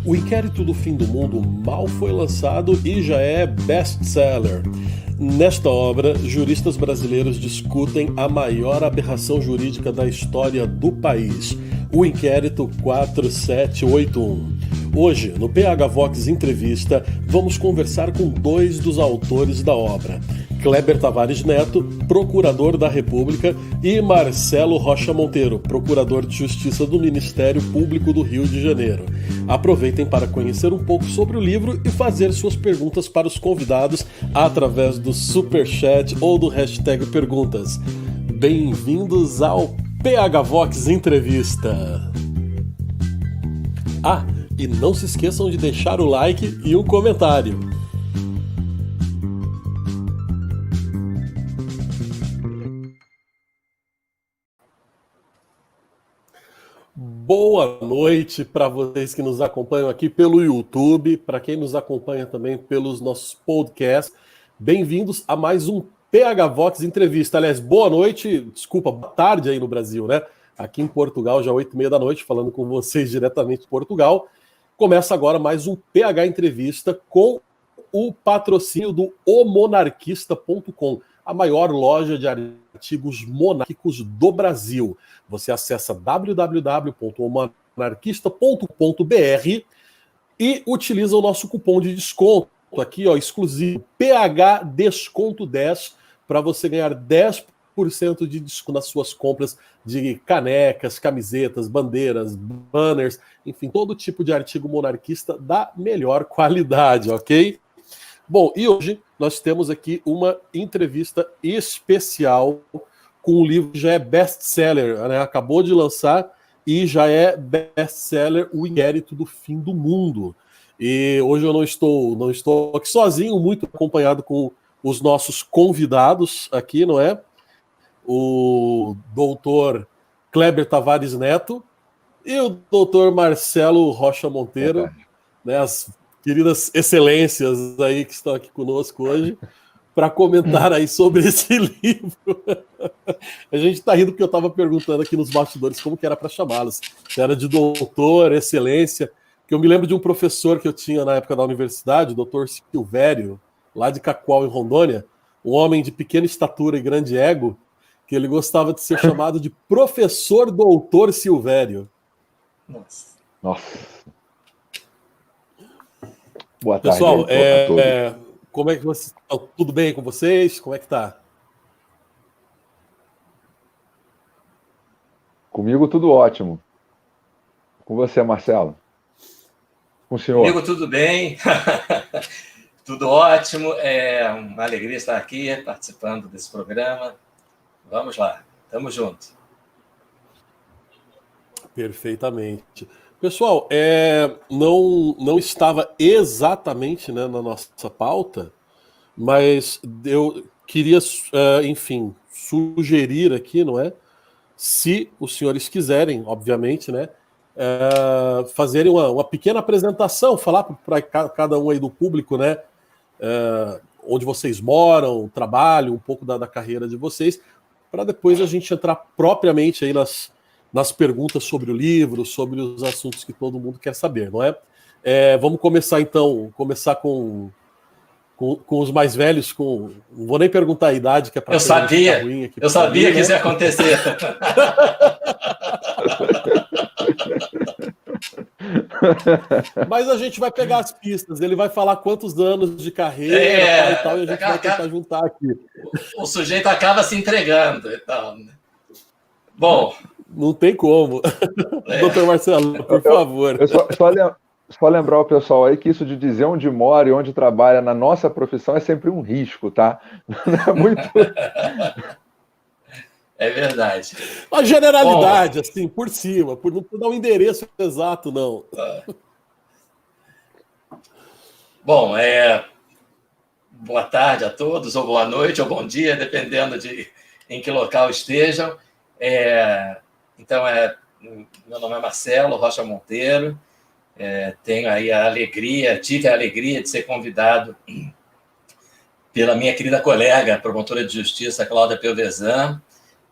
O Inquérito do Fim do Mundo mal foi lançado e já é best-seller. Nesta obra, juristas brasileiros discutem a maior aberração jurídica da história do país, o Inquérito 4781. Hoje, no PH Vox Entrevista, vamos conversar com dois dos autores da obra, Kleber Tavares Neto, procurador da República, e Marcelo Rocha Monteiro, procurador de Justiça do Ministério Público do Rio de Janeiro. Aproveitem para conhecer um pouco sobre o livro e fazer suas perguntas para os convidados através do Superchat ou do hashtag Perguntas. Bem-vindos ao PH Vox Entrevista. E não se esqueçam de deixar o like e um comentário. Boa noite para vocês que nos acompanham aqui pelo YouTube, para quem nos acompanha também pelos nossos podcasts. Bem-vindos a mais um PH Vox Entrevista. Aliás, boa noite, desculpa, boa tarde aí no Brasil, né? Aqui em Portugal, já 8h30 da noite, falando com vocês diretamente de Portugal. Começa agora mais um PH Entrevista com o patrocínio do omonarquista.com, a maior loja de artigos monárquicos do Brasil. Você acessa www.omonarquista.com.br e utiliza o nosso cupom de desconto aqui, ó, exclusivo, PH Desconto 10, para você ganhar 10% de desconto nas suas compras de canecas, camisetas, bandeiras, banners, enfim, todo tipo de artigo monarquista da melhor qualidade, ok? Bom, e hoje nós temos aqui uma entrevista especial com um livro que já é best-seller, né? Acabou de lançar e já é best-seller, O Inquérito do Fim do Mundo. E hoje eu não estou aqui sozinho, muito acompanhado com os nossos convidados aqui, não é? O doutor Kleber Tavares Neto e o doutor Marcelo Rocha Monteiro, né, as queridas excelências aí que estão aqui conosco hoje, para comentar aí sobre esse livro. A gente está rindo porque eu estava perguntando aqui nos bastidores como que era para chamá-los. Se era de doutor, excelência, que eu me lembro de um professor que eu tinha na época da universidade, o doutor Silvério, lá de Cacoal, em Rondônia, um homem de pequena estatura e grande ego, que ele gostava de ser chamado de professor doutor Silvério. Nossa. Boa tarde. Pessoal, como é que vocês estão? Tudo bem com vocês? Como é que tá? Comigo tudo ótimo. Com você, Marcelo? Com o senhor? Comigo tudo bem. Tudo ótimo. É uma alegria estar aqui participando desse programa. Vamos lá, tamo junto. Perfeitamente. Pessoal, não estava exatamente, né, na nossa pauta, mas eu queria, enfim, sugerir aqui, não é? Se os senhores quiserem, obviamente, né, fazerem uma pequena apresentação, falar para cada um aí do público, né, onde vocês moram, trabalham, um pouco da carreira de vocês, para depois a gente entrar propriamente aí nas perguntas sobre o livro, sobre os assuntos que todo mundo quer saber, não é? Vamos começar então, com os mais velhos, não vou nem perguntar a idade, que é para eu sabia que isso ia acontecer. Mas a gente vai pegar as pistas, ele vai falar quantos anos de carreira e tal, e a gente vai tentar juntar aqui. O sujeito acaba se entregando. Então. Bom. Não tem como. Doutor Marcelo, por favor. Só lembrar o pessoal aí que isso de dizer onde mora e onde trabalha na nossa profissão é sempre um risco, tá? Não é muito... É verdade. A generalidade, assim, por cima, por não dar um endereço exato, não. Bom, boa tarde a todos, ou boa noite, ou bom dia, dependendo de em que local estejam. Então, meu nome é Marcelo Rocha Monteiro, tive a alegria de ser convidado pela minha querida colega, promotora de justiça, Cláudia Pelvezan,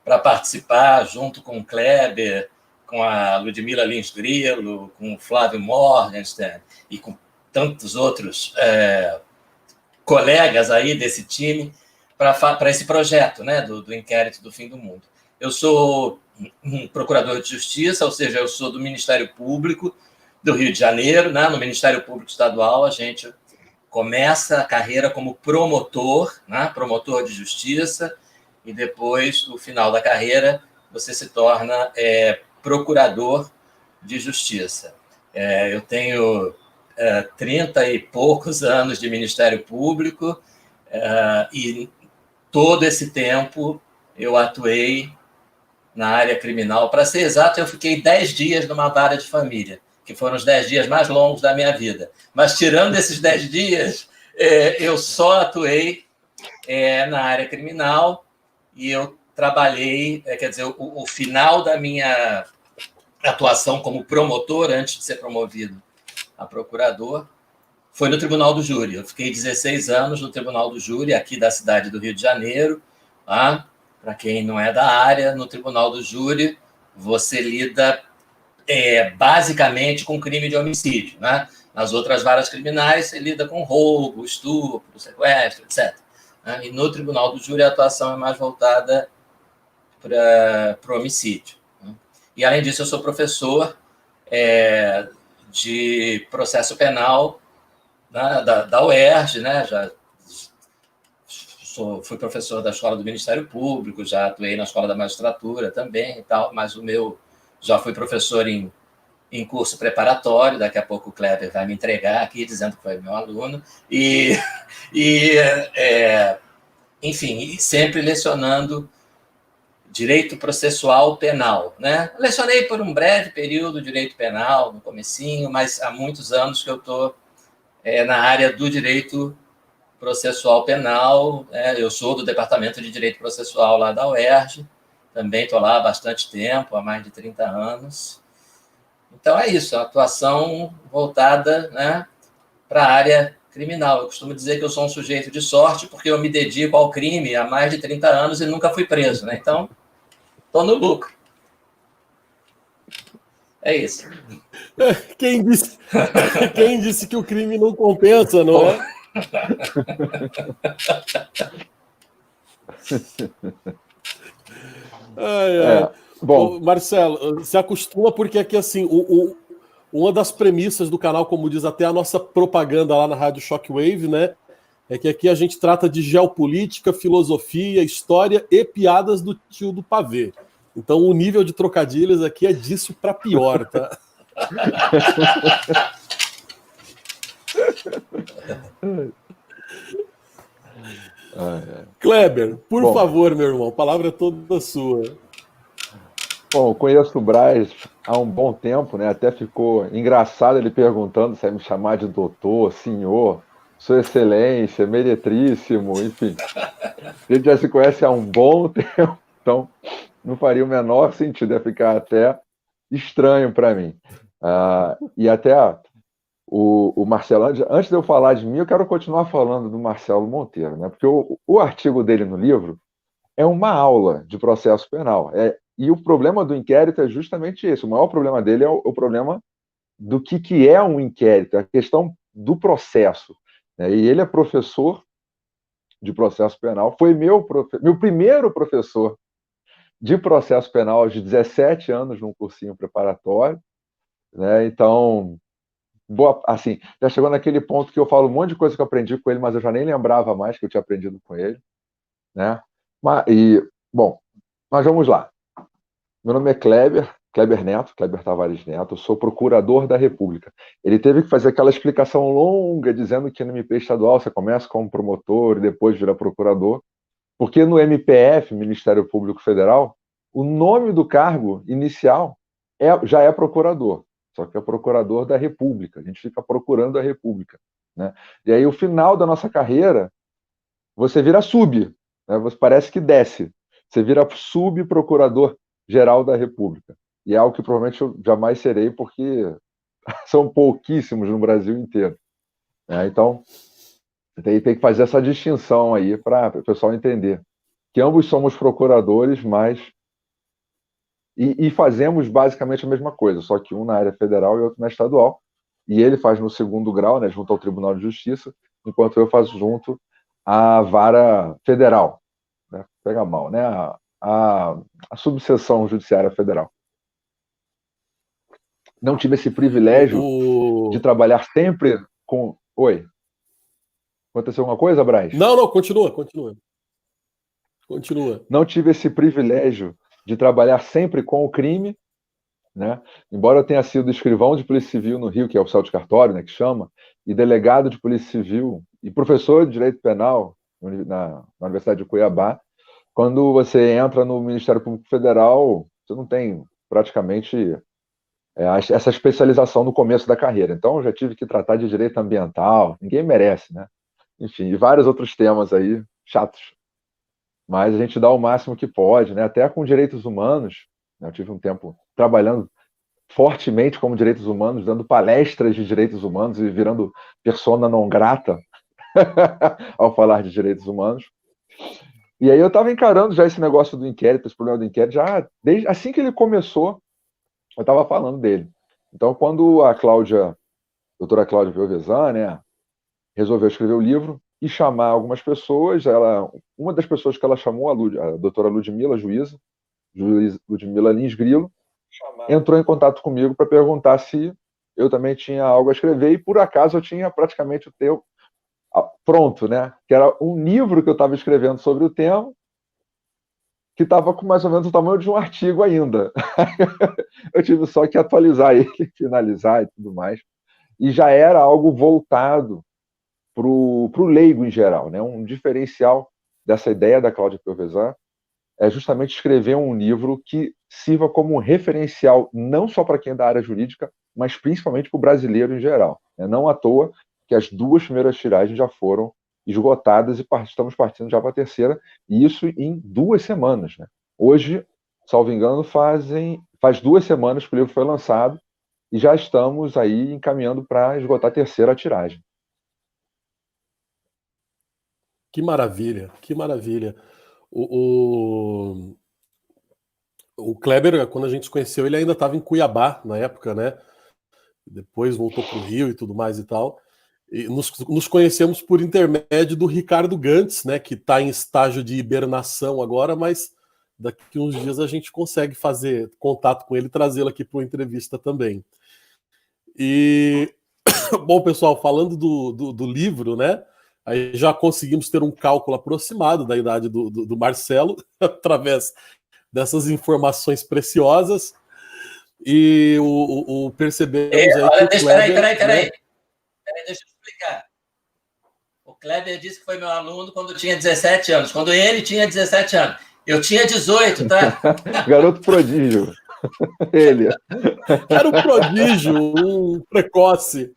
para participar, junto com o Kleber, com a Ludmila Lins Grilo, com o Flávio Morgenstern e com tantos outros colegas aí desse time para esse projeto, né, do inquérito do fim do mundo. Eu sou um procurador de justiça, ou seja, eu sou do Ministério Público do Rio de Janeiro, né? No Ministério Público Estadual, a gente começa a carreira como promotor, né? Promotor de justiça, e depois, no final da carreira, você se torna procurador de justiça. Eu tenho 30 e poucos anos de Ministério Público, e todo esse tempo eu atuei na área criminal. Para ser exato, eu fiquei 10 dias numa vara de família, que foram os 10 dias mais longos da minha vida. Mas, tirando esses 10 dias, eu só atuei na área criminal, e eu trabalhei, quer dizer, o final da minha atuação como promotor, antes de ser promovido a procurador, foi no Tribunal do Júri. Eu fiquei 16 anos no Tribunal do Júri, aqui da cidade do Rio de Janeiro. Para quem não é da área, no Tribunal do Júri, você lida basicamente com crime de homicídio, né? Nas outras varas criminais, você lida com roubo, estupro, sequestro, etc. E no Tribunal do Júri, a atuação é mais voltada para o homicídio. E, além disso, eu sou professor de processo penal, né, da UERJ, né? Fui professor da Escola do Ministério Público, já atuei na Escola da Magistratura também e tal, mas já fui professor em curso preparatório. Daqui a pouco o Kleber vai me entregar aqui, dizendo que foi meu aluno, enfim, e sempre lecionando direito processual penal, né? Lecionei por um breve período direito penal, no comecinho, mas há muitos anos que eu estou na área do direito processual penal. Eu sou do Departamento de Direito Processual lá da UERJ, também estou lá há bastante tempo, há mais de 30 anos. Então é isso, a atuação voltada, né, para a área criminal. Eu costumo dizer que eu sou um sujeito de sorte, porque eu me dedico ao crime há mais de 30 anos e nunca fui preso, né? Então, estou no lucro. É isso. Quem disse que o crime não compensa, não é? Bom, Marcelo, se acostuma, porque aqui, assim, uma das premissas do canal, como diz até a nossa propaganda lá na Rádio Shockwave, né, é que aqui a gente trata de geopolítica, filosofia, história e piadas do tio do pavê. Então o nível de trocadilhos aqui é disso para pior, tá? Kleber, por favor, meu irmão, a palavra é toda sua. Bom, eu conheço o Braz há um bom tempo, né? Até ficou engraçado ele perguntando se ia me chamar de doutor, senhor, sua excelência, meretríssimo, enfim. A gente já se conhece há um bom tempo, então não faria o menor sentido, ia ficar até estranho para mim. E até o Marcelo, antes de eu falar de mim, eu quero continuar falando do Marcelo Monteiro, né? Porque o artigo dele no livro é uma aula de processo penal. E o problema do inquérito é justamente esse. O maior problema dele é o problema do que é um inquérito, a questão do processo, né? E ele é professor de processo penal, foi meu primeiro professor de processo penal aos 17 anos num cursinho preparatório, né? Então, assim, já chegou naquele ponto que eu falo um monte de coisa que eu aprendi com ele, mas eu já nem lembrava mais que eu tinha aprendido com ele, né? Bom, mas vamos lá. Meu nome é Kleber Neto, Kleber Tavares Neto, eu sou procurador da República. Ele teve que fazer aquela explicação longa, dizendo que no MP estadual você começa como promotor e depois vira procurador, porque no MPF, Ministério Público Federal, o nome do cargo inicial já é procurador, só que é procurador da República, a gente fica procurando a República, né? E aí, o final da nossa carreira, você vira sub, né? Você parece que desce, você vira subprocurador-geral da República. E é algo que provavelmente eu jamais serei, porque são pouquíssimos no Brasil inteiro, né? Então, tem que fazer essa distinção aí para o pessoal entender que ambos somos procuradores, mas E fazemos basicamente a mesma coisa, só que um na área federal e outro na estadual. E ele faz no segundo grau, né, junto ao Tribunal de Justiça, enquanto eu faço junto à vara federal, né, pega mal, né, a subseção judiciária federal. Não tive esse privilégio de trabalhar sempre com... Oi? Aconteceu alguma coisa, Braz? Não, continua. Não tive esse privilégio de trabalhar sempre com o crime, né? Embora eu tenha sido escrivão de Polícia Civil no Rio, que é oficial de cartório, né, que chama, e delegado de Polícia Civil, e professor de Direito Penal na Universidade de Cuiabá, quando você entra no Ministério Público Federal, você não tem praticamente essa especialização no começo da carreira. Então, eu já tive que tratar de direito ambiental, ninguém merece, né? Enfim, e vários outros temas aí chatos. Mas a gente dá o máximo que pode, né? Até com direitos humanos. Eu tive um tempo trabalhando fortemente como direitos humanos, dando palestras de direitos humanos e virando persona non grata ao falar de direitos humanos. E aí eu estava encarando já esse negócio do inquérito, esse problema do inquérito, já desde assim que ele começou, eu estava falando dele. Então, quando a doutora Cláudia Piovesan, né, resolveu escrever o livro e chamar algumas pessoas, uma das pessoas que ela chamou, a doutora Ludmila, juíza Ludmila Lins Grilo, entrou em contato comigo para perguntar se eu também tinha algo a escrever, e por acaso eu tinha praticamente o teu pronto, né? Que era um livro que eu estava escrevendo sobre o tema, que estava com mais ou menos o tamanho de um artigo ainda. Eu tive só que atualizar ele, finalizar e tudo mais. E já era algo voltado para o leigo em geral, né? Um diferencial dessa ideia da Cláudia Piovesan é justamente escrever um livro que sirva como referencial não só para quem é da área jurídica, mas principalmente para o brasileiro em geral. Não à toa que as 2 primeiras tiragens já foram esgotadas e estamos partindo já para a terceira, e isso em 2 semanas. Né? Hoje, salvo engano, faz 2 semanas que o livro foi lançado e já estamos aí encaminhando para esgotar a terceira tiragem. Que maravilha, que maravilha. O Kleber, quando a gente se conheceu, ele ainda estava em Cuiabá na época, né? Depois voltou para o Rio e tudo mais e tal. E nos conhecemos por intermédio do Ricardo Gantz, né? Que está em estágio de hibernação agora, mas daqui uns dias a gente consegue fazer contato com ele e trazê-lo aqui para uma entrevista também. E, bom, pessoal, falando do livro, né? Aí já conseguimos ter um cálculo aproximado da idade do Marcelo, através dessas informações preciosas. E percebemos aí que o Kleber... Peraí, deixa eu explicar. O Kleber disse que foi meu aluno quando tinha 17 anos. Quando ele tinha 17 anos. Eu tinha 18, tá? Garoto prodígio. Ele. Era um prodígio, um precoce.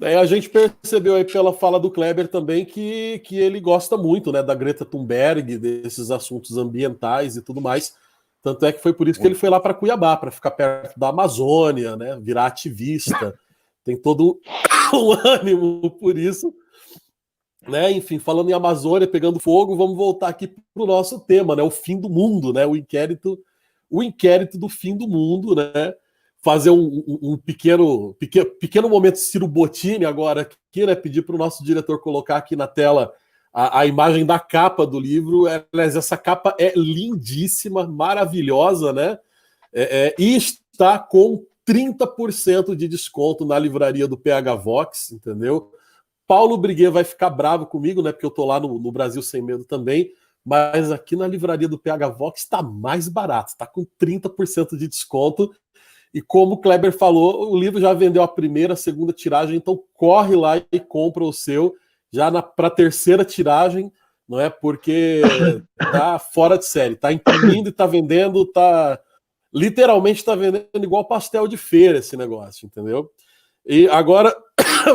A gente percebeu aí pela fala do Kleber também que ele gosta muito, né, da Greta Thunberg, desses assuntos ambientais e tudo mais. Tanto é que foi por isso que ele foi lá para Cuiabá, para ficar perto da Amazônia, né, virar ativista. Tem todo um ânimo por isso. Né? Enfim, falando em Amazônia, pegando fogo, vamos voltar aqui para o nosso tema, né, o fim do mundo, né, o inquérito do fim do mundo, né? Fazer um pequeno momento Ciro Bottini agora aqui, né? Pedir para o nosso diretor colocar aqui na tela a imagem da capa do livro. Aliás, essa capa é lindíssima, maravilhosa, né? E está com 30% de desconto na livraria do PH Vox, entendeu? Paulo Briguet vai ficar bravo comigo, né? Porque eu tô lá no Brasil Sem Medo também. Mas aqui na livraria do PH Vox está mais barato, está com 30% de desconto. E como o Kleber falou, o livro já vendeu a primeira, a segunda tiragem, então corre lá e compra o seu já para a terceira tiragem, não é? Porque tá fora de série, tá imprimindo e tá vendendo, literalmente tá vendendo igual pastel de feira esse negócio, entendeu? E agora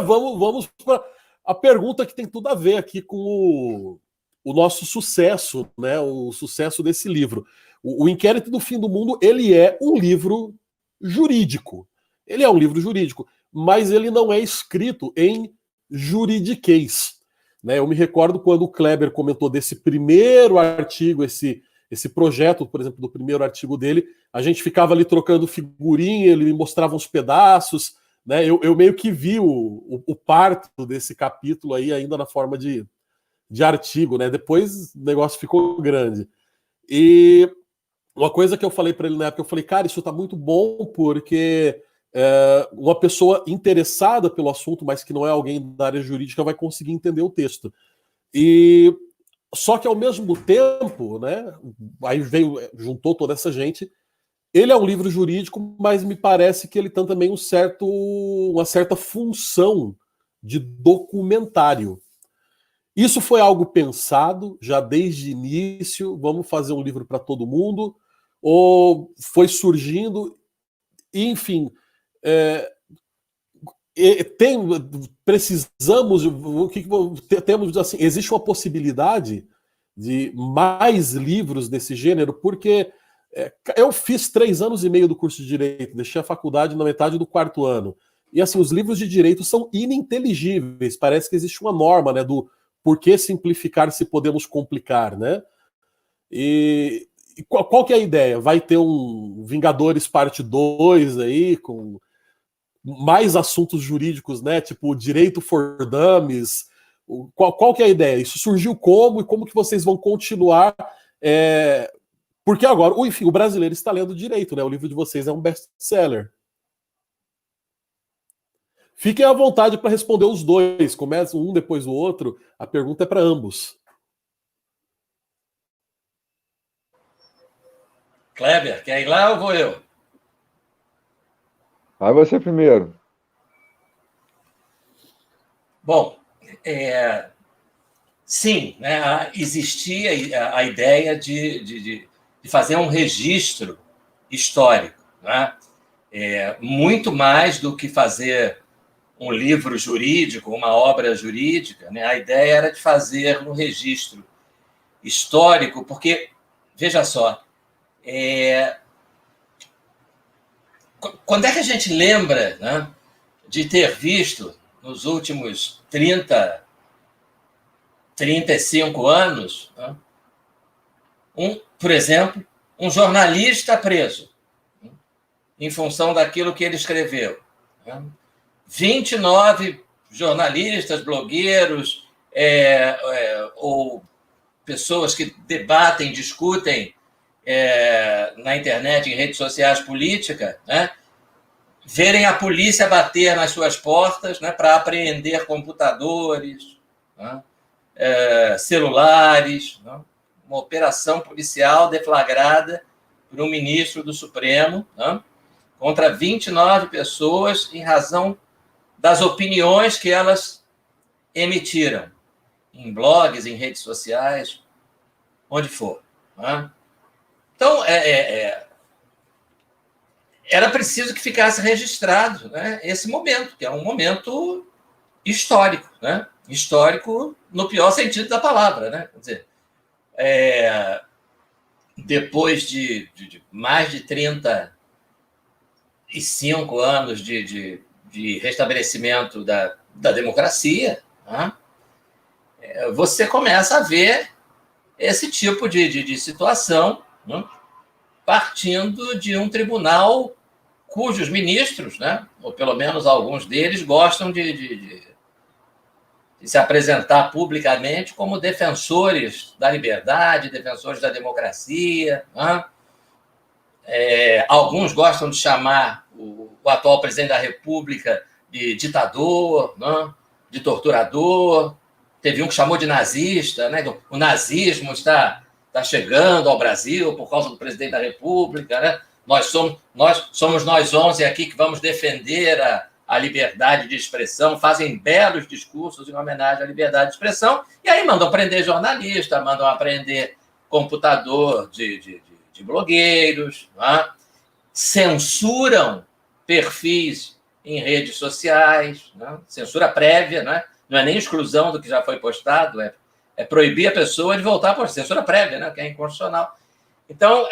vamos para a pergunta que tem tudo a ver aqui com o nosso sucesso, né? O sucesso desse livro. O Inquérito do Fim do Mundo, ele é um livro jurídico. Ele é um livro jurídico, mas ele não é escrito em juridiquês. Né? Eu me recordo quando o Kleber comentou desse primeiro artigo, esse esse projeto, por exemplo, do primeiro artigo dele, a gente ficava ali trocando figurinha, ele me mostrava uns pedaços, né? Eu meio que vi o parto desse capítulo aí ainda na forma de artigo, né? Depois o negócio ficou grande. E uma coisa que eu falei para ele na época, eu falei, cara, isso tá muito bom, porque uma pessoa interessada pelo assunto, mas que não é alguém da área jurídica, vai conseguir entender o texto. E só que ao mesmo tempo, né? Aí juntou toda essa gente. Ele é um livro jurídico, mas me parece que ele tem também uma certa função de documentário. Isso foi algo pensado já desde o início? Vamos fazer um livro para todo mundo? Ou foi surgindo? Enfim, precisamos, temos assim, existe uma possibilidade de mais livros desse gênero, porque eu fiz 3 anos e meio do curso de Direito, deixei a faculdade na metade do 4º ano. E assim, os livros de Direito são ininteligíveis. Parece que existe uma norma, né, do por que simplificar se podemos complicar, né? E qual que é a ideia? Vai ter um Vingadores Parte 2 aí, com mais assuntos jurídicos, né? Tipo, direito for dummies. Qual que é a ideia? Isso surgiu como e como que vocês vão continuar? Porque agora, enfim, o brasileiro está lendo direito, né? O livro de vocês é um best-seller. Fiquem à vontade para responder os dois. Começa um depois do outro. A pergunta é para ambos. Kleber, quer ir lá ou vou eu? Vai você primeiro. Bom, sim, né, existia a ideia de fazer um registro histórico, né? Muito mais do que fazer um livro jurídico, uma obra jurídica, né? A ideia era de fazer um registro histórico, porque, veja só, quando é que a gente lembra, né, de ter visto, nos últimos 35 anos, né, por exemplo, um jornalista preso, né, em função daquilo que ele escreveu, né? 29 jornalistas, blogueiros, ou pessoas que debatem, discutem na internet, em redes sociais, política, né, verem a polícia bater nas suas portas, né, para apreender computadores, né, celulares, né, uma operação policial deflagrada por um ministro do Supremo, né, contra 29 pessoas em razão das opiniões que elas emitiram em blogs, em redes sociais, onde for, né? Então, era preciso que ficasse registrado, né, esse momento, que é um momento histórico, né? Histórico no pior sentido da palavra, né? Quer dizer, depois de mais de 35 anos de restabelecimento da democracia, né, você começa a ver esse tipo de situação, né, partindo de um tribunal cujos ministros, né, ou pelo menos alguns deles, gostam de se apresentar publicamente como defensores da liberdade, defensores da democracia, né? Alguns gostam de chamar o atual presidente da República de ditador, né, de torturador. Teve um que chamou de nazista, né? O nazismo está chegando ao Brasil por causa do presidente da República, né? Nós somos nós 11 aqui que vamos defender a liberdade de expressão, fazem belos discursos em homenagem à liberdade de expressão, e aí mandam prender jornalista, mandam prender computador de blogueiros, né? Censuram perfis em redes sociais, né? Censura prévia, né? Não é nem exclusão do que já foi postado, é proibir a pessoa de voltar a postar, censura prévia, né? Que é inconstitucional. Então,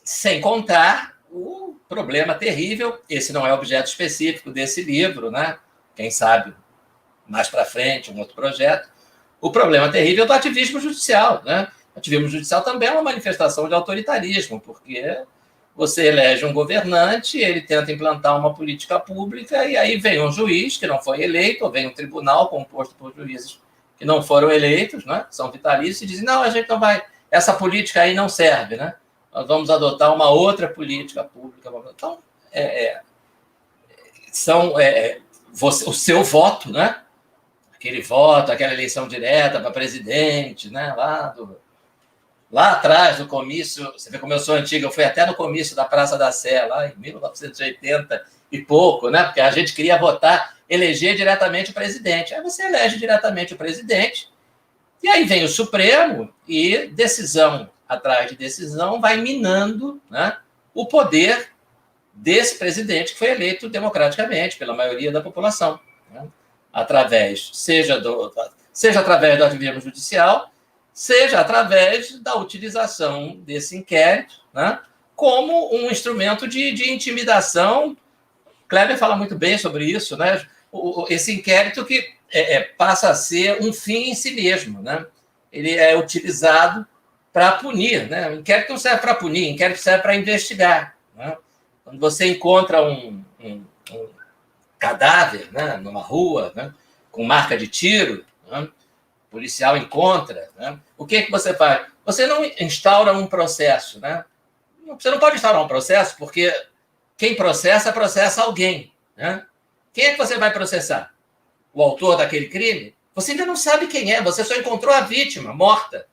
sem contar o problema terrível, esse não é objeto específico desse livro, né? Quem sabe mais para frente, um outro projeto, o problema terrível do ativismo judicial, né? ativismo judicial também é uma manifestação de autoritarismo, porque você elege um governante, ele tenta implantar uma política pública, e aí vem um juiz que não foi eleito, ou vem um tribunal composto por juízes que não foram eleitos, né, são vitalícios, e dizem, não, a gente não vai, essa política aí não serve, né? Nós vamos adotar uma outra política pública. Então, o seu voto, né? Aquele voto, aquela eleição direta para presidente, né? Lá atrás, no comício, você vê como eu sou antigo, eu fui até no comício da Praça da Sé, lá em 1980 e pouco, né? Porque a gente queria votar, eleger diretamente o presidente. Aí você elege diretamente o presidente, e aí vem o Supremo, e decisão atrás de decisão vai minando, né, o poder desse presidente que foi eleito democraticamente pela maioria da população, né? Seja através do ativismo judicial, seja através da utilização desse inquérito, né, como um instrumento de intimidação. Kleber fala muito bem sobre isso, né? Esse inquérito que passa a ser um fim em si mesmo, né? Ele é utilizado para punir, né? O inquérito não serve para punir, o inquérito serve para investigar, né? Quando você encontra um cadáver, né, numa rua, né, com marca de tiro, né, o policial encontra, né, o que você faz? Você não instaura um processo, né? Você não pode instaurar um processo porque quem processa alguém, né? Quem é que você vai processar? O autor daquele crime? Você ainda não sabe quem é, você só encontrou a vítima morta.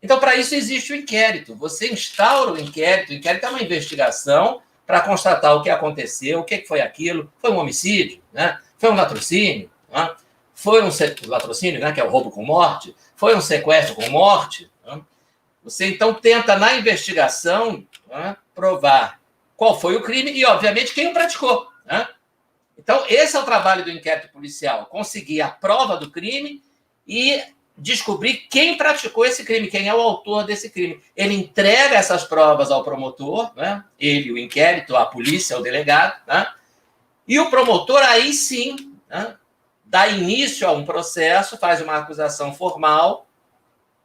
Então, para isso existe o inquérito. Você instaura o inquérito é uma investigação para constatar o que aconteceu, o que foi aquilo. Foi um homicídio, né? Foi um latrocínio, né? Foi um latrocínio, né? Que é o roubo com morte, foi um sequestro com morte, né? Você, então, tenta, na investigação, né, provar qual foi o crime e, obviamente, quem o praticou, né? Então, esse é o trabalho do inquérito policial, conseguir a prova do crime e descobrir quem praticou esse crime, quem é o autor desse crime. Ele entrega essas provas ao promotor, né? Ele, o inquérito, a polícia, o delegado, né? E o promotor, aí sim, né, dá início a um processo, faz uma acusação formal,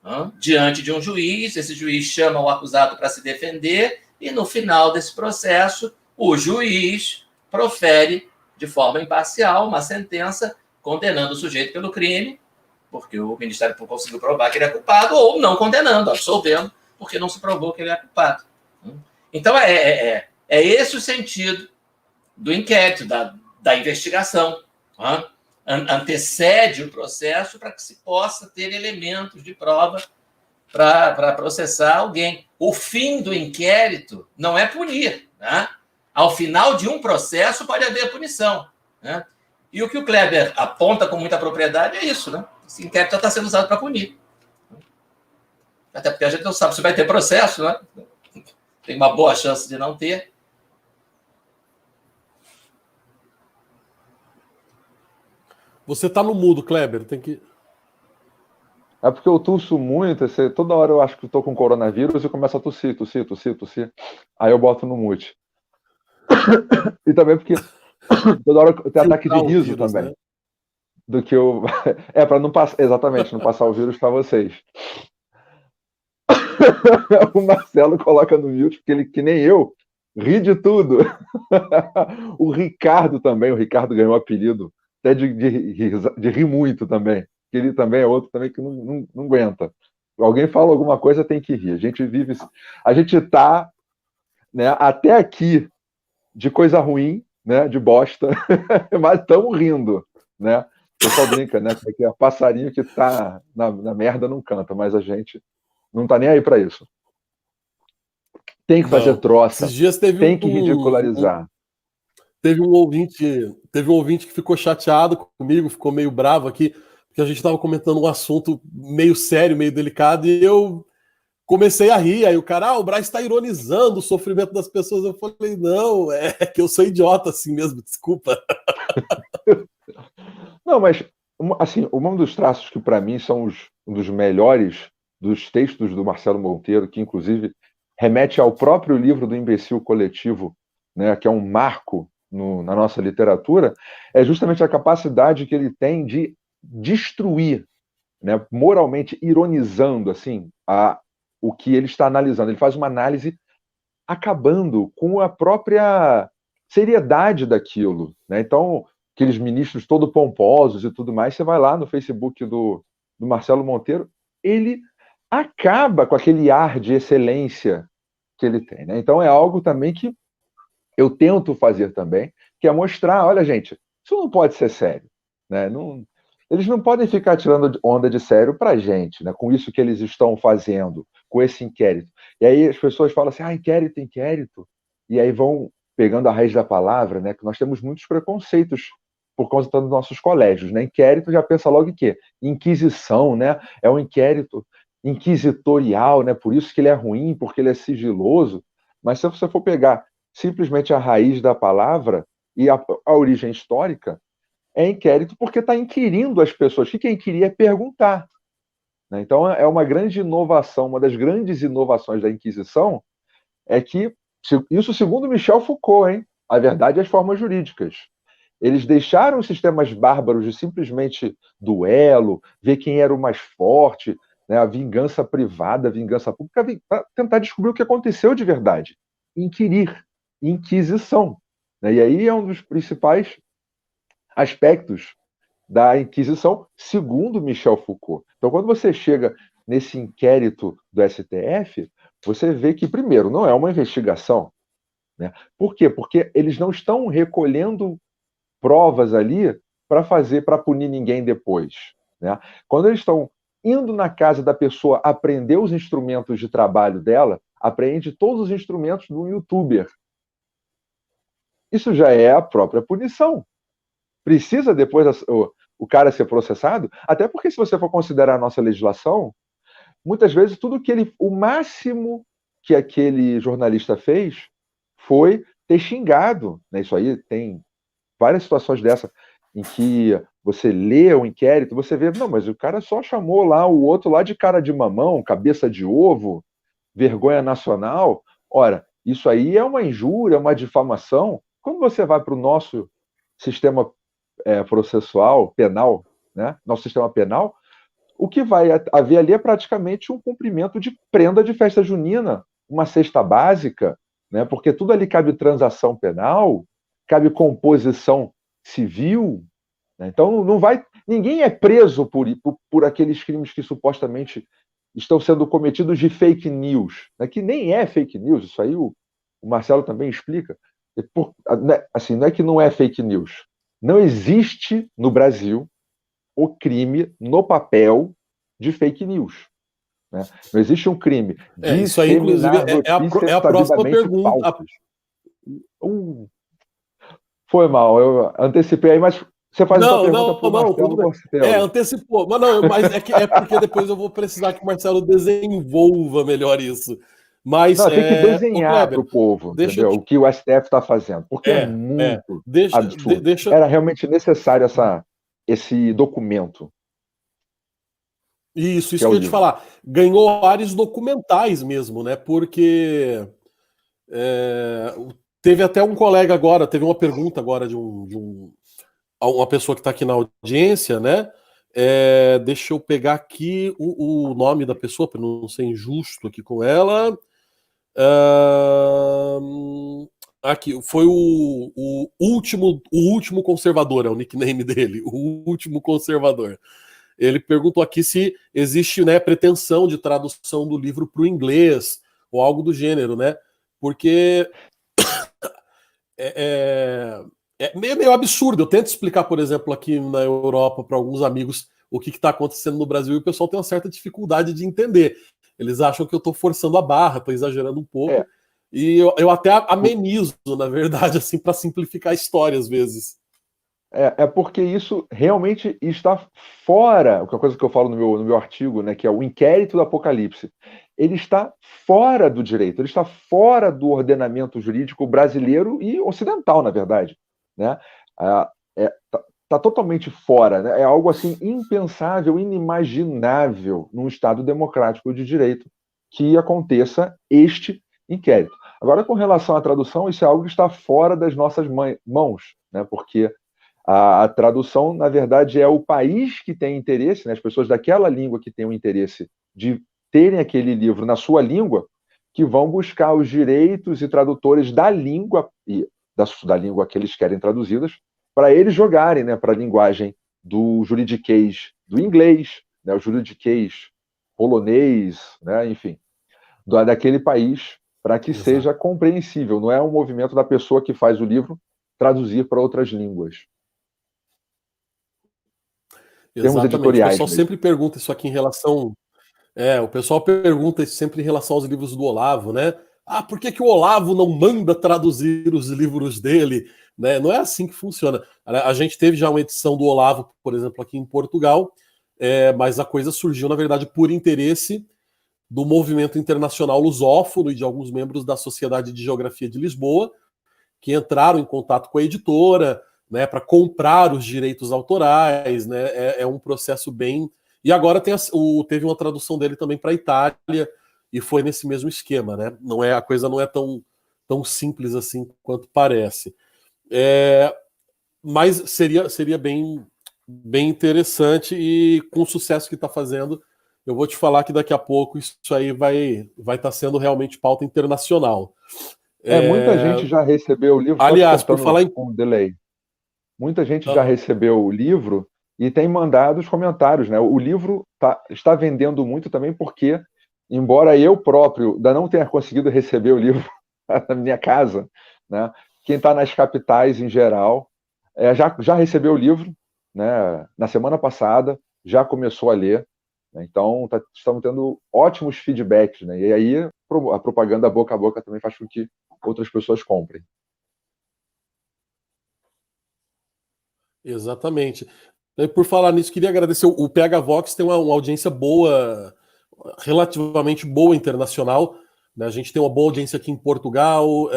né, diante de um juiz, esse juiz chama o acusado para se defender, e no final desse processo, o juiz profere de forma imparcial uma sentença condenando o sujeito pelo crime, porque o Ministério Público conseguiu provar que ele é culpado, ou não condenando, absolvendo, porque não se provou que ele é culpado. Então, é esse o sentido do inquérito, da investigação. Né? Antecede o processo para que se possa ter elementos de prova para processar alguém. O fim do inquérito não é punir. Né? Ao final de um processo pode haver punição. Né? E o que o Kleber aponta com muita propriedade é isso, né? Esse inquérito já está sendo usado para punir. Até porque a gente não sabe se vai ter processo, né? Tem uma boa chance de não ter. Você está no mudo, Kleber, tem que... É porque eu tosso muito, toda hora eu acho que estou com coronavírus e começo a tossir. Aí eu boto no mute. E também porque toda hora eu tenho ataque de riso vírus, também. Né? Do que eu... para não passar... Exatamente, não passar o vírus para vocês. O Marcelo coloca no mute, porque ele, que nem eu, ri de tudo. O Ricardo também, o Ricardo ganhou o apelido até de rir muito também. Ele também é outro também que não aguenta. Alguém fala alguma coisa, tem que rir. A gente vive... A gente está, né, até aqui de coisa ruim, né, de bosta, mas estamos rindo, né? O pessoal brinca, né? Que é passarinho que está na merda não canta, mas a gente não está nem aí para isso. Tem que fazer troça, esses dias tem que ridicularizar. Teve um ouvinte que ficou chateado comigo, ficou meio bravo aqui, porque a gente estava comentando um assunto meio sério, meio delicado, e eu comecei a rir. Aí o cara, o Braz está ironizando o sofrimento das pessoas. Eu falei, não, é que eu sou idiota assim mesmo, desculpa. Não, mas, assim, um dos traços que para mim são um dos melhores dos textos do Marcelo Monteiro, que inclusive remete ao próprio livro do Imbecil Coletivo, né, que é um marco na nossa literatura, é justamente a capacidade que ele tem de destruir né, moralmente ironizando assim, o que ele está analisando. Ele faz uma análise acabando com a própria seriedade daquilo, né? Então, aqueles ministros todo pomposos e tudo mais, você vai lá no Facebook do Marcelo Monteiro, ele acaba com aquele ar de excelência que ele tem, né? Então é algo também que eu tento fazer também, que é mostrar, olha, gente, isso não pode ser sério, né? Não, eles não podem ficar tirando onda de sério para a gente, né? Com isso que eles estão fazendo, com esse inquérito. E aí as pessoas falam assim, inquérito, inquérito, e aí vão pegando a raiz da palavra, né? Que nós temos muitos preconceitos por conta dos nossos colégios, né? Inquérito já pensa logo em quê? Inquisição, né? É um inquérito inquisitorial, né? Por isso que ele é ruim, porque ele é sigiloso. Mas se você for pegar simplesmente a raiz da palavra e a origem histórica, é inquérito porque está inquirindo as pessoas. O que é inquirir? É perguntar, né? Então é uma grande inovação, uma das grandes inovações da Inquisição é que, isso segundo Michel Foucault, hein? A verdade é as formas jurídicas. Eles deixaram os sistemas bárbaros de simplesmente duelo, ver quem era o mais forte, né? A vingança privada, a vingança pública, para tentar descobrir o que aconteceu de verdade. Inquirir, inquisição, né? E aí é um dos principais aspectos da Inquisição, segundo Michel Foucault. Então, quando você chega nesse inquérito do STF, você vê que, primeiro, não é uma investigação, né? Por quê? Porque eles não estão recolhendo provas ali para punir ninguém depois, né? Quando eles estão indo na casa da pessoa aprender os instrumentos de trabalho dela, aprende todos os instrumentos do youtuber. Isso já é a própria punição. Precisa depois o cara ser processado? Até porque, se você for considerar a nossa legislação, muitas vezes o máximo que aquele jornalista fez foi ter xingado, né? Isso aí tem várias situações dessa em que você lê o inquérito, você vê, não, mas o cara só chamou lá o outro lá de cara de mamão, cabeça de ovo, vergonha nacional. Ora, isso aí é uma injúria, uma difamação. Quando você vai para o nosso sistema processual, penal, né? Nosso sistema penal, o que vai haver ali é praticamente um cumprimento de prenda de festa junina, uma cesta básica, né? Porque tudo ali cabe transação penal, cabe composição civil, né? Então ninguém é preso por aqueles crimes que supostamente estão sendo cometidos de fake news, né? Que nem é fake news, isso aí o Marcelo também explica. Assim, não é que não é fake news. Não existe no Brasil o crime no papel de fake news, né? Não existe um crime de Isso aí, inclusive, notícias é a próxima sabidamente pergunta. falsas. Foi mal, eu antecipei aí, mas você faz essa pergunta para o Marcelo Costello. Antecipou. Mas é porque depois eu vou precisar que o Marcelo desenvolva melhor isso. Mas, não, tem que desenhar para o povo, entendeu? O que o STF está fazendo, porque é muito absurdo. Era realmente necessário esse documento. Isso que eu ia te falar. Ganhou áreas documentais mesmo, né? Porque teve até um colega agora, teve uma pergunta agora de uma pessoa que está aqui na audiência, né? Deixa eu pegar aqui o nome da pessoa, para não ser injusto aqui com ela. Aqui, foi o último conservador, é o nickname dele, o último conservador. Ele perguntou aqui se existe, né, pretensão de tradução do livro para o inglês, ou algo do gênero, né? Porque é meio absurdo. Eu tento explicar, por exemplo, aqui na Europa, para alguns amigos, o que está acontecendo no Brasil, e o pessoal tem uma certa dificuldade de entender. Eles acham que eu estou forçando a barra, estou exagerando um pouco. E eu até amenizo, na verdade, assim, para simplificar a história, às vezes. Porque isso realmente está fora, a coisa que eu falo no meu artigo, né, que é o inquérito do Apocalipse. Ele está fora do direito, ele está fora do ordenamento jurídico brasileiro e ocidental, na verdade, né? Tá totalmente fora, né? É algo assim impensável, inimaginável num Estado democrático de direito que aconteça este inquérito. Agora, com relação à tradução, isso é algo que está fora das nossas mãos, né? Porque A tradução, na verdade, é o país que tem interesse, né, as pessoas daquela língua que têm o interesse de terem aquele livro na sua língua, que vão buscar os direitos e tradutores da língua, da língua que eles querem traduzidas, para eles jogarem, né, para a linguagem do juridiquês do inglês, né, o juridiquês polonês, né, enfim, daquele país, para que seja compreensível. Não é um movimento da pessoa que faz o livro traduzir para outras línguas. Termos Exatamente. O editoriais pessoal mesmo. sempre pergunta isso aqui em relação. O pessoal pergunta isso sempre em relação aos livros do Olavo, né? Ah, por que o Olavo não manda traduzir os livros dele? Né? Não é assim que funciona. A gente teve já uma edição do Olavo, por exemplo, aqui em Portugal, mas a coisa surgiu, na verdade, por interesse do movimento internacional lusófono e de alguns membros da Sociedade de Geografia de Lisboa, que entraram em contato com a editora, né, para comprar os direitos autorais, né? É um processo bem. E agora teve uma tradução dele também para a Itália, e foi nesse mesmo esquema, né? A coisa não é tão simples assim quanto parece. Mas seria bem interessante, e com o sucesso que está fazendo, eu vou te falar que daqui a pouco isso aí vai estar sendo realmente pauta internacional. Muita gente já recebeu o livro, Aliás, só te por falar cortando em. com um delay. Muita gente já recebeu o livro e tem mandado os comentários, né? O livro está vendendo muito também porque, embora eu próprio ainda não tenha conseguido receber o livro na minha casa, né? Quem está nas capitais em geral já recebeu o livro, né? Na semana passada, já começou a ler, né? Então estamos tendo ótimos feedbacks, né? E aí a propaganda boca a boca também faz com que outras pessoas comprem. Exatamente. Por falar nisso, queria agradecer. O PH Vox tem uma audiência boa, relativamente boa internacional, né? A gente tem uma boa audiência aqui em Portugal,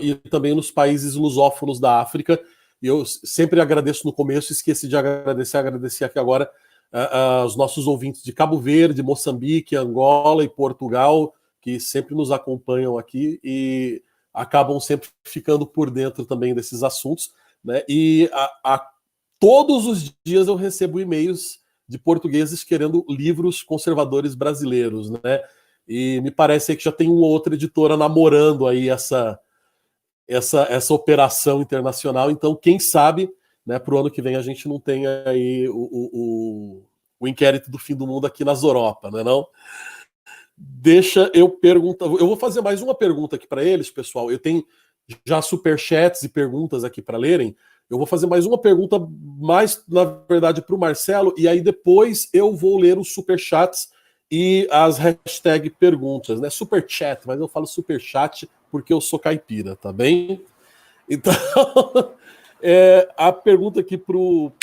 e também nos países lusófonos da África. E eu sempre agradeço no começo, esqueci de agradecer aqui agora os nossos ouvintes de Cabo Verde, Moçambique, Angola e Portugal, que sempre nos acompanham aqui e acabam sempre ficando por dentro também desses assuntos, né? E todos os dias eu recebo e-mails de portugueses querendo livros conservadores brasileiros, né? E me parece que já tem uma outra editora namorando aí essa operação internacional. Então, quem sabe, né, para o ano que vem a gente não tenha aí o inquérito do fim do mundo aqui nas Europa, né, não? Deixa eu perguntar. Eu vou fazer mais uma pergunta aqui para eles, pessoal. Eu tenho já superchats e perguntas aqui para lerem. Eu vou fazer mais uma pergunta, mais, na verdade, para o Marcelo, e aí depois eu vou ler os superchats e as hashtag perguntas, né? Superchat, mas eu falo superchat porque eu sou caipira, tá bem? Então, a pergunta aqui pro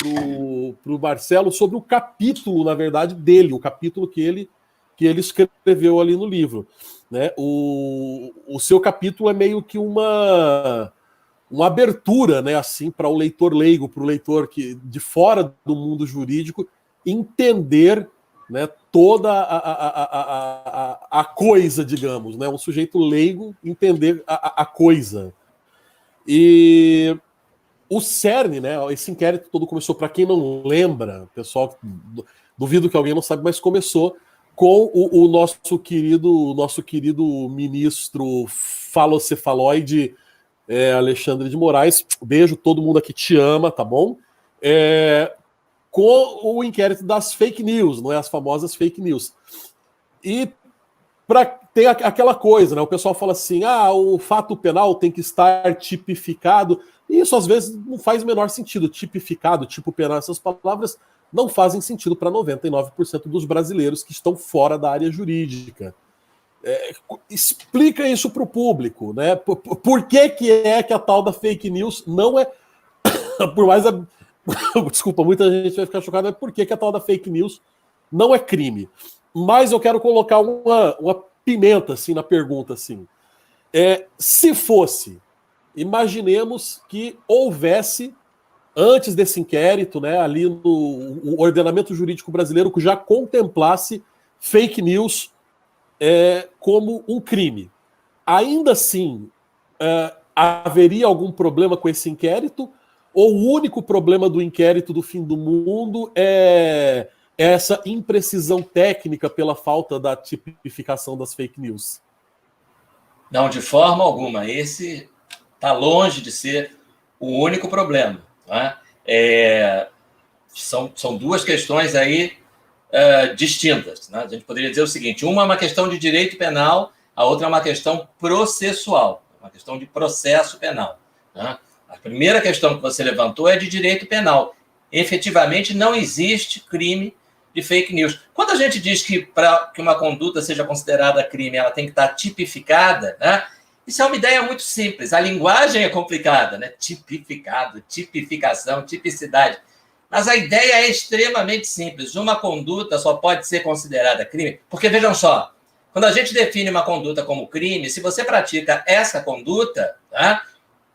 Marcelo sobre o capítulo, na verdade, dele, o capítulo que ele escreveu ali no livro, né? O seu capítulo é meio que uma abertura, né, assim, para o leitor leigo, para o leitor que de fora do mundo jurídico entender, né, toda a coisa, digamos, né, um sujeito leigo entender a coisa. E o cerne, né, esse inquérito todo começou, para quem não lembra, pessoal, duvido que alguém não sabe, mas começou com o nosso querido ministro falocefaloide, Alexandre de Moraes. Beijo, todo mundo aqui te ama, tá bom? Com o inquérito das fake news, não é? As famosas fake news. E tem aquela coisa, né? O pessoal fala assim: o fato penal tem que estar tipificado. E isso às vezes não faz o menor sentido. Tipificado, tipo penal, essas palavras não fazem sentido para 99% dos brasileiros que estão fora da área jurídica. Explica isso para o público, né? Por que a tal da fake news não é. Por mais. Desculpa, muita gente vai ficar chocada, mas por que a tal da fake news não é crime? Mas eu quero colocar uma pimenta assim na pergunta, assim. Se fosse, imaginemos que houvesse, antes desse inquérito, né, ali no ordenamento jurídico brasileiro, que já contemplasse fake news como um crime. Ainda assim, haveria algum problema com esse inquérito? Ou o único problema do inquérito do fim do mundo é essa imprecisão técnica pela falta da tipificação das fake news? Não, de forma alguma. Esse está longe de ser o único problema. Tá? São duas questões aí distintas. Né? A gente poderia dizer o seguinte: uma é uma questão de direito penal, a outra é uma questão processual, uma questão de processo penal. Né? A primeira questão que você levantou é de direito penal. Efetivamente, não existe crime de fake news. Quando a gente diz que para que uma conduta seja considerada crime, ela tem que estar tipificada, né? Isso é uma ideia muito simples. A linguagem é complicada, né? Tipificado, tipificação, tipicidade. Mas a ideia é extremamente simples. Uma conduta só pode ser considerada crime, porque, vejam só, quando a gente define uma conduta como crime, se você pratica essa conduta, tá?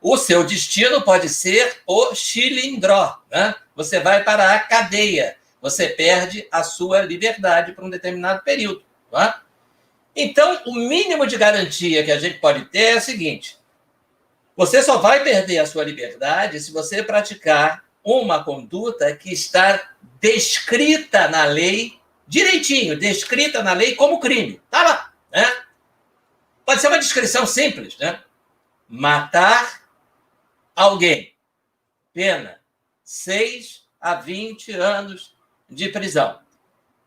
O seu destino pode ser o chilindró, né? Você vai para a cadeia, você perde a sua liberdade por um determinado período. Tá? Então, o mínimo de garantia que a gente pode ter é o seguinte: você só vai perder a sua liberdade se você praticar uma conduta que está descrita na lei, direitinho, descrita na lei como crime. Tá lá, né? Pode ser uma descrição simples, né? Matar alguém. Pena 6 a 20 anos de prisão.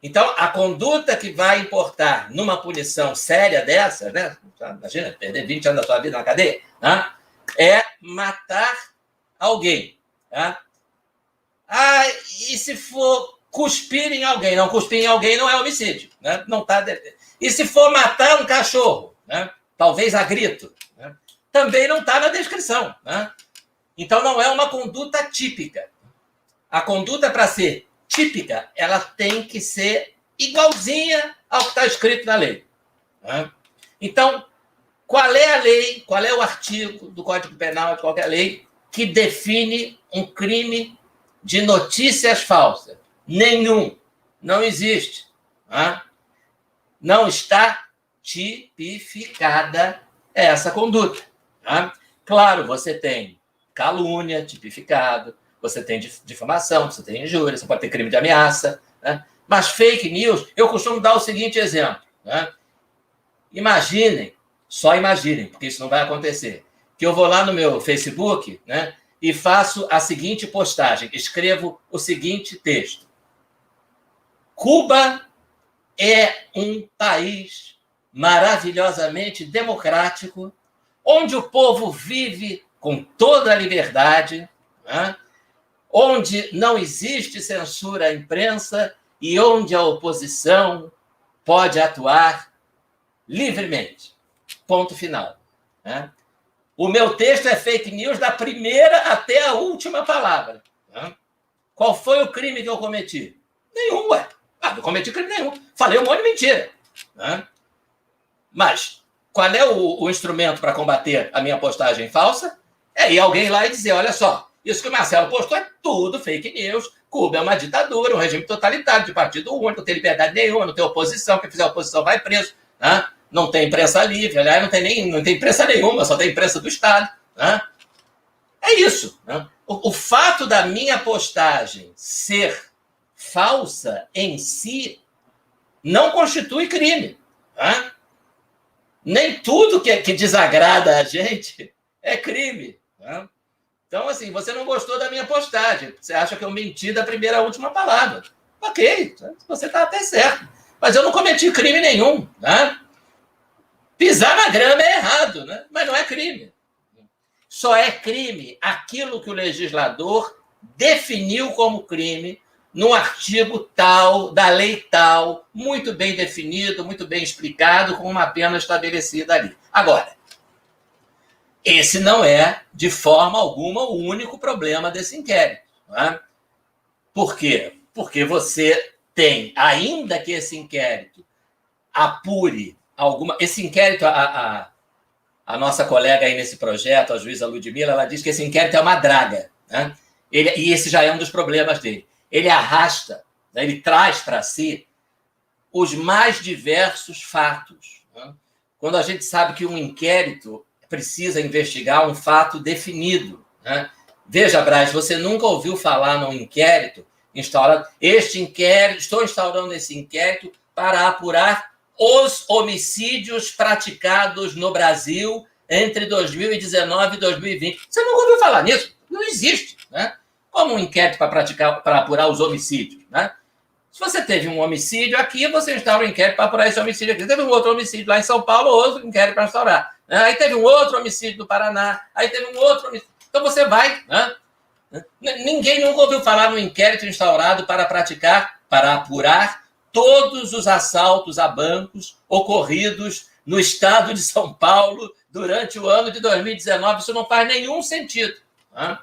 Então, a conduta que vai importar numa punição séria dessa, né? Imagina, perder 20 anos da sua vida na cadeia, né? É matar alguém. Tá? E se for cuspir em alguém? Não, cuspir em alguém não é homicídio. Né? Não tá... E se for matar um cachorro? Né? Talvez a grito. Né? Também não está na descrição. Né? Então, não é uma conduta típica. A conduta, para ser típica, ela tem que ser igualzinha ao que está escrito na lei. Né? Então, qual é a lei, qual é o artigo do Código Penal, de qualquer lei, que define um crime de notícias falsas? Nenhum. Não existe. Né? Não está tipificada essa conduta. Né? Claro, você tem calúnia tipificado, você tem difamação, você tem injúria, você pode ter crime de ameaça. Né? Mas fake news, eu costumo dar o seguinte exemplo. Né? Só imaginem, porque isso não vai acontecer, que eu vou lá no meu Facebook, né, e faço a seguinte postagem, escrevo o seguinte texto: Cuba é um país maravilhosamente democrático, onde o povo vive com toda a liberdade, né, onde não existe censura à imprensa e onde a oposição pode atuar livremente. Ponto final. Né? O meu texto é fake news da primeira até a última palavra. Né? Qual foi o crime que eu cometi? Nenhum, ué. Não cometi crime nenhum. Falei um monte de mentira. Né? Mas qual é o instrumento para combater a minha postagem falsa? É ir alguém lá e dizer: olha só, isso que o Marcelo postou é tudo fake news. Cuba é uma ditadura, um regime totalitário, de partido único, não tem liberdade nenhuma, não tem oposição, quem fizer oposição vai preso. Né? Não tem imprensa livre, aliás, não tem imprensa nenhuma, só tem imprensa do Estado. Né? É isso. Né? O fato da minha postagem ser falsa em si não constitui crime. Né? Nem tudo que desagrada a gente é crime. Né? Então, assim, você não gostou da minha postagem, você acha que eu menti da primeira à última palavra. Ok, você está até certo. Mas eu não cometi crime nenhum. Né? Pisar na grama é errado, né? Mas não é crime. Só é crime aquilo que o legislador definiu como crime num artigo tal, da lei tal, muito bem definido, muito bem explicado, com uma pena estabelecida ali. Agora, esse não é, de forma alguma, o único problema desse inquérito. Né? Por quê? Porque você tem, ainda que esse inquérito apure alguma... Esse inquérito, a nossa colega aí nesse projeto, a juíza Ludmila, ela diz que esse inquérito é uma draga. Né? E esse já é um dos problemas dele. Ele arrasta, né? Ele traz para si os mais diversos fatos. Né? Quando a gente sabe que um inquérito precisa investigar um fato definido, né? Veja, Braz, você nunca ouviu falar num inquérito instaurado. Estou instaurando esse inquérito para apurar os homicídios praticados no Brasil entre 2019 e 2020. Você nunca ouviu falar nisso? Não existe, né? Como um inquérito para apurar os homicídios, né? Se você teve um homicídio aqui, você instaura um inquérito para apurar esse homicídio aqui. Teve um outro homicídio lá em São Paulo, outro inquérito para instaurar. Né? Aí teve um outro homicídio no Paraná, aí teve um outro homicídio. Então você vai, né? Ninguém nunca ouviu falar no inquérito instaurado para apurar todos os assaltos a bancos ocorridos no estado de São Paulo durante o ano de 2019. Isso não faz nenhum sentido. Né?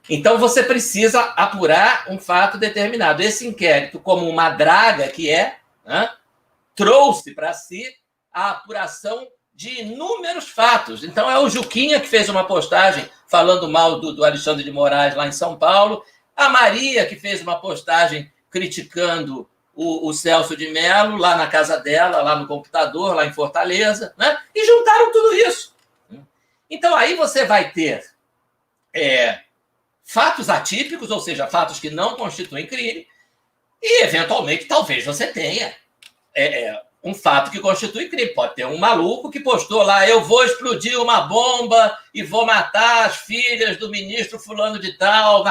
Então, você precisa apurar um fato determinado. Esse inquérito, como uma draga que é, né, trouxe para si a apuração de inúmeros fatos. Então, é o Juquinha que fez uma postagem falando mal do Alexandre de Moraes lá em São Paulo, a Maria que fez uma postagem criticando o Celso de Mello lá na casa dela, lá no computador, lá em Fortaleza, né? E juntaram tudo isso. Então, aí você vai ter fatos atípicos, ou seja, fatos que não constituem crime, e, eventualmente, talvez você tenha um fato que constitui crime. Pode ter um maluco que postou lá, eu vou explodir uma bomba e vou matar as filhas do ministro fulano de tal,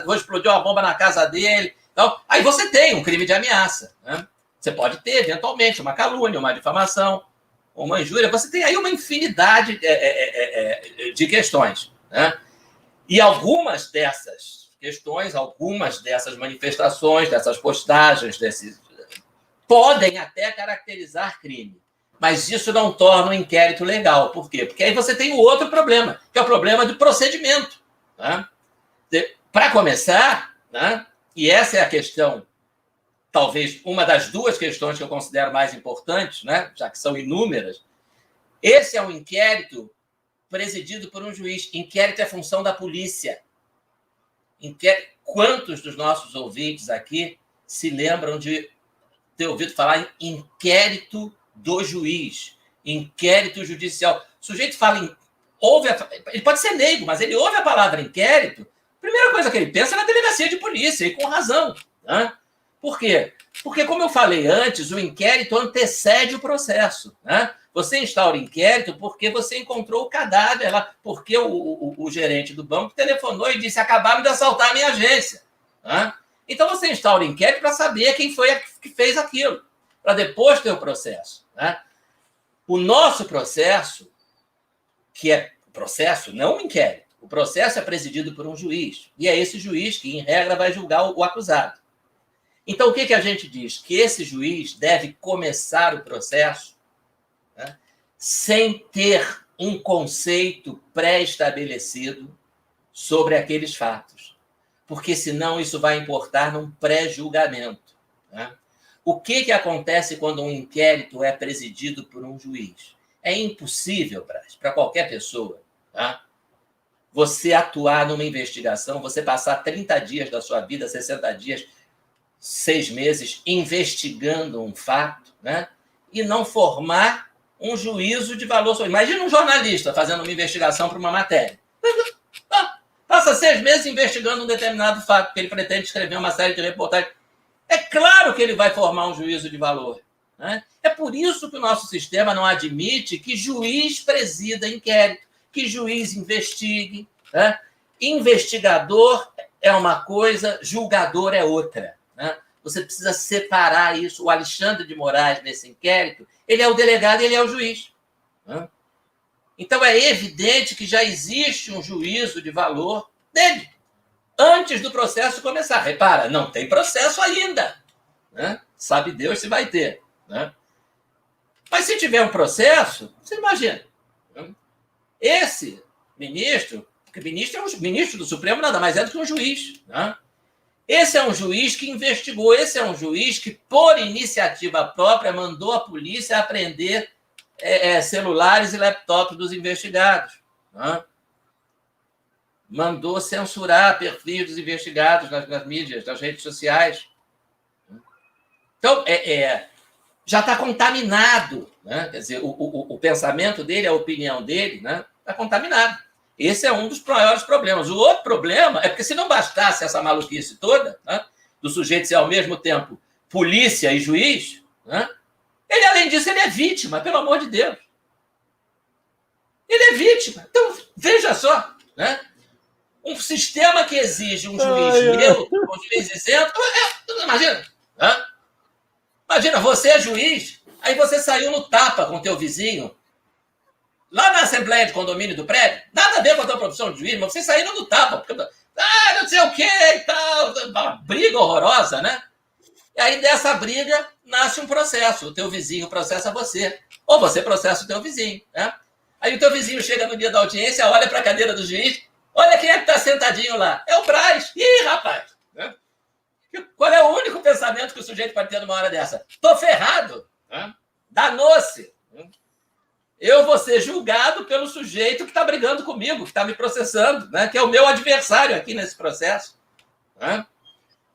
vou explodir uma bomba na casa dele. Então, aí você tem um crime de ameaça. Né? Você pode ter, eventualmente, uma calúnia, uma difamação, uma injúria. Você tem aí uma infinidade de questões. Né? E algumas dessas questões, algumas dessas manifestações, dessas postagens, podem até caracterizar crime. Mas isso não torna o inquérito legal. Por quê? Porque aí você tem o outro problema, que é o problema do procedimento. Né? Para começar, né? E essa é a questão, talvez uma das duas questões que eu considero mais importantes, né? Já que são inúmeras, esse é um inquérito presidido por um juiz. Inquérito é função da polícia. Quantos dos nossos ouvintes aqui se lembram de ter ouvido falar em inquérito do juiz, inquérito judicial? O sujeito fala ele pode ser leigo, mas ele ouve a palavra inquérito, a primeira coisa que ele pensa é na delegacia de polícia, e com razão. Né? Por quê? Porque, como eu falei antes, o inquérito antecede o processo. Né? Você instaura inquérito porque você encontrou o cadáver lá, porque o gerente do banco telefonou e disse, acabaram de assaltar a minha agência. Né? Então, você instaura inquérito para saber quem foi que fez aquilo, para depois ter o processo. Né? O nosso processo, que é processo, não um inquérito, o processo é presidido por um juiz, e é esse juiz que, em regra, vai julgar o acusado. Então, o que a gente diz? Que esse juiz deve começar o processo, né, sem ter um conceito pré-estabelecido sobre aqueles fatos, porque senão isso vai importar num pré-julgamento. Né? O que acontece quando um inquérito é presidido por um juiz? É impossível, para qualquer pessoa, tá? Você atuar numa investigação, você passar 30 dias da sua vida, 60 dias, 6 meses, investigando um fato, né? E não formar um juízo de valor sobre. Imagina um jornalista fazendo uma investigação para uma matéria. Passa 6 meses investigando um determinado fato, porque ele pretende escrever uma série de reportagens. É claro que ele vai formar um juízo de valor. Né? É por isso que o nosso sistema não admite que juiz presida inquérito, que juiz investigue. Né? Investigador é uma coisa, julgador é outra. Né? Você precisa separar isso. O Alexandre de Moraes, nesse inquérito, ele é o delegado e ele é o juiz. Né? Então, é evidente que já existe um juízo de valor dele, antes do processo começar. Repara, não tem processo ainda. Né? Sabe Deus se vai ter. Né? Mas se tiver um processo, você imagina. Esse ministro, porque ministro do Supremo nada mais é do que um juiz. Né? Esse é um juiz que investigou, esse é um juiz que, por iniciativa própria, mandou a polícia apreender celulares e laptops dos investigados. Né? Mandou censurar perfis dos investigados nas mídias, nas redes sociais. Então, já está contaminado. Né? Quer dizer, o pensamento dele, a opinião dele, né? Está contaminado. Esse é um dos maiores problemas. O outro problema é porque se não bastasse essa maluquice toda, né, do sujeito ser ao mesmo tempo polícia e juiz, né, ele, além disso, ele é vítima, pelo amor de Deus. Ele é vítima. Então, veja só, né? Um sistema que exige um juiz neutro, um juiz isento, imagina. Né? Imagina, você é juiz, aí você saiu no tapa com o teu vizinho, lá na assembleia de condomínio do prédio, nada a ver com a tua profissão de juiz, mas vocês saíram no tapa, porque, não sei o quê e tal, uma briga horrorosa, né? E aí dessa briga nasce um processo, o teu vizinho processa você, ou você processa o teu vizinho, né? Aí o teu vizinho chega no dia da audiência, olha para a cadeira do juiz, olha quem é que está sentadinho lá, é o Braz. Ih, rapaz, né? Qual é o único pensamento que o sujeito pode ter numa hora dessa? Tô ferrado, né? Danou-se. Eu vou ser julgado pelo sujeito que está brigando comigo, que está me processando, né? Que é o meu adversário aqui nesse processo. Né?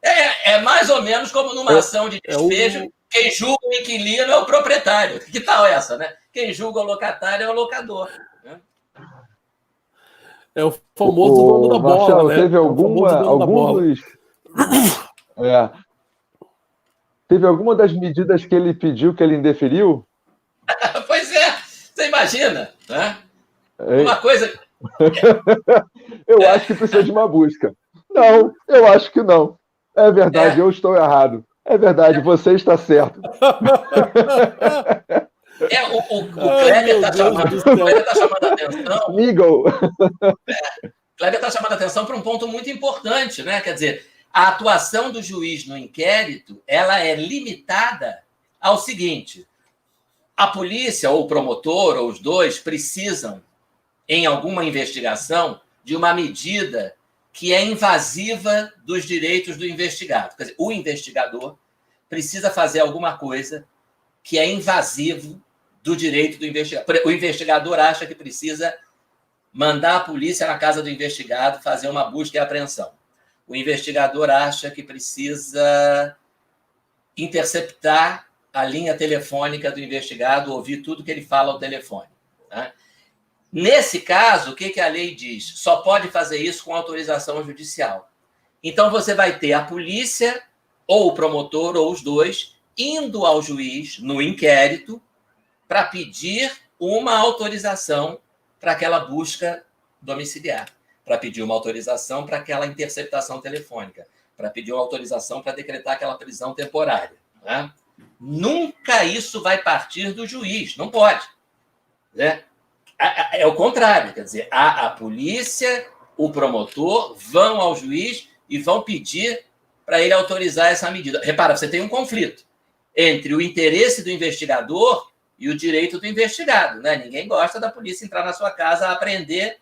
É mais ou menos como numa ação de despejo, quem julga o inquilino é o proprietário. Que tal essa, né? Quem julga o locatário é o locador. Né? É o famoso dono da bola, Marcelo, né? Teve Teve alguma das medidas que ele pediu que ele indeferiu? Pois é, você imagina, né? Uma coisa... Eu acho que precisa de uma busca. Não, eu acho que não. É verdade, eu estou errado. É verdade, você está certo. O Kleber está chamando a atenção. Miguel. Kleber está chamando a atenção para um ponto muito importante, né? Quer dizer, a atuação do juiz no inquérito, ela é limitada ao seguinte: a polícia, ou o promotor, ou os dois, precisam, em alguma investigação, de uma medida que é invasiva dos direitos do investigado. Quer dizer, o investigador precisa fazer alguma coisa que é invasivo do direito do investigador. O investigador acha que precisa mandar a polícia na casa do investigado fazer uma busca e apreensão. O investigador acha que precisa interceptar a linha telefônica do investigado, ouvir tudo que ele fala ao telefone. Né? Nesse caso, o que a lei diz? Só pode fazer isso com autorização judicial. Então, você vai ter a polícia, ou o promotor, ou os dois, indo ao juiz no inquérito para pedir uma autorização para aquela busca domiciliar, para pedir uma autorização para aquela interceptação telefônica, para pedir uma autorização para decretar aquela prisão temporária. Né? Nunca isso vai partir do juiz, não pode. Né? É o contrário, quer dizer, a polícia, o promotor vão ao juiz e vão pedir para ele autorizar essa medida. Repara, você tem um conflito entre o interesse do investigador e o direito do investigado. Né? Ninguém gosta da polícia entrar na sua casa a apreender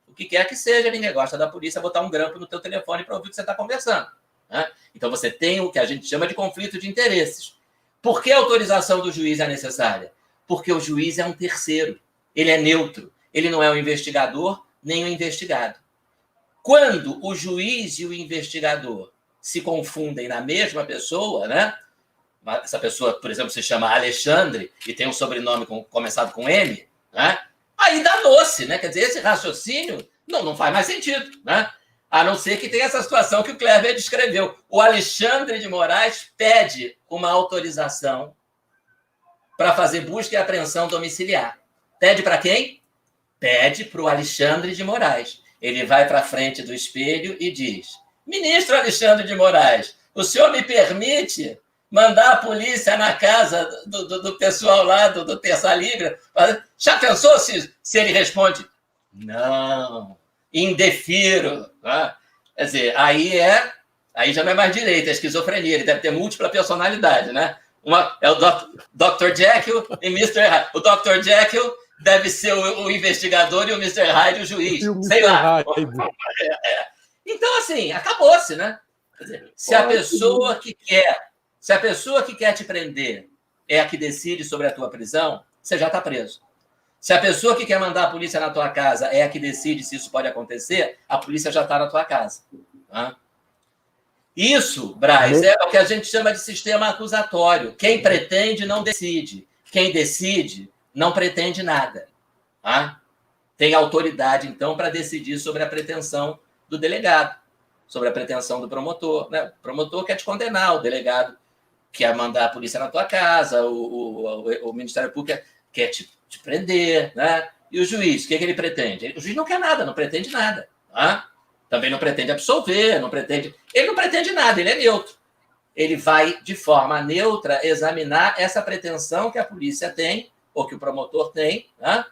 o que quer que seja, ninguém gosta da polícia botar um grampo no teu telefone para ouvir o que você está conversando. Né? Então, você tem o que a gente chama de conflito de interesses. Por que a autorização do juiz é necessária? Porque o juiz é um terceiro. Ele é neutro. Ele não é o investigador nem o investigado. Quando o juiz e o investigador se confundem na mesma pessoa, né? Essa pessoa, por exemplo, se chama Alexandre e tem um sobrenome começado com M, né? Aí danou-se, né? Quer dizer, esse raciocínio não faz mais sentido, né? A não ser que tenha essa situação que o Kleber descreveu. O Alexandre de Moraes pede uma autorização para fazer busca e apreensão domiciliar. Pede para quem? Pede para o Alexandre de Moraes. Ele vai para a frente do espelho e diz: ministro Alexandre de Moraes, o senhor me permite mandar a polícia na casa do pessoal lá do Terça Livre? Já pensou se ele responde: não, indefiro? Né? Quer dizer, aí já não é mais direito, é esquizofrenia, ele deve ter múltipla personalidade, né? É o Dr. Jekyll e Mr. Hyde. O Dr. Jekyll deve ser o investigador e o Mr. Hyde o juiz. Sei lá. Então, assim, acabou-se, né? Quer dizer, se a pessoa que quer te prender é a que decide sobre a tua prisão, você já está preso. Se a pessoa que quer mandar a polícia na tua casa é a que decide se isso pode acontecer, a polícia já está na tua casa. Tá? Isso, Braz, é o que a gente chama de sistema acusatório. Quem pretende não decide. Quem decide não pretende nada. Tá? tem autoridade, então, para decidir sobre a pretensão do delegado, sobre a pretensão do promotor. Né? O promotor quer te condenar, o delegado quer mandar a polícia na tua casa, o Ministério Público quer te prender, né? E o juiz, o que ele pretende? O juiz não quer nada, não pretende nada. Tá? Também não pretende absolver, ele não pretende nada, ele é neutro. Ele vai, de forma neutra, examinar essa pretensão que a polícia tem, ou que o promotor tem, né?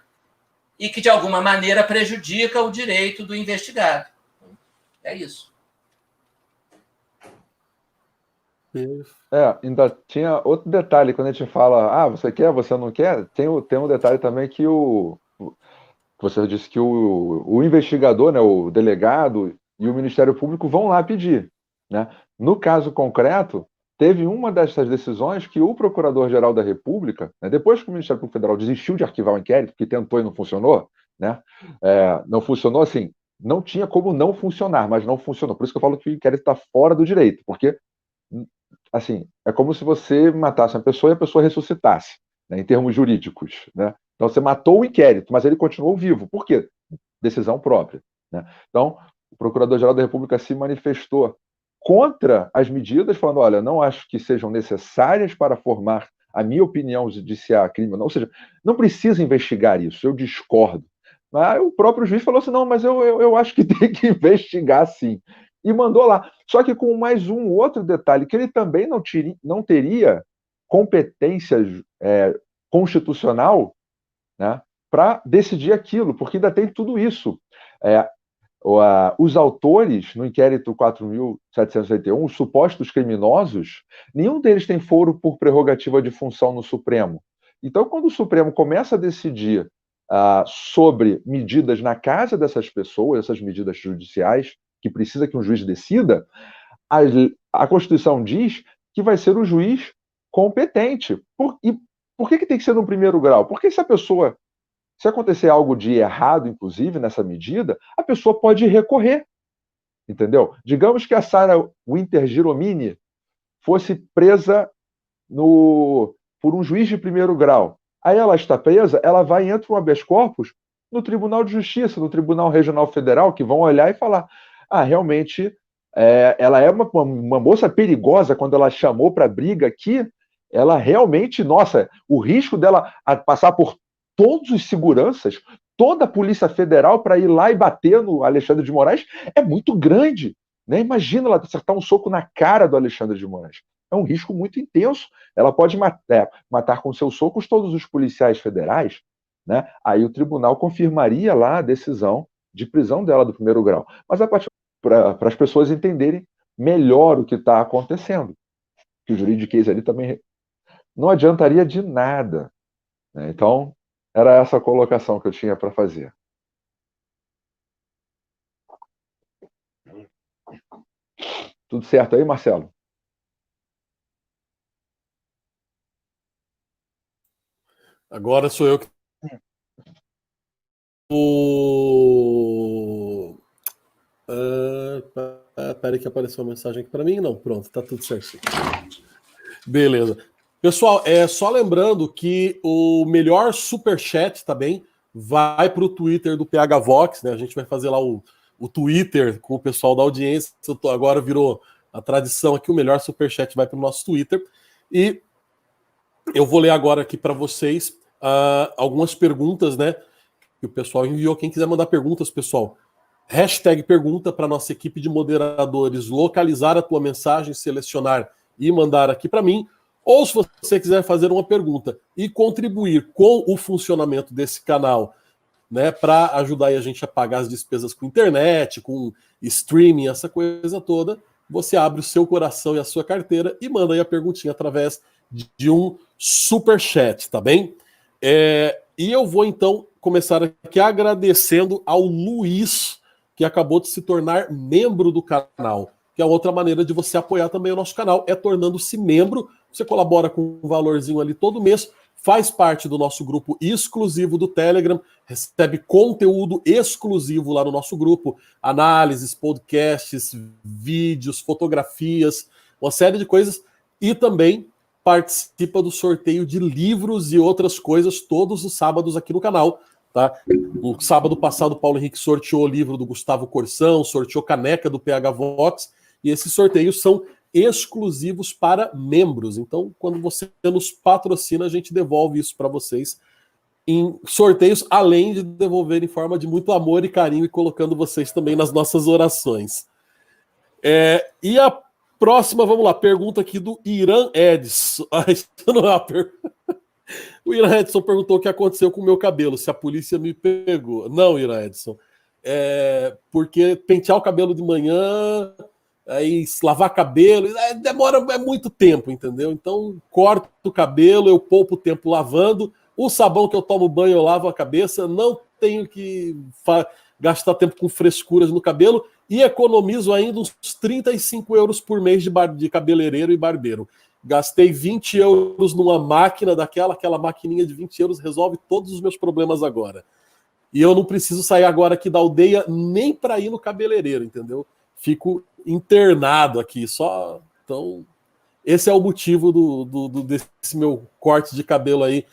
E que, de alguma maneira, prejudica o direito do investigado. É isso. Ainda tinha outro detalhe, quando a gente fala, você quer, você não quer, tem um detalhe também que você disse que o investigador, né, o delegado e o Ministério Público vão lá pedir. Né? No caso concreto, teve uma dessas decisões que o Procurador-Geral da República, né, depois que o Ministério Público Federal desistiu de arquivar o inquérito, que tentou e não funcionou, né, não funcionou assim, não tinha como não funcionar, mas não funcionou. Por isso que eu falo que o inquérito está fora do direito, porque assim, é como se você matasse uma pessoa e a pessoa ressuscitasse, né, em termos jurídicos. Né? Então, você matou o inquérito, mas ele continuou vivo. Por quê? Decisão própria. Né? Então, o Procurador-Geral da República se manifestou contra as medidas, falando, olha, não acho que sejam necessárias para formar a minha opinião de se há crime ou não. Ou seja, não precisa investigar isso, eu discordo. Mas o próprio juiz falou assim, não, mas eu acho que tem que investigar sim. E mandou lá. Só que com mais um outro detalhe, que ele também não teria competência constitucional, né, para decidir aquilo, porque ainda tem tudo isso. Os autores, no inquérito 4.781, os supostos criminosos, nenhum deles tem foro por prerrogativa de função no Supremo. Então, quando o Supremo começa a decidir sobre medidas na casa dessas pessoas, essas medidas judiciais, que precisa que um juiz decida, a Constituição diz que vai ser o juiz competente. E por que tem que ser no primeiro grau? Porque se acontecer algo de errado, inclusive, nessa medida, a pessoa pode recorrer. Entendeu? Digamos que a Sarah Winter Giromini fosse presa por um juiz de primeiro grau. Aí ela está presa, ela vai e entra um habeas corpus no Tribunal de Justiça, no Tribunal Regional Federal, que vão olhar e falar, realmente, ela é uma moça perigosa, quando ela chamou para briga aqui, ela realmente, nossa, o risco dela passar por todos os seguranças, toda a Polícia Federal para ir lá e bater no Alexandre de Moraes é muito grande. Né? Imagina ela acertar um soco na cara do Alexandre de Moraes. É um risco muito intenso. Ela pode matar com seus socos todos os policiais federais. Né? Aí o tribunal confirmaria lá a decisão de prisão dela do primeiro grau. Mas a partir para as pessoas entenderem melhor o que está acontecendo. Que o juridiquês ali também não adiantaria de nada. Né? Então, era essa a colocação que eu tinha para fazer. Tudo certo aí, Marcelo? Agora sou eu que... Peraí que apareceu uma mensagem aqui para mim. Não, pronto, tá tudo certinho. Beleza. Pessoal, só lembrando que o melhor superchat também vai para o Twitter do PH Vox, né? A gente vai fazer lá o Twitter com o pessoal da audiência. Agora virou a tradição aqui, o melhor superchat vai para o nosso Twitter. E eu vou ler agora aqui para vocês algumas perguntas, né? Que o pessoal enviou. Quem quiser mandar perguntas, pessoal, hashtag pergunta para nossa equipe de moderadores localizar a tua mensagem, selecionar e mandar aqui para mim. Ou se você quiser fazer uma pergunta e contribuir com o funcionamento desse canal, né, para ajudar a gente a pagar as despesas com internet, com streaming, essa coisa toda, você abre o seu coração e a sua carteira e manda aí a perguntinha através de um superchat, tá bem? E eu vou então começar aqui agradecendo ao Luiz, que acabou de se tornar membro do canal. Que é outra maneira de você apoiar também o nosso canal, é tornando-se membro. Você colabora com um valorzinho ali todo mês, faz parte do nosso grupo exclusivo do Telegram, recebe conteúdo exclusivo lá no nosso grupo, análises, podcasts, vídeos, fotografias, uma série de coisas, e também participa do sorteio de livros e outras coisas todos os sábados aqui no canal. tá? No sábado passado, o Paulo Henrique sorteou o livro do Gustavo Corsão, sorteou caneca do PH Vox, e esses sorteios são exclusivos para membros. Então, quando você nos patrocina, a gente devolve isso para vocês em sorteios, além de devolver em forma de muito amor e carinho e colocando vocês também nas nossas orações. E a próxima, vamos lá, pergunta aqui do Irã Edson. Não é uma pergunta. O Irã Edson perguntou o que aconteceu com o meu cabelo, se a polícia me pegou. Não, Irã Edson. Porque pentear o cabelo de manhã, aí lavar cabelo, demora muito tempo, entendeu? Então, corto o cabelo, eu poupo o tempo lavando. O sabão que eu tomo banho, eu lavo a cabeça. Não tenho que gastar tempo com frescuras no cabelo. E economizo ainda uns 35 euros por mês de cabeleireiro e barbeiro. Gastei 20 euros numa máquina aquela maquininha de 20 euros resolve todos os meus problemas agora. E eu não preciso sair agora aqui da aldeia nem para ir no cabeleireiro, entendeu? Fico internado aqui, só. Então, esse é o motivo desse meu corte de cabelo aí.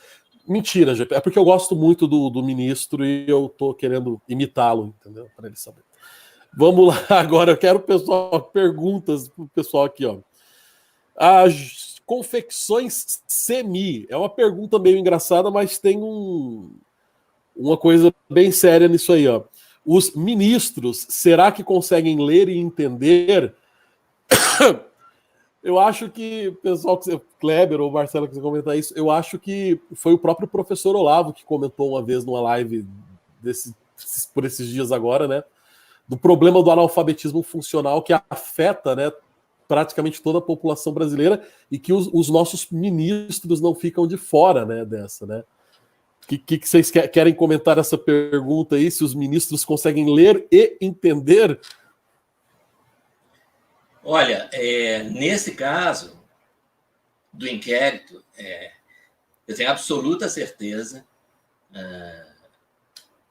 Mentira, é porque eu gosto muito do ministro e eu tô querendo imitá-lo, entendeu? Para ele saber. Vamos lá, agora eu quero perguntas pro pessoal aqui, ó. As confecções semi. É uma pergunta meio engraçada, mas tem uma coisa bem séria nisso aí, ó. Os ministros, será que conseguem ler e entender? Eu acho que, pessoal, Kleber ou Marcelo, que você comentar isso, eu acho que foi o próprio professor Olavo que comentou uma vez numa live por esses dias agora, né? Do problema do analfabetismo funcional que afeta, né, praticamente toda a população brasileira e que os nossos ministros não ficam de fora, né, dessa, né? O que vocês querem comentar essa pergunta aí? Se os ministros conseguem ler e entender? Olha, nesse caso do inquérito, eu tenho absoluta certeza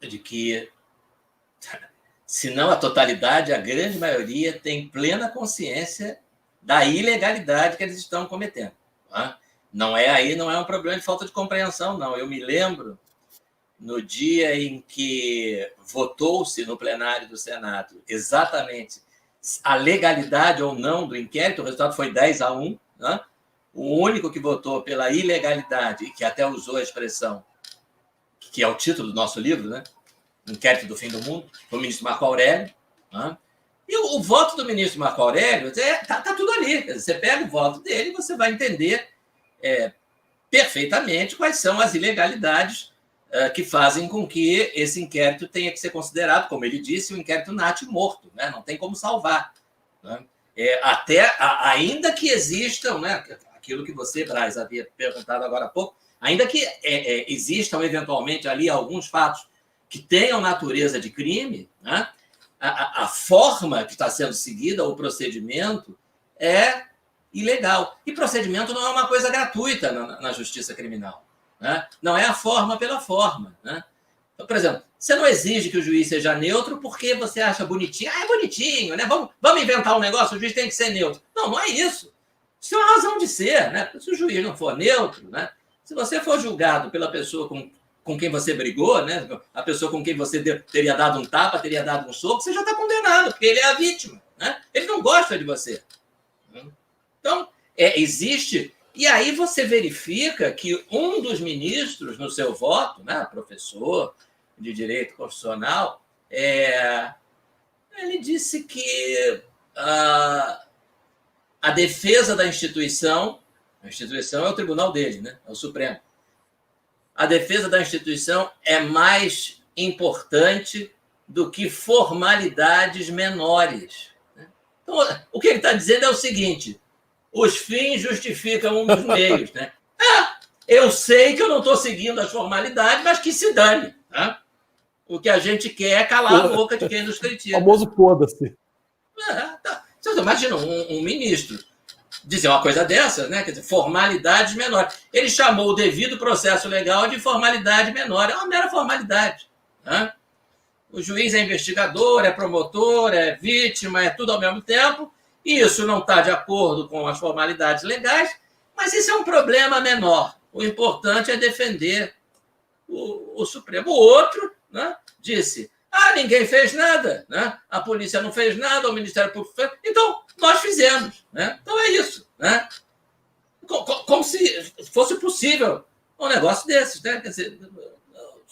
de que, se não a totalidade, a grande maioria tem plena consciência da ilegalidade que eles estão cometendo. Tá? Não é um problema de falta de compreensão, não. Eu me lembro, no dia em que votou-se no plenário do Senado exatamente a legalidade ou não do inquérito, o resultado foi 10-1, né? O único que votou pela ilegalidade, que até usou a expressão, que é o título do nosso livro, né? Inquérito do Fim do Mundo, foi o ministro Marco Aurélio. Né? E o voto do ministro Marco Aurélio está tudo ali. Você pega o voto dele e você vai entender perfeitamente quais são as ilegalidades que fazem com que esse inquérito tenha que ser considerado, como ele disse, um inquérito morto, né? Não tem como salvar. Né? Ainda que existam, né? Aquilo que você, Braz, havia perguntado agora há pouco, ainda que existam eventualmente ali alguns fatos que tenham natureza de crime, né? A forma que está sendo seguida, o procedimento, é ilegal. E procedimento não é uma coisa gratuita na justiça criminal. Né? Não é a forma pela forma. Né? Então, por exemplo, você não exige que o juiz seja neutro porque você acha bonitinho. É bonitinho, né? Vamos inventar um negócio, o juiz tem que ser neutro. Não é isso. Isso é uma razão de ser. Né? Se o juiz não for neutro, né? Se você for julgado pela pessoa com quem você brigou, né? A pessoa com quem você teria dado um tapa, teria dado um soco, você já está condenado, porque ele é a vítima. Né? Ele não gosta de você. Então, existe... E aí você verifica que um dos ministros, no seu voto, né, professor de Direito Constitucional, ele disse que a defesa da instituição, a instituição é o tribunal dele, né, é o Supremo, a defesa da instituição é mais importante do que formalidades menores. Então, o que ele está dizendo é o seguinte: os fins justificam um dos meios. Né? Eu sei que eu não estou seguindo as formalidades, mas que se dane. Tá? O que a gente quer é calar a boca de quem nos critica. O famoso foda-se. Tá. Você imagina um ministro dizer uma coisa dessa, né? Quer dizer, formalidades menores. Ele chamou o devido processo legal de formalidade menor. É uma mera formalidade. Né? O juiz é investigador, é promotor, é vítima, é tudo ao mesmo tempo. Isso não está de acordo com as formalidades legais, mas isso é um problema menor. O importante é defender o Supremo. O outro, né, disse: ninguém fez nada, né? A polícia não fez nada, o Ministério Público fez. Então, nós fizemos. Né? Então, é isso. Né? Como se fosse possível um negócio desses. Né? Quer dizer,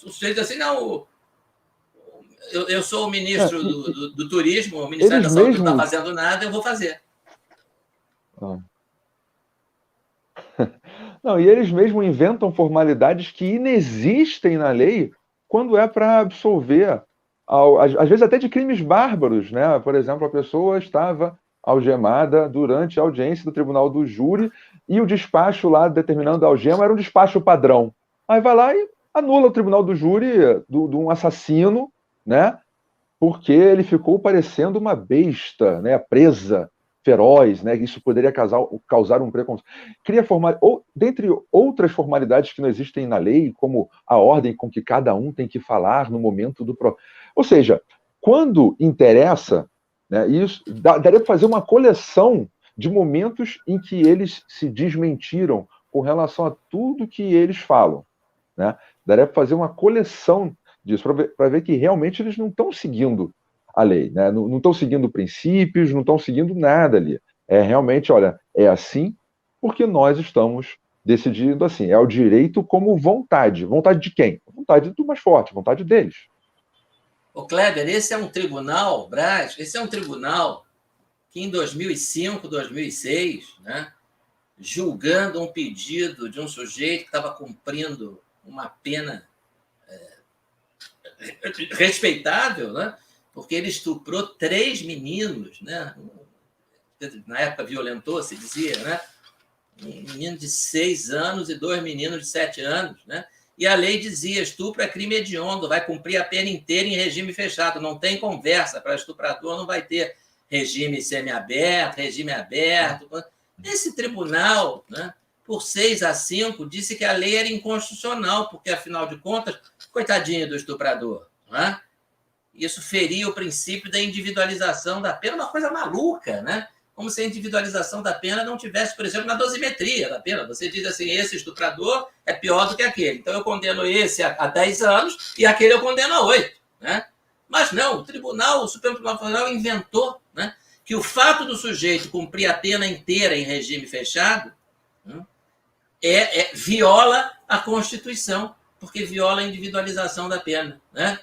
o sujeito assim, não... Eu sou o ministro do Turismo, o Ministério da Saúde não está fazendo nada, eu vou fazer. Não, e eles mesmos inventam formalidades que inexistem na lei quando é para absolver, às vezes até de crimes bárbaros, né? Por exemplo, a pessoa estava algemada durante a audiência do tribunal do júri e o despacho lá determinando a algema era um despacho padrão. Aí vai lá e anula o tribunal do júri de um assassino, né? Porque ele ficou parecendo uma besta, né? Presa, feroz, né? Isso poderia causar um preconceito. Dentre outras formalidades que não existem na lei, como a ordem com que cada um tem que falar no momento do... Ou seja, quando interessa, né, isso daria para fazer uma coleção de momentos em que eles se desmentiram com relação a tudo que eles falam. Né? Daria para fazer uma coleção disso, para ver que realmente eles não estão seguindo a lei, né? Não estão seguindo princípios, não estão seguindo nada ali. É realmente, olha, é assim porque nós estamos decidindo assim. É o direito como vontade. Vontade de quem? Vontade do mais forte, vontade deles. Ô, Kleber, esse é um tribunal, Braz, esse é um tribunal que em 2005, 2006, né, julgando um pedido de um sujeito que estava cumprindo uma pena respeitável, né, porque ele estuprou 3 meninos, né, na época violentou, se dizia, né, um menino de 6 anos e 2 meninos de 7 anos, né? E a lei dizia: estupro é crime hediondo, vai cumprir a pena inteira em regime fechado, não tem conversa, para estuprador não vai ter regime semiaberto, regime aberto. Esse tribunal, né, por 6-5, disse que a lei era inconstitucional, porque, afinal de contas, coitadinho do estuprador, né? Isso feria o princípio da individualização da pena, uma coisa maluca, né? Como se a individualização da pena não tivesse, por exemplo, na dosimetria da pena. Você diz assim: esse estuprador é pior do que aquele, então eu condeno esse a 10 anos e aquele eu condeno a 8. Né? Mas não, o Supremo Tribunal Federal inventou, né, que o fato do sujeito cumprir a pena inteira em regime fechado, né, viola a Constituição, porque viola a individualização da pena. Né?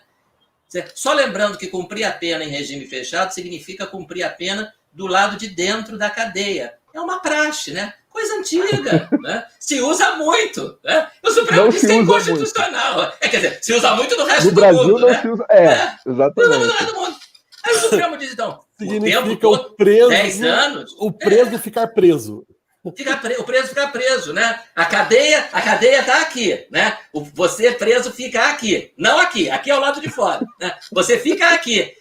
Só lembrando que cumprir a pena em regime fechado significa cumprir a pena do lado de dentro da cadeia. É uma praxe, né? Coisa antiga, né? Se usa muito. Né? O Supremo diz que é inconstitucional. Quer dizer, se usa muito no resto do Brasil mundo. Não né? se usa... exatamente. No resto do mundo. Aí o Supremo diz, então, significa o tempo todo, o preso, 10 anos... O preso ficar preso. O preso fica preso, né? A cadeia está aqui, né? Você preso fica aqui, não aqui. Aqui é o lado de fora. Né? Você fica aqui.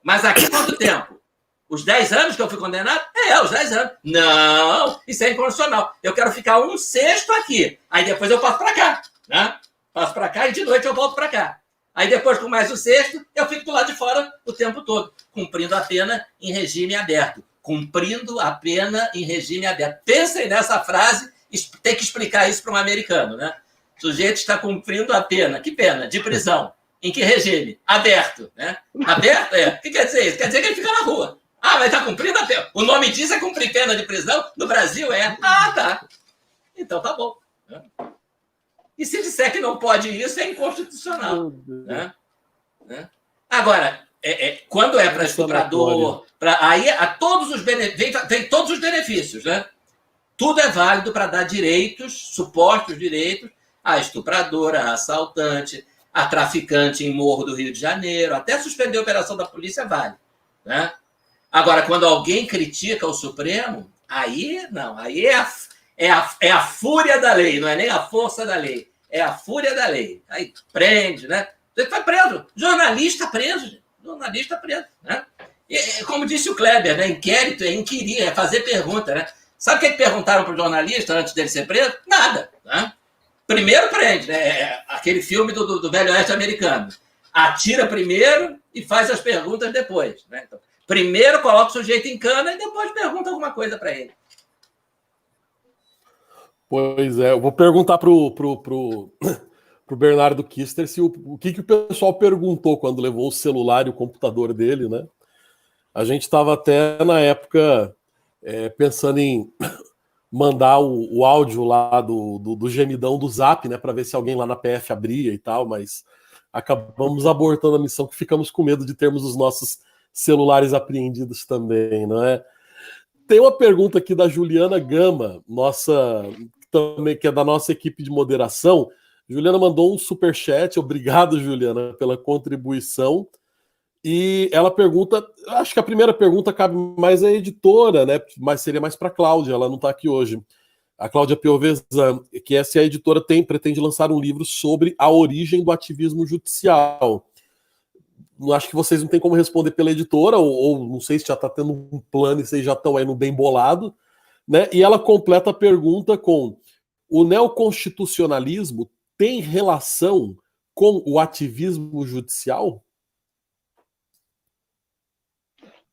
Mas aqui quanto tempo? Os 10 anos que eu fui condenado? Os 10 anos. Não, isso é inconstitucional. Eu quero ficar 1/6 aqui. Aí depois eu passo para cá. Né? Passo para cá e de noite eu volto para cá. Aí depois, com mais 1/6, eu fico do lado de fora o tempo todo, cumprindo a pena em regime aberto. Cumprindo a pena em regime aberto. Pensem nessa frase, tem que explicar isso para um americano. Né? O sujeito está cumprindo a pena. Que pena? De prisão. Em que regime? Aberto. Né? Aberto? O que quer dizer isso? Quer dizer que ele fica na rua. Mas está cumprindo a pena. O nome diz é cumprir pena de prisão. No Brasil é. Tá. Então tá bom. E se disser que não pode isso, é inconstitucional. Né? Agora, quando é para estuprador, aí todos os vem todos os benefícios. Né? Tudo é válido para dar direitos, supostos direitos, à estupradora, à assaltante, a traficante em Morro do Rio de Janeiro. Até suspender a operação da polícia vale. Né? Agora, quando alguém critica o Supremo, aí não, aí é a fúria da lei, não é nem a força da lei, é a fúria da lei. Aí prende, né? Você está preso, jornalista preso, gente. Jornalista preso, né? E, como disse o Kleber, né? Inquérito é inquirir, é fazer pergunta, né? Sabe o que perguntaram para o jornalista antes dele ser preso? Nada, né? Primeiro prende, né? Aquele filme do Velho Oeste americano. Atira primeiro e faz as perguntas depois, né? Então, primeiro coloca o sujeito em cana e depois pergunta alguma coisa para ele. Pois é, eu vou perguntar pro Bernardo Kister se o que o pessoal perguntou quando levou o celular e o computador dele, né? A gente estava até na época pensando em mandar o áudio lá do gemidão do Zap, né, para ver se alguém lá na PF abria e tal, mas acabamos abortando a missão, que ficamos com medo de termos os nossos celulares apreendidos também, não é? Tem uma pergunta aqui da Juliana Gama, também que é da nossa equipe de moderação. Juliana mandou um superchat, obrigado, Juliana, pela contribuição. E ela pergunta, acho que a primeira pergunta cabe mais à editora, né? Mas seria mais para a Cláudia, ela não está aqui hoje. A Cláudia Piovesan, que é se a editora pretende lançar um livro sobre a origem do ativismo judicial. Acho que vocês não têm como responder pela editora, ou não sei se já está tendo um plano e vocês já estão aí no bem bolado, né? E ela completa a pergunta com: o neoconstitucionalismo tem relação com o ativismo judicial?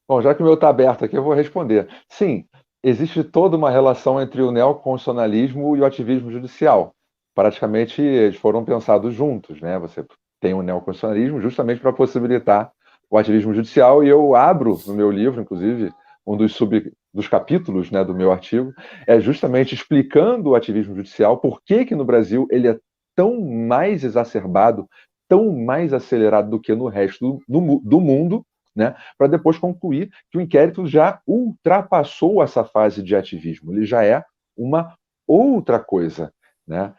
Bom, já que o meu está aberto aqui, eu vou responder. Sim, existe toda uma relação entre o neoconstitucionalismo e o ativismo judicial. Praticamente, eles foram pensados juntos, né? Você tem o neoconstitucionalismo justamente para possibilitar o ativismo judicial, e eu abro no meu livro, inclusive, um dos capítulos, né, do meu artigo, é justamente explicando o ativismo judicial, por que no Brasil ele é tão mais exacerbado, tão mais acelerado do que no resto do mundo, né, para depois concluir que o inquérito já ultrapassou essa fase de ativismo, ele já é uma outra coisa, né?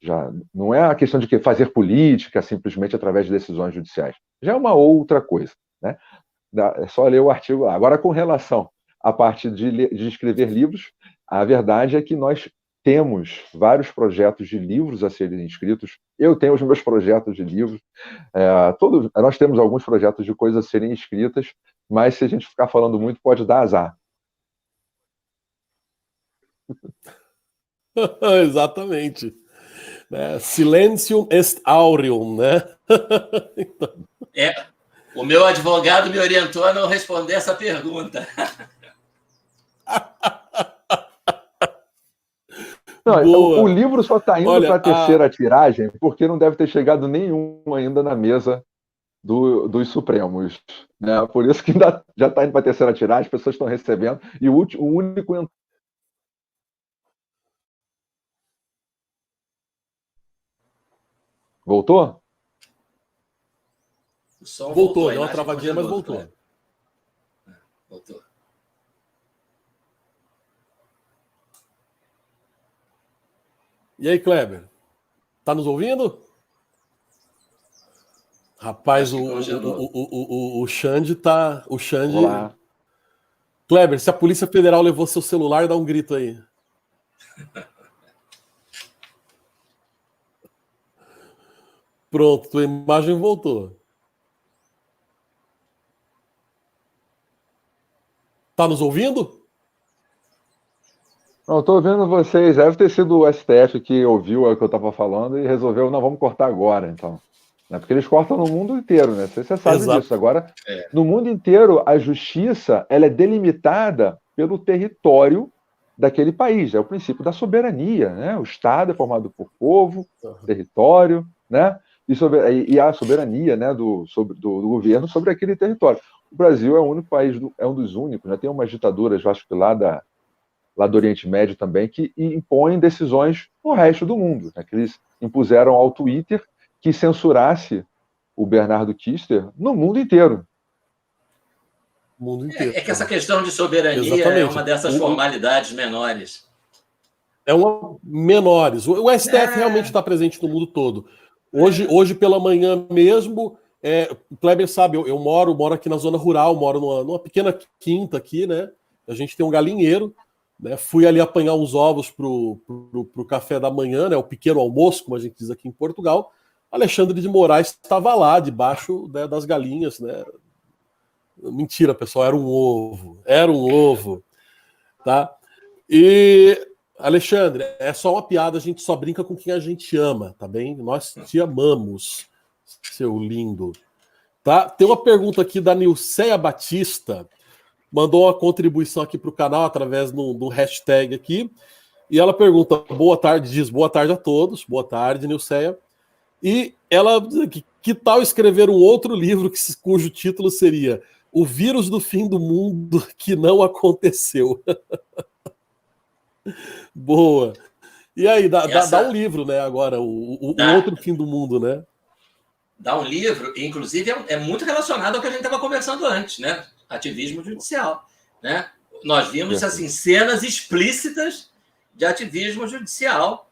Já não é a questão de fazer política simplesmente através de decisões judiciais, já é uma outra coisa, né? É só ler o artigo lá. Agora, com relação à parte de escrever livros, a verdade é que nós temos vários projetos de livros a serem escritos. Eu tenho os meus projetos de livros. Nós temos alguns projetos de coisas a serem escritas, mas se a gente ficar falando muito, pode dar azar. Exatamente. Silentium est aureum, né? Então... O meu advogado me orientou a não responder essa pergunta. Não, o livro só está indo para a terceira tiragem porque não deve ter chegado nenhum ainda na mesa dos Supremos, né? Por isso que ainda já está indo para a terceira tiragem, as pessoas estão recebendo, e o único... Voltou? O som voltou, deu uma travadinha, mas voltou. Voltou. E aí, Kleber? Tá nos ouvindo? Rapaz, o Xande tá... O Xande... Olá. Kleber, se a Polícia Federal levou seu celular, dá um grito aí. Pronto, tua imagem voltou. Tá nos ouvindo? Não, estou ouvindo vocês. Deve ter sido o STF que ouviu o que eu estava falando e resolveu, não, vamos cortar agora, então. Porque eles cortam no mundo inteiro, né? Você sabe disso. Agora, no mundo inteiro, a justiça ela é delimitada pelo território daquele país. É o princípio da soberania, né? O Estado é formado por povo, território, né? E a soberania, né, do governo sobre aquele território. O Brasil é o único país, é um dos únicos, né? Tem umas ditaduras, eu acho que lá do Oriente Médio também, que impõem decisões no resto do mundo, né? Que eles impuseram ao Twitter que censurasse o Bernardo Kister no mundo inteiro. É que essa questão de soberania é uma dessas formalidades menores. Menores. O STF realmente está presente no mundo todo. Hoje pela manhã mesmo, o Kleber sabe, eu moro aqui na zona rural, moro numa pequena quinta aqui, né? A gente tem um galinheiro, né? Fui ali apanhar uns ovos pro café da manhã, né? O pequeno almoço, como a gente diz aqui em Portugal. Alexandre de Moraes estava lá, debaixo, né, das galinhas, né? Mentira, pessoal, era um ovo, tá? E, Alexandre, é só uma piada, a gente só brinca com quem a gente ama, tá bem? Nós te amamos, seu lindo. Tá? Tem uma pergunta aqui da Nilceia Batista, mandou uma contribuição aqui para o canal através do hashtag aqui. E ela pergunta, boa tarde, diz boa tarde a todos, boa tarde, Nilceia. E ela diz que tal escrever um outro livro cujo título seria O Vírus do Fim do Mundo que Não Aconteceu. Boa. E aí, dá um livro, né, agora, o outro fim do mundo, né? Dá um livro, e inclusive é muito relacionado ao que a gente estava conversando antes, né? Ativismo judicial, né? Nós vimos, assim, cenas explícitas de ativismo judicial.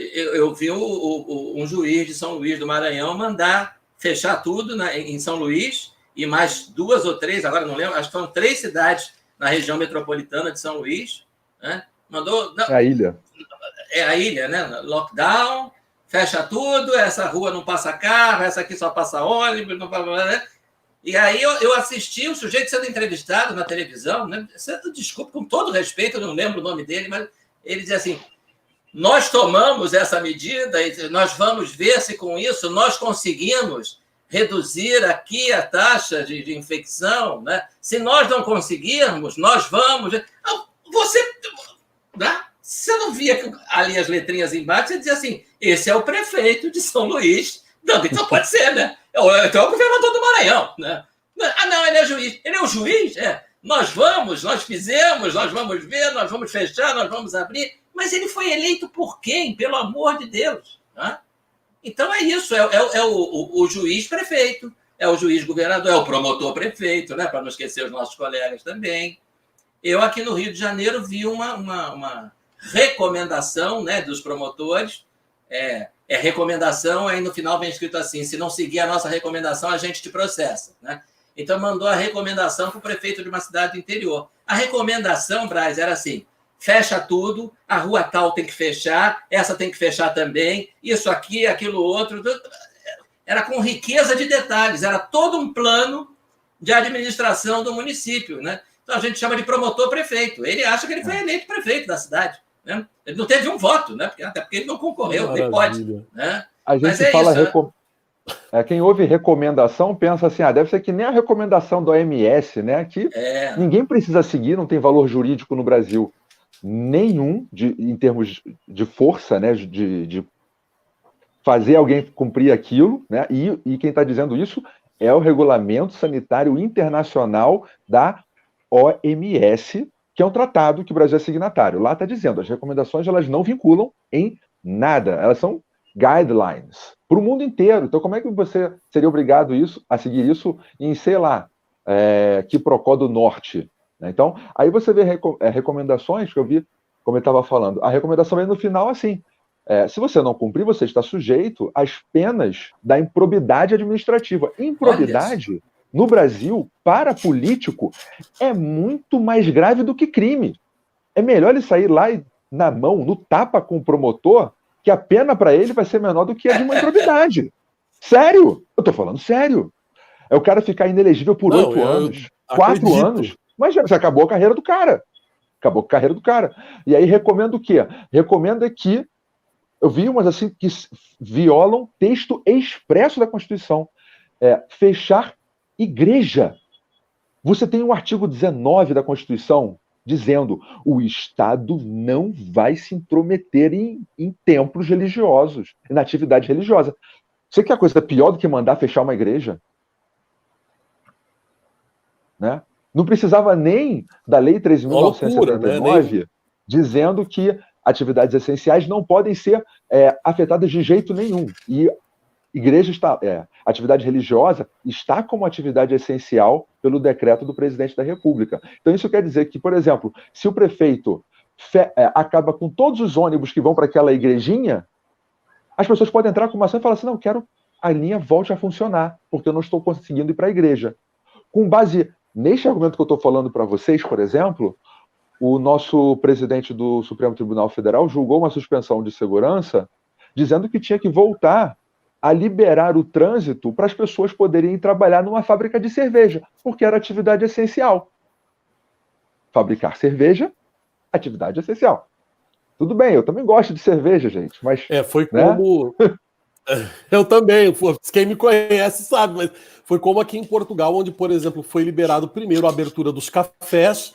Eu vi um juiz de São Luís do Maranhão mandar fechar tudo em São Luís e mais 2 ou 3, agora não lembro, acho que foram 3 cidades na região metropolitana de São Luís, né? Mandou... É a ilha. É a ilha, né? Lockdown, fecha tudo, essa rua não passa carro, essa aqui só passa ônibus, não passa... Né? E aí eu assisti o sujeito sendo entrevistado na televisão, né? Desculpa, com todo respeito, eu não lembro o nome dele, mas ele dizia assim, nós tomamos essa medida e nós vamos ver se com isso nós conseguimos reduzir aqui a taxa de infecção, né? Se nós não conseguirmos, nós vamos... Você não via ali as letrinhas embaixo, você dizia assim, esse é o prefeito de São Luís, não, então pode ser, né? Então é o governador do Maranhão, né? Ah, não, ele é juiz. Ele é o juiz? Nós fizemos, nós vamos ver, nós vamos fechar, nós vamos abrir. Mas ele foi eleito por quem? Pelo amor de Deus. Né? Então é isso, é o juiz prefeito, é o juiz governador, é o promotor prefeito, né? Para não esquecer os nossos colegas também. Eu aqui no Rio de Janeiro vi uma recomendação, né, dos promotores, recomendação, aí no final vem escrito assim, se não seguir a nossa recomendação, a gente te processa, né? Então mandou a recomendação para o prefeito de uma cidade do interior. A recomendação, Braz, era assim, fecha tudo, a rua tal tem que fechar, essa tem que fechar também, isso aqui, aquilo outro, era com riqueza de detalhes, era todo um plano de administração do município, né? Então a gente chama de promotor-prefeito. Ele acha que ele foi eleito prefeito da cidade. Né? Ele não teve um voto, né? Até porque ele não concorreu, nem pode. Né? A gente fala... Quem ouve recomendação pensa assim, deve ser que nem a recomendação do OMS, né? Que ninguém precisa seguir, não tem valor jurídico no Brasil nenhum em termos de força, né? De fazer alguém cumprir aquilo, né? E quem está dizendo isso é o Regulamento Sanitário Internacional da OMS, que é um tratado que o Brasil é signatário. Lá está dizendo, as recomendações elas não vinculam em nada, elas são guidelines para o mundo inteiro. Então, como é que você seria obrigado a seguir isso em, sei lá, Quiprocó do Norte? Então, aí você vê recomendações que eu vi, como eu estava falando, a recomendação é no final assim, se você não cumprir, você está sujeito às penas da improbidade administrativa. Improbidade... No Brasil, para político, é muito mais grave do que crime. É melhor ele sair lá na mão, no tapa com o promotor, que a pena para ele vai ser menor do que a de uma improbidade. Sério? Eu estou falando sério. É o cara ficar inelegível por 8 anos, 4 anos, mas já acabou a carreira do cara. Acabou a carreira do cara. E aí recomenda o quê? Recomenda que, eu vi umas assim, que violam texto expresso da Constituição. Fechar igreja. Você tem o artigo 19 da Constituição dizendo o Estado não vai se intrometer em templos religiosos, na atividade religiosa. Você quer coisa pior do que mandar fechar uma igreja? Né? Não precisava nem da Lei 13.979, né? Dizendo que atividades essenciais não podem ser afetadas de jeito nenhum. E igreja atividade religiosa está como atividade essencial pelo decreto do presidente da República. Então isso quer dizer que, por exemplo, se o prefeito acaba com todos os ônibus que vão para aquela igrejinha, as pessoas podem entrar com uma ação e falar assim, não, quero a linha volte a funcionar, porque eu não estou conseguindo ir para a igreja. Com base neste argumento que eu estou falando para vocês, por exemplo, o nosso presidente do Supremo Tribunal Federal julgou uma suspensão de segurança dizendo que tinha que voltar a liberar o trânsito para as pessoas poderem trabalhar numa fábrica de cerveja, porque era atividade essencial. Fabricar cerveja, atividade essencial. Tudo bem, eu também gosto de cerveja, gente, mas... foi como... Eu também, quem me conhece sabe, mas foi como aqui em Portugal, onde, por exemplo, foi liberado primeiro a abertura dos cafés,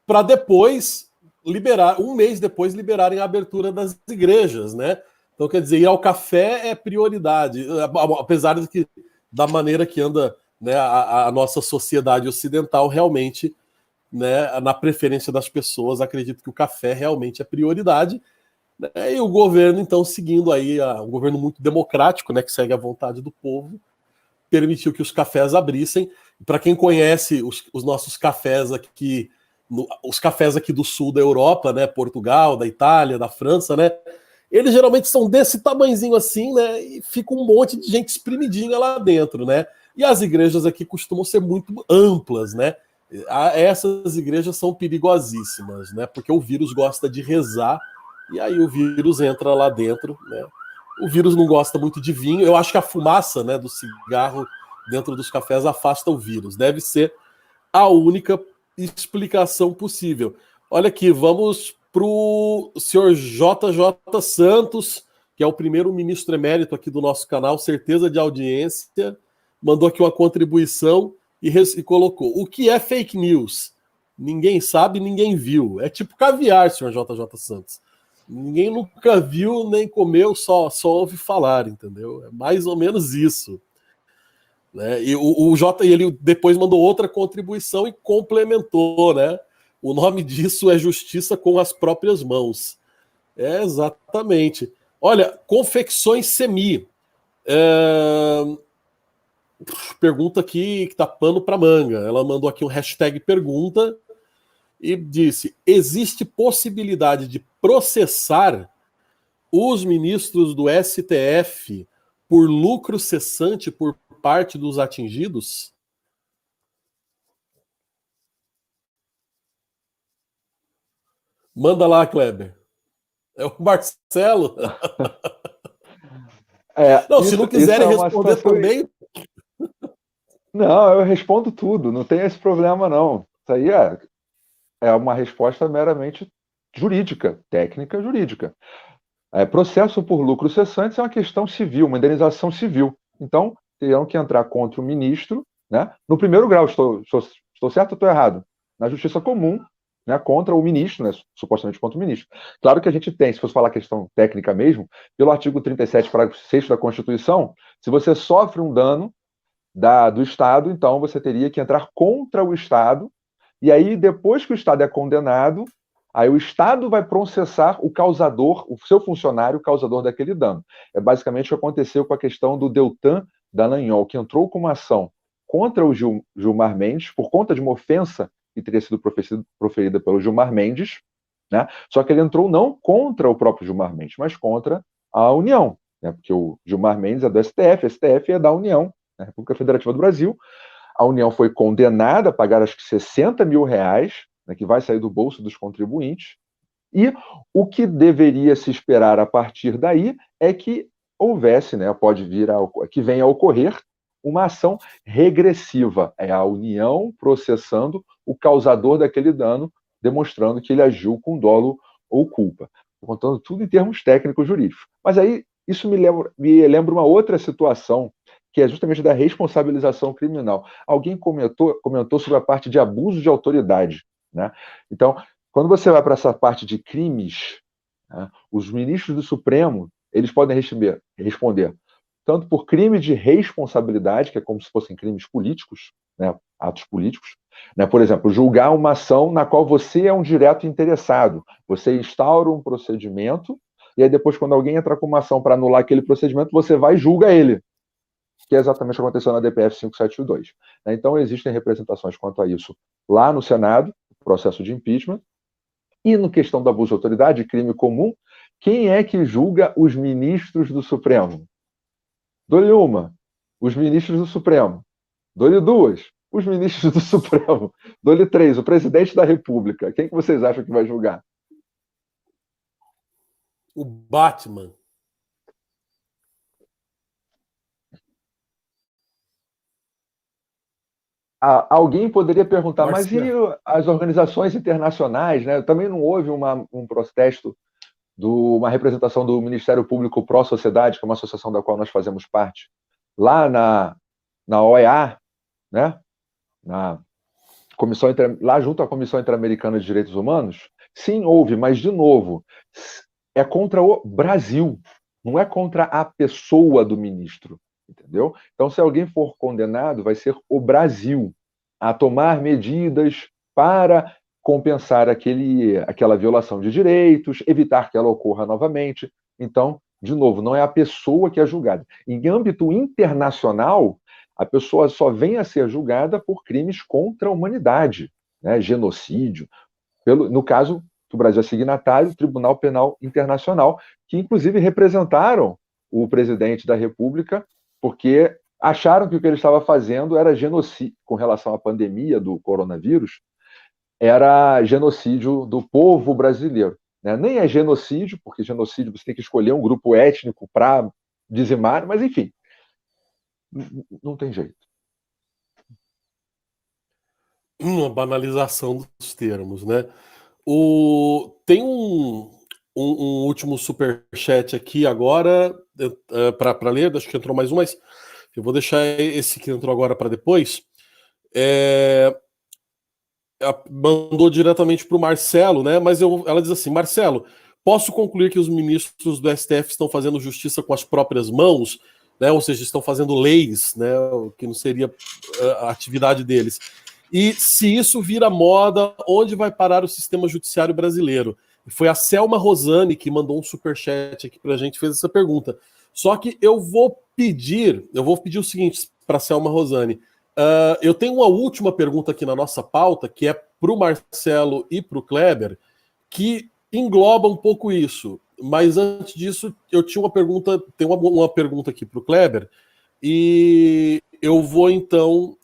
para depois liberar, um mês depois, liberarem a abertura das igrejas, né? Então, quer dizer, ir ao café é prioridade, apesar de que, da maneira que anda, né, a nossa sociedade ocidental, realmente, né, na preferência das pessoas, acredito que o café realmente é prioridade, né? E o governo, então, seguindo aí, um governo muito democrático, né, que segue a vontade do povo, permitiu que os cafés abrissem. Para quem conhece os nossos cafés aqui, os cafés aqui do sul da Europa, né, Portugal, da Itália, da França, né, eles geralmente são desse tamanhozinho assim, né, e fica um monte de gente espremidinha lá dentro, né. E as igrejas aqui costumam ser muito amplas, né. Essas igrejas são perigosíssimas, né, porque o vírus gosta de rezar e aí o vírus entra lá dentro, né. O vírus não gosta muito de vinho. Eu acho que a fumaça, né, do cigarro dentro dos cafés afasta o vírus. Deve ser a única explicação possível. Olha aqui, vamos para o senhor JJ Santos, que é o primeiro ministro emérito aqui do nosso canal, certeza de audiência, mandou aqui uma contribuição e colocou: o que é fake news? Ninguém sabe, ninguém viu. É tipo caviar, senhor JJ Santos. Ninguém nunca viu nem comeu, só ouve falar, entendeu? É mais ou menos isso. Né? E o J, ele depois mandou outra contribuição e complementou, né? O nome disso é justiça com as próprias mãos. É, exatamente. Olha, confecções semi. Pergunta aqui que tá pano para manga. Ela mandou aqui um hashtag pergunta e disse: existe possibilidade de processar os ministros do STF por lucro cessante por parte dos atingidos? Manda lá, Kleber. É o Marcelo? Não, se não quiserem responder também. Não, eu respondo tudo, não tem esse problema, não. Isso aí é uma resposta meramente jurídica, técnica jurídica. Processo por lucro cessante é uma questão civil, uma indenização civil. Então, terão que entrar contra o ministro, né? No primeiro grau, estou certo ou estou errado? Na justiça comum, né? Contra o ministro, né? Supostamente contra o ministro. Claro que a gente tem, se fosse falar questão técnica mesmo, pelo artigo 37, parágrafo 6º da Constituição, se você sofre um dano do Estado, então você teria que entrar contra o Estado, e aí, depois que o Estado é condenado, aí o Estado vai processar o causador, o seu funcionário, o causador daquele dano. É basicamente o que aconteceu com a questão do Deltan Dallagnol, que entrou com uma ação contra o Gilmar Mendes, por conta de uma ofensa que teria sido proferida pelo Gilmar Mendes, né? Só que ele entrou não contra o próprio Gilmar Mendes, mas contra a União, né? Porque o Gilmar Mendes é do STF, a STF é da União, né? República Federativa do Brasil. A União foi condenada a pagar acho que 60 mil reais, né, que vai sair do bolso dos contribuintes, e o que deveria se esperar a partir daí é que houvesse, né, que venha a ocorrer uma ação regressiva, é a União processando o causador daquele dano, demonstrando que ele agiu com dolo ou culpa. Estou contando tudo em termos técnicos jurídicos. Mas aí isso me lembra uma outra situação, que é justamente da responsabilização criminal. Alguém comentou sobre a parte de abuso de autoridade, né? Então, quando você vai para essa parte de crimes, né, os ministros do Supremo, eles podem responder tanto por crime de responsabilidade, que é como se fossem crimes políticos, né, atos políticos, né? Por exemplo, julgar uma ação na qual você é um direto interessado. Você instaura um procedimento, e aí depois, quando alguém entra com uma ação para anular aquele procedimento, você vai e julga ele, que é exatamente o que aconteceu na DPF 572. Então, existem representações quanto a isso lá no Senado, processo de impeachment, e no questão do abuso de autoridade, crime comum, quem é que julga os ministros do Supremo? Dou-lhe uma, os ministros do Supremo. Dou-lhe duas, os ministros do Supremo. Dou-lhe três, o presidente da República. Quem que vocês acham que vai julgar? O Batman. Alguém poderia perguntar, mas e Marcelo. as organizações internacionais, né? Também não houve um protesto uma representação do Ministério Público Pró-Sociedade, que é uma associação da qual nós fazemos parte, lá na OEA, né? Lá junto à Comissão Interamericana de Direitos Humanos, Sim, houve, mas, de novo, é contra o Brasil, não é contra a pessoa do ministro, entendeu? Então, se alguém for condenado, vai ser o Brasil a tomar medidas para compensar aquela violação de direitos, evitar que ela ocorra novamente. Então, de novo, não é a pessoa que é julgada. Em âmbito internacional, a pessoa só vem a ser julgada por crimes contra a humanidade, né? Genocídio. No caso do Brasil é signatário, Tribunal Penal Internacional, que inclusive representaram o presidente da República, porque acharam que o que ele estava fazendo era genocídio, com relação à pandemia do coronavírus, era genocídio do povo brasileiro. Né? Nem é genocídio, porque genocídio você tem que escolher um grupo étnico para dizimar, mas enfim, não tem jeito. Uma banalização dos termos, né? Tem um último superchat aqui agora para ler, acho que entrou mais um, mas eu vou deixar esse que entrou agora para depois. Mandou diretamente para o Marcelo, né? Mas ela diz assim: Marcelo, posso concluir que os ministros do STF estão fazendo justiça com as próprias mãos, né? Ou seja, estão fazendo leis, né? O que não seria a atividade deles. E se isso vira moda, onde vai parar o sistema judiciário brasileiro? Foi a Selma Rosane que mandou um superchat aqui para a gente, fez essa pergunta. Só que eu vou pedir o seguinte para a Selma Rosane. Eu tenho uma última pergunta aqui na nossa pauta, que é para o Marcelo e para o Kleber, que engloba um pouco isso. Mas antes disso, eu tinha uma pergunta, tem uma pergunta aqui para o Kleber, e eu vou então.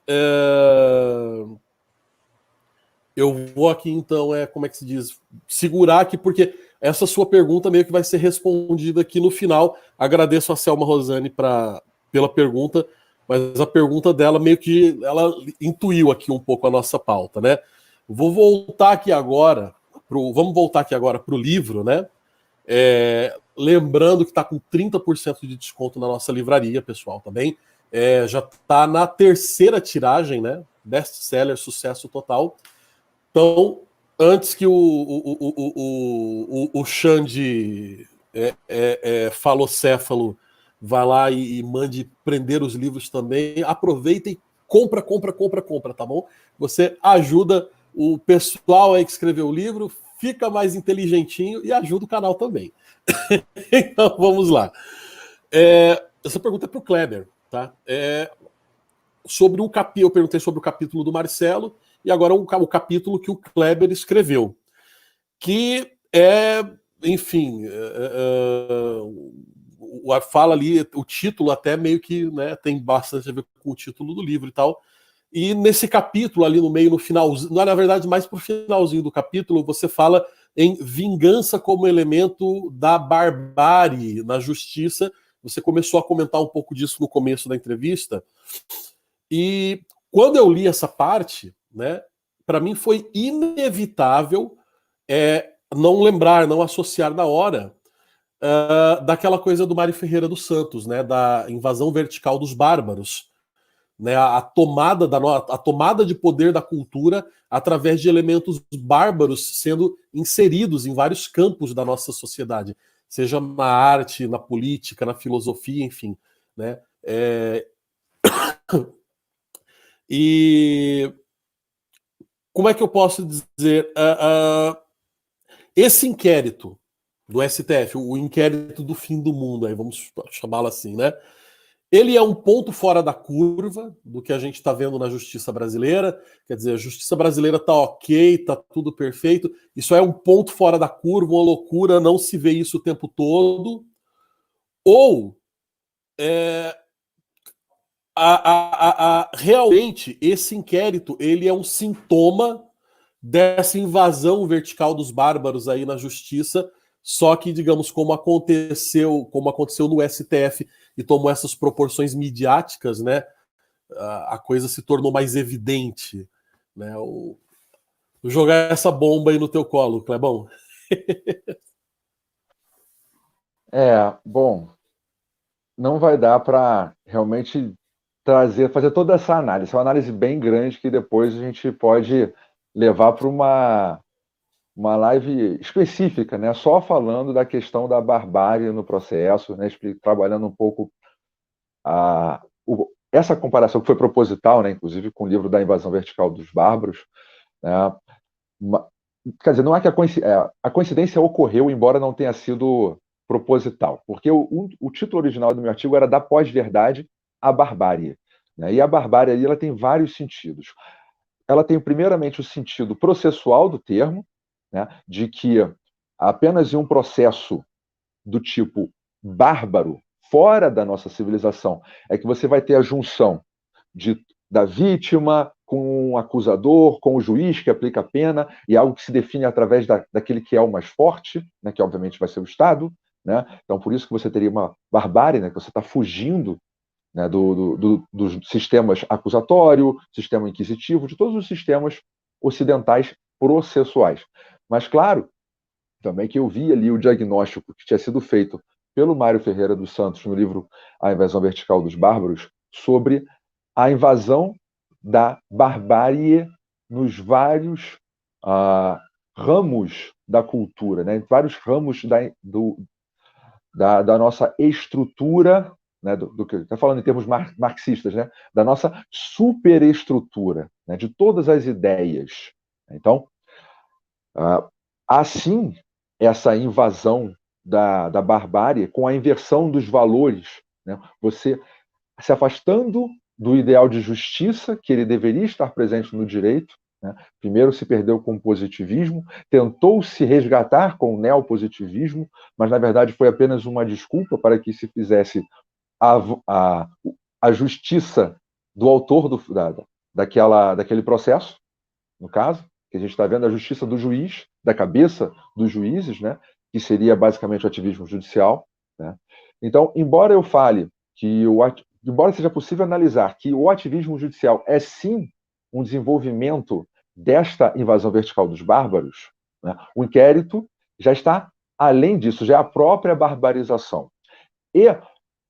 Eu vou aqui então, como é que se diz? Segurar aqui, porque essa sua pergunta meio que vai ser respondida aqui no final. Agradeço a Selma Rosane pela pergunta, mas a pergunta dela meio que ela intuiu aqui um pouco a nossa pauta, né? Vamos voltar aqui agora para o livro, né? Lembrando que está com 30% de desconto na nossa livraria, pessoal, tá bem? Já está na terceira tiragem, né? Best-seller, sucesso total. Então, antes que o Xande falocéfalo vá lá e mande prender os livros também, aproveita e compra, tá bom? Você ajuda o pessoal aí que escreveu o livro, fica mais inteligentinho e ajuda o canal também. Então, vamos lá. Essa pergunta é para o Kleber, tá? Eu perguntei sobre o capítulo do Marcelo, e agora o capítulo que o Kleber escreveu, que enfim, fala ali, o título até meio que, né, tem bastante a ver com o título do livro e tal, e nesse capítulo ali no meio, no finalzinho, na verdade mais pro finalzinho do capítulo, você fala em vingança como elemento da barbárie na justiça. Você começou a comentar um pouco disso no começo da entrevista, e quando eu li essa parte, né, para mim foi inevitável não lembrar, não associar na hora daquela coisa do Mário Ferreira dos Santos, né, da invasão vertical dos bárbaros, né, a tomada de poder da cultura através de elementos bárbaros sendo inseridos em vários campos da nossa sociedade, seja na arte, na política, na filosofia, enfim, né? E como é que eu posso dizer? Esse inquérito do STF, o inquérito do fim do mundo, aí vamos chamá-lo assim, né? Ele é um ponto fora da curva do que a gente está vendo na justiça brasileira. Quer dizer, a justiça brasileira está ok, está tudo perfeito. Isso é um ponto fora da curva, uma loucura, não se vê isso o tempo todo. Ou realmente esse inquérito ele é um sintoma dessa invasão vertical dos bárbaros aí na justiça, só que, digamos, como aconteceu no STF e tomou essas proporções midiáticas, né, a coisa se tornou mais evidente, né? Vou jogar essa bomba aí no teu colo, Clebão. Bom, não vai dar para realmente fazer toda essa análise. É uma análise bem grande que depois a gente pode levar para uma live específica, né, só falando da questão da barbárie no processo, né, trabalhando um pouco essa comparação que foi proposital, né, inclusive com o livro da Invasão Vertical dos Bárbaros, né, quer dizer, não é que a coincidência ocorreu, embora não tenha sido proposital, porque o título original do meu artigo era Da Pós-Verdade à Barbárie, né, e a barbárie aí, ela tem vários sentidos. Ela tem primeiramente o sentido processual do termo, né, de que apenas em um processo do tipo bárbaro, fora da nossa civilização, é que você vai ter a junção da vítima com o acusador, com o juiz que aplica a pena, e algo que se define através daquele que é o mais forte, né, que obviamente vai ser o Estado. Né? Então, por isso que você teria uma barbárie, né, que você está fugindo, né, dos sistemas acusatório, sistema inquisitivo, de todos os sistemas ocidentais processuais. Mas, claro, também que eu vi ali o diagnóstico que tinha sido feito pelo Mário Ferreira dos Santos no livro A Invasão Vertical dos Bárbaros, sobre a invasão da barbárie nos vários ramos da cultura, né? Vários ramos da nossa estrutura, né? do que está falando em termos marxistas, né? Da nossa superestrutura, né? De todas as ideias. Então, assim, essa invasão da barbárie com a inversão dos valores, né? Você se afastando do ideal de justiça que ele deveria estar presente no direito, né? Primeiro se perdeu com o positivismo, tentou se resgatar com o neopositivismo, mas na verdade foi apenas uma desculpa para que se fizesse a justiça do autor daquele processo, no caso, que a gente está vendo a justiça do juiz, da cabeça dos juízes, né, que seria basicamente o ativismo judicial. Né? Então, embora eu fale embora seja possível analisar que o ativismo judicial é sim um desenvolvimento desta invasão vertical dos bárbaros, né, o inquérito já está além disso, já é a própria barbarização. E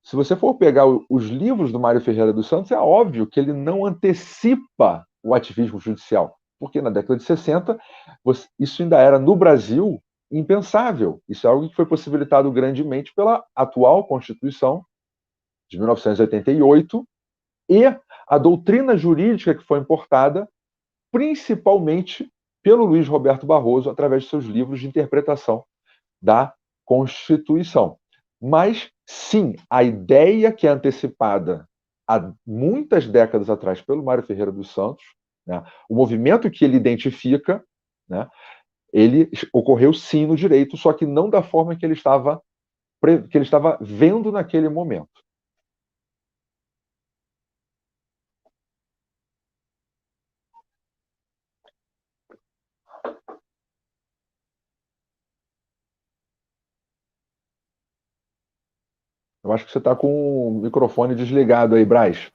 se você for pegar os livros do Mário Ferreira dos Santos, é óbvio que ele não antecipa o ativismo judicial, porque na década de 60 isso ainda era, no Brasil, impensável. Isso é algo que foi possibilitado grandemente pela atual Constituição de 1988 e a doutrina jurídica que foi importada principalmente pelo Luiz Roberto Barroso através de seus livros de interpretação da Constituição. Mas, sim, a ideia que é antecipada há muitas décadas atrás pelo Mário Ferreira dos Santos, né, o movimento que ele identifica, né, ele ocorreu sim no direito, só que não da forma que ele estava vendo naquele momento. Eu acho que você está com o microfone desligado aí, Braz.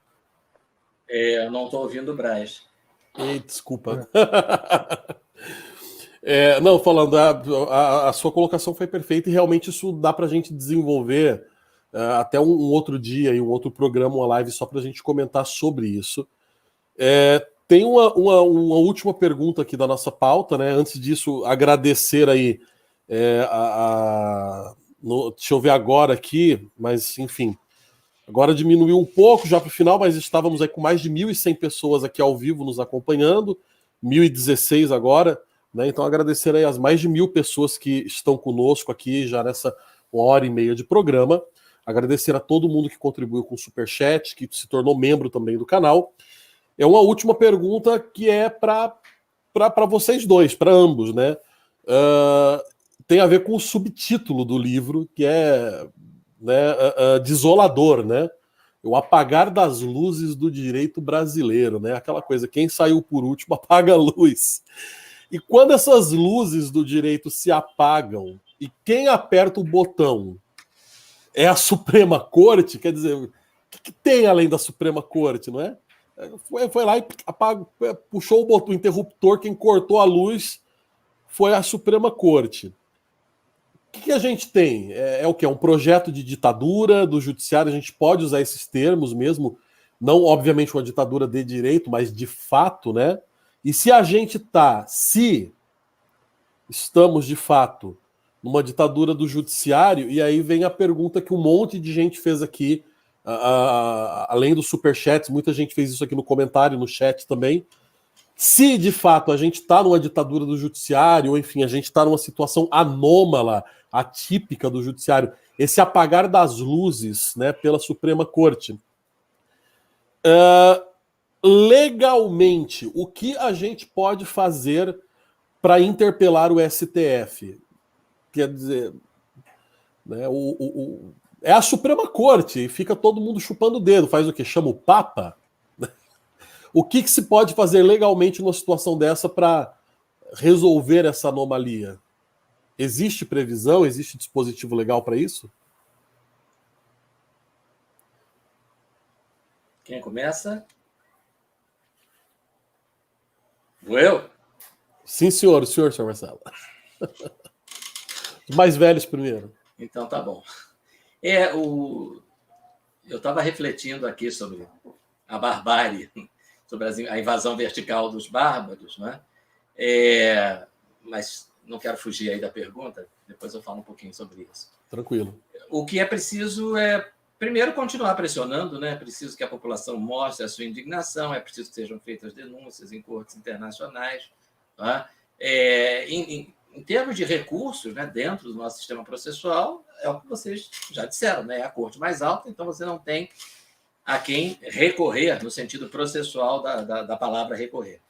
Eu não estou ouvindo o Braz. Ei, desculpa. Não, falando, a sua colocação foi perfeita e realmente isso dá para a gente desenvolver até um outro dia e um outro programa, uma live só para a gente comentar sobre isso. Tem uma última pergunta aqui da nossa pauta, né? Antes disso, agradecer aí deixa eu ver agora aqui, mas enfim, agora diminuiu um pouco já para o final, mas estávamos aí com mais de 1.100 pessoas aqui ao vivo nos acompanhando, 1.016 agora, né? Então agradecer aí as mais de 1.000 pessoas que estão conosco aqui já nessa 1h30 de programa. Agradecer a todo mundo que contribuiu com o Superchat, que se tornou membro também do canal. É uma última pergunta que é para vocês dois, para ambos, né? Tem a ver com o subtítulo do livro, que é desolador, né? O apagar das luzes do direito brasileiro, né? Aquela coisa, quem saiu por último apaga a luz. E quando essas luzes do direito se apagam e quem aperta o botão é a Suprema Corte, quer dizer, o que tem além da Suprema Corte, não é? Foi lá e puxou o interruptor, quem cortou a luz foi a Suprema Corte. O que a gente tem? É o quê? Um projeto de ditadura do judiciário? A gente pode usar esses termos mesmo, não obviamente uma ditadura de direito, mas de fato, né? E se a gente se estamos, de fato, numa ditadura do judiciário? E aí vem a pergunta que um monte de gente fez aqui, além dos superchats, muita gente fez isso aqui no comentário, no chat também. Se, de fato, a gente está numa ditadura do judiciário, ou, enfim, a gente está numa situação anômala, atípica do judiciário, esse apagar das luzes, né, pela Suprema Corte, legalmente, o que a gente pode fazer para interpelar o STF? Quer dizer, né, é a Suprema Corte, e fica todo mundo chupando o dedo. Faz o quê? Chama o Papa? O que se pode fazer legalmente numa situação dessa para resolver essa anomalia? Existe previsão? Existe dispositivo legal para isso? Quem começa? Vou eu? Sim, senhor. O senhor Marcelo. Os mais velhos primeiro. Então, tá bom. Eu estava refletindo aqui sobre a barbárie, sobre a invasão vertical dos bárbaros, né? Mas não quero fugir aí da pergunta, depois eu falo um pouquinho sobre isso. Tranquilo. O que é preciso é, primeiro, continuar pressionando, né? É preciso que a população mostre a sua indignação, é preciso que sejam feitas denúncias em cortes internacionais. Tá? Em termos de recursos, né, dentro do nosso sistema processual, é o que vocês já disseram, né? É a corte mais alta, então você não tem a quem recorrer, no sentido processual da palavra recorrer.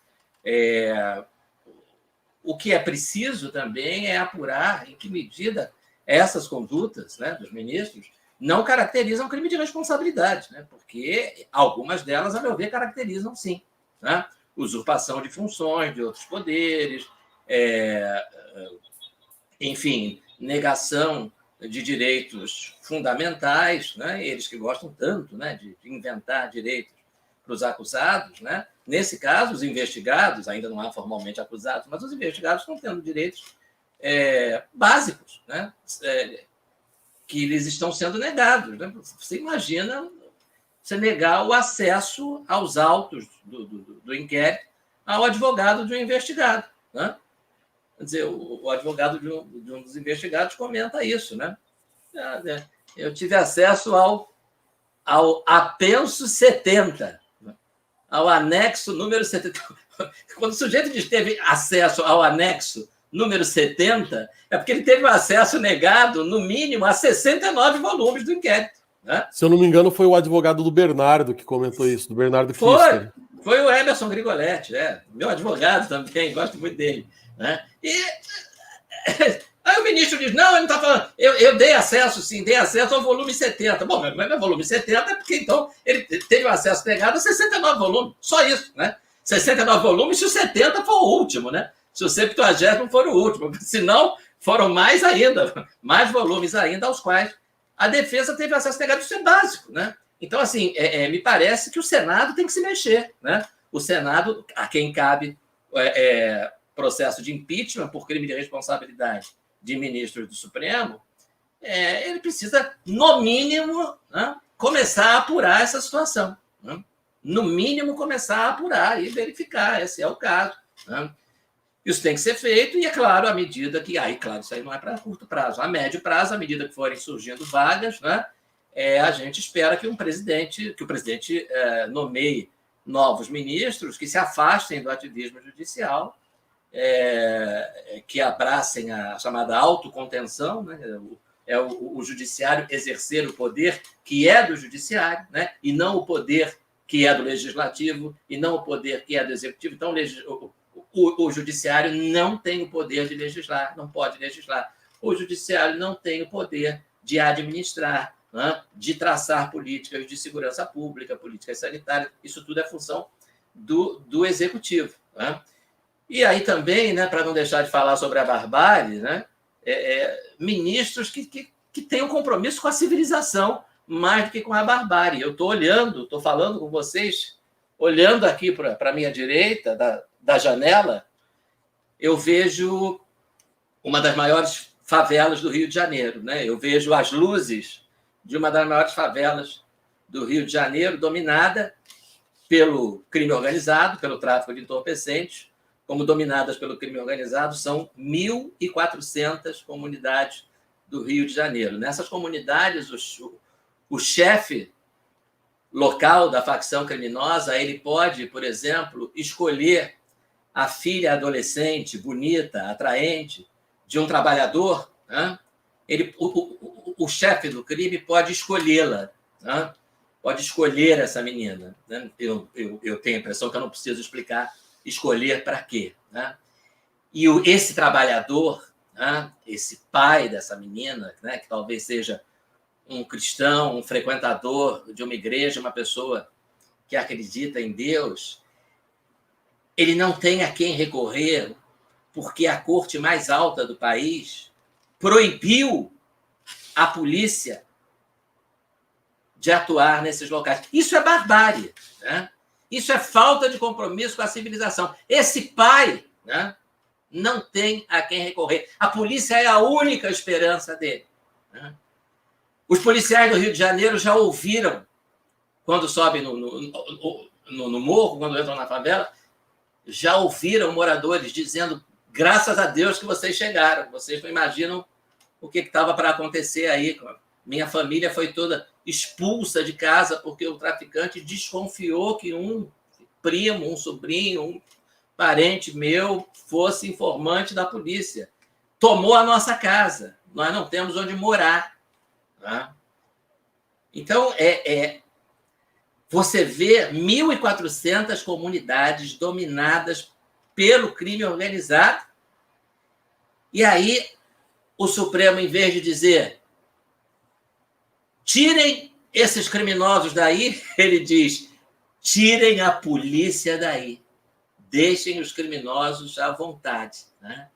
O que é preciso também é apurar em que medida essas condutas, né, dos ministros não caracterizam crime de responsabilidade, né? Porque algumas delas, a meu ver, caracterizam sim, né? Usurpação de funções de outros poderes, enfim, negação de direitos fundamentais, né? Eles que gostam tanto, né, de inventar direitos para os acusados, né? Nesse caso, os investigados, ainda não há formalmente acusados, mas os investigados estão tendo direitos básicos, né? Que lhes estão sendo negados. Né? Você imagina você negar o acesso aos autos do inquérito ao advogado de um investigado. Né? Quer dizer, o advogado de um dos investigados comenta isso. Né? Eu tive acesso ao apenso 70, ao anexo número 70. Quando o sujeito diz que teve acesso ao anexo número 70, é porque ele teve o acesso negado, no mínimo, a 69 volumes do inquérito. Né? Se eu não me engano, foi o advogado do Bernardo que comentou isso, do Bernardo Kister. Foi o Emerson Grigoletti, meu advogado também, gosto muito dele. Né? E aí o ministro diz, não, ele não está falando, eu dei acesso, sim, dei acesso ao volume 70. Bom, mas o volume 70 é porque, então, ele teve o acesso negado a 69 volumes, só isso, né? 69 volumes se o 70 for o último, né? Se o 70º for o último, senão foram mais ainda, mais volumes ainda aos quais a defesa teve acesso negado. Isso é básico, né? Então, assim, me parece que o Senado tem que se mexer, né? O Senado, a quem cabe processo de impeachment por crime de responsabilidade de ministros do Supremo, ele precisa, no mínimo, né, começar a apurar essa situação. Né? No mínimo, começar a apurar e verificar, esse é o caso. Né? Isso tem que ser feito, e é claro, à medida que... claro, isso aí não é para curto prazo. A médio prazo, à medida que forem surgindo vagas, né, a gente espera que o presidente nomeie novos ministros que se afastem do ativismo judicial, que abracem a chamada autocontenção, né, o judiciário exercer o poder que é do judiciário, né, e não o poder que é do legislativo, e não o poder que é do executivo. Então, o judiciário não tem o poder de legislar, não pode legislar. O judiciário não tem o poder de administrar, né, de traçar políticas de segurança pública, políticas sanitárias. Isso tudo é função do executivo. Né? E aí também, né, para não deixar de falar sobre a barbárie, né, ministros que têm um compromisso com a civilização mais do que com a barbárie. Eu estou falando com vocês, olhando aqui para a minha direita, da janela, eu vejo uma das maiores favelas do Rio de Janeiro. Né? Eu vejo as luzes de uma das maiores favelas do Rio de Janeiro, dominada pelo crime organizado, pelo tráfico de entorpecentes, como dominadas pelo crime organizado, são 1.400 comunidades do Rio de Janeiro. Nessas comunidades, o chefe local da facção criminosa, ele pode, por exemplo, escolher a filha adolescente, bonita, atraente, de um trabalhador, né? O chefe do crime pode escolhê-la, né? Pode escolher essa menina. Né? Eu tenho a impressão que eu não preciso explicar escolher para quê. Né? E esse trabalhador, né? Esse pai dessa menina, né? Que talvez seja um cristão, um frequentador de uma igreja, uma pessoa que acredita em Deus, ele não tem a quem recorrer, porque a corte mais alta do país proibiu a polícia de atuar nesses locais. Isso é barbárie, né? Isso é falta de compromisso com a civilização. Esse pai, né, não tem a quem recorrer. A polícia é a única esperança dele, né? Os policiais do Rio de Janeiro já ouviram, quando sobem no morro, quando entram na favela, já ouviram moradores dizendo: graças a Deus que vocês chegaram, vocês não imaginam o que estava para acontecer aí. Minha família foi toda expulsa de casa porque o traficante desconfiou que um primo, um sobrinho, um parente meu fosse informante da polícia. Tomou a nossa casa, nós não temos onde morar. Tá? Então, você vê 1.400 comunidades dominadas pelo crime organizado, e aí o Supremo, em vez de dizer tirem esses criminosos daí, ele diz: tirem a polícia daí, deixem os criminosos à vontade. Né?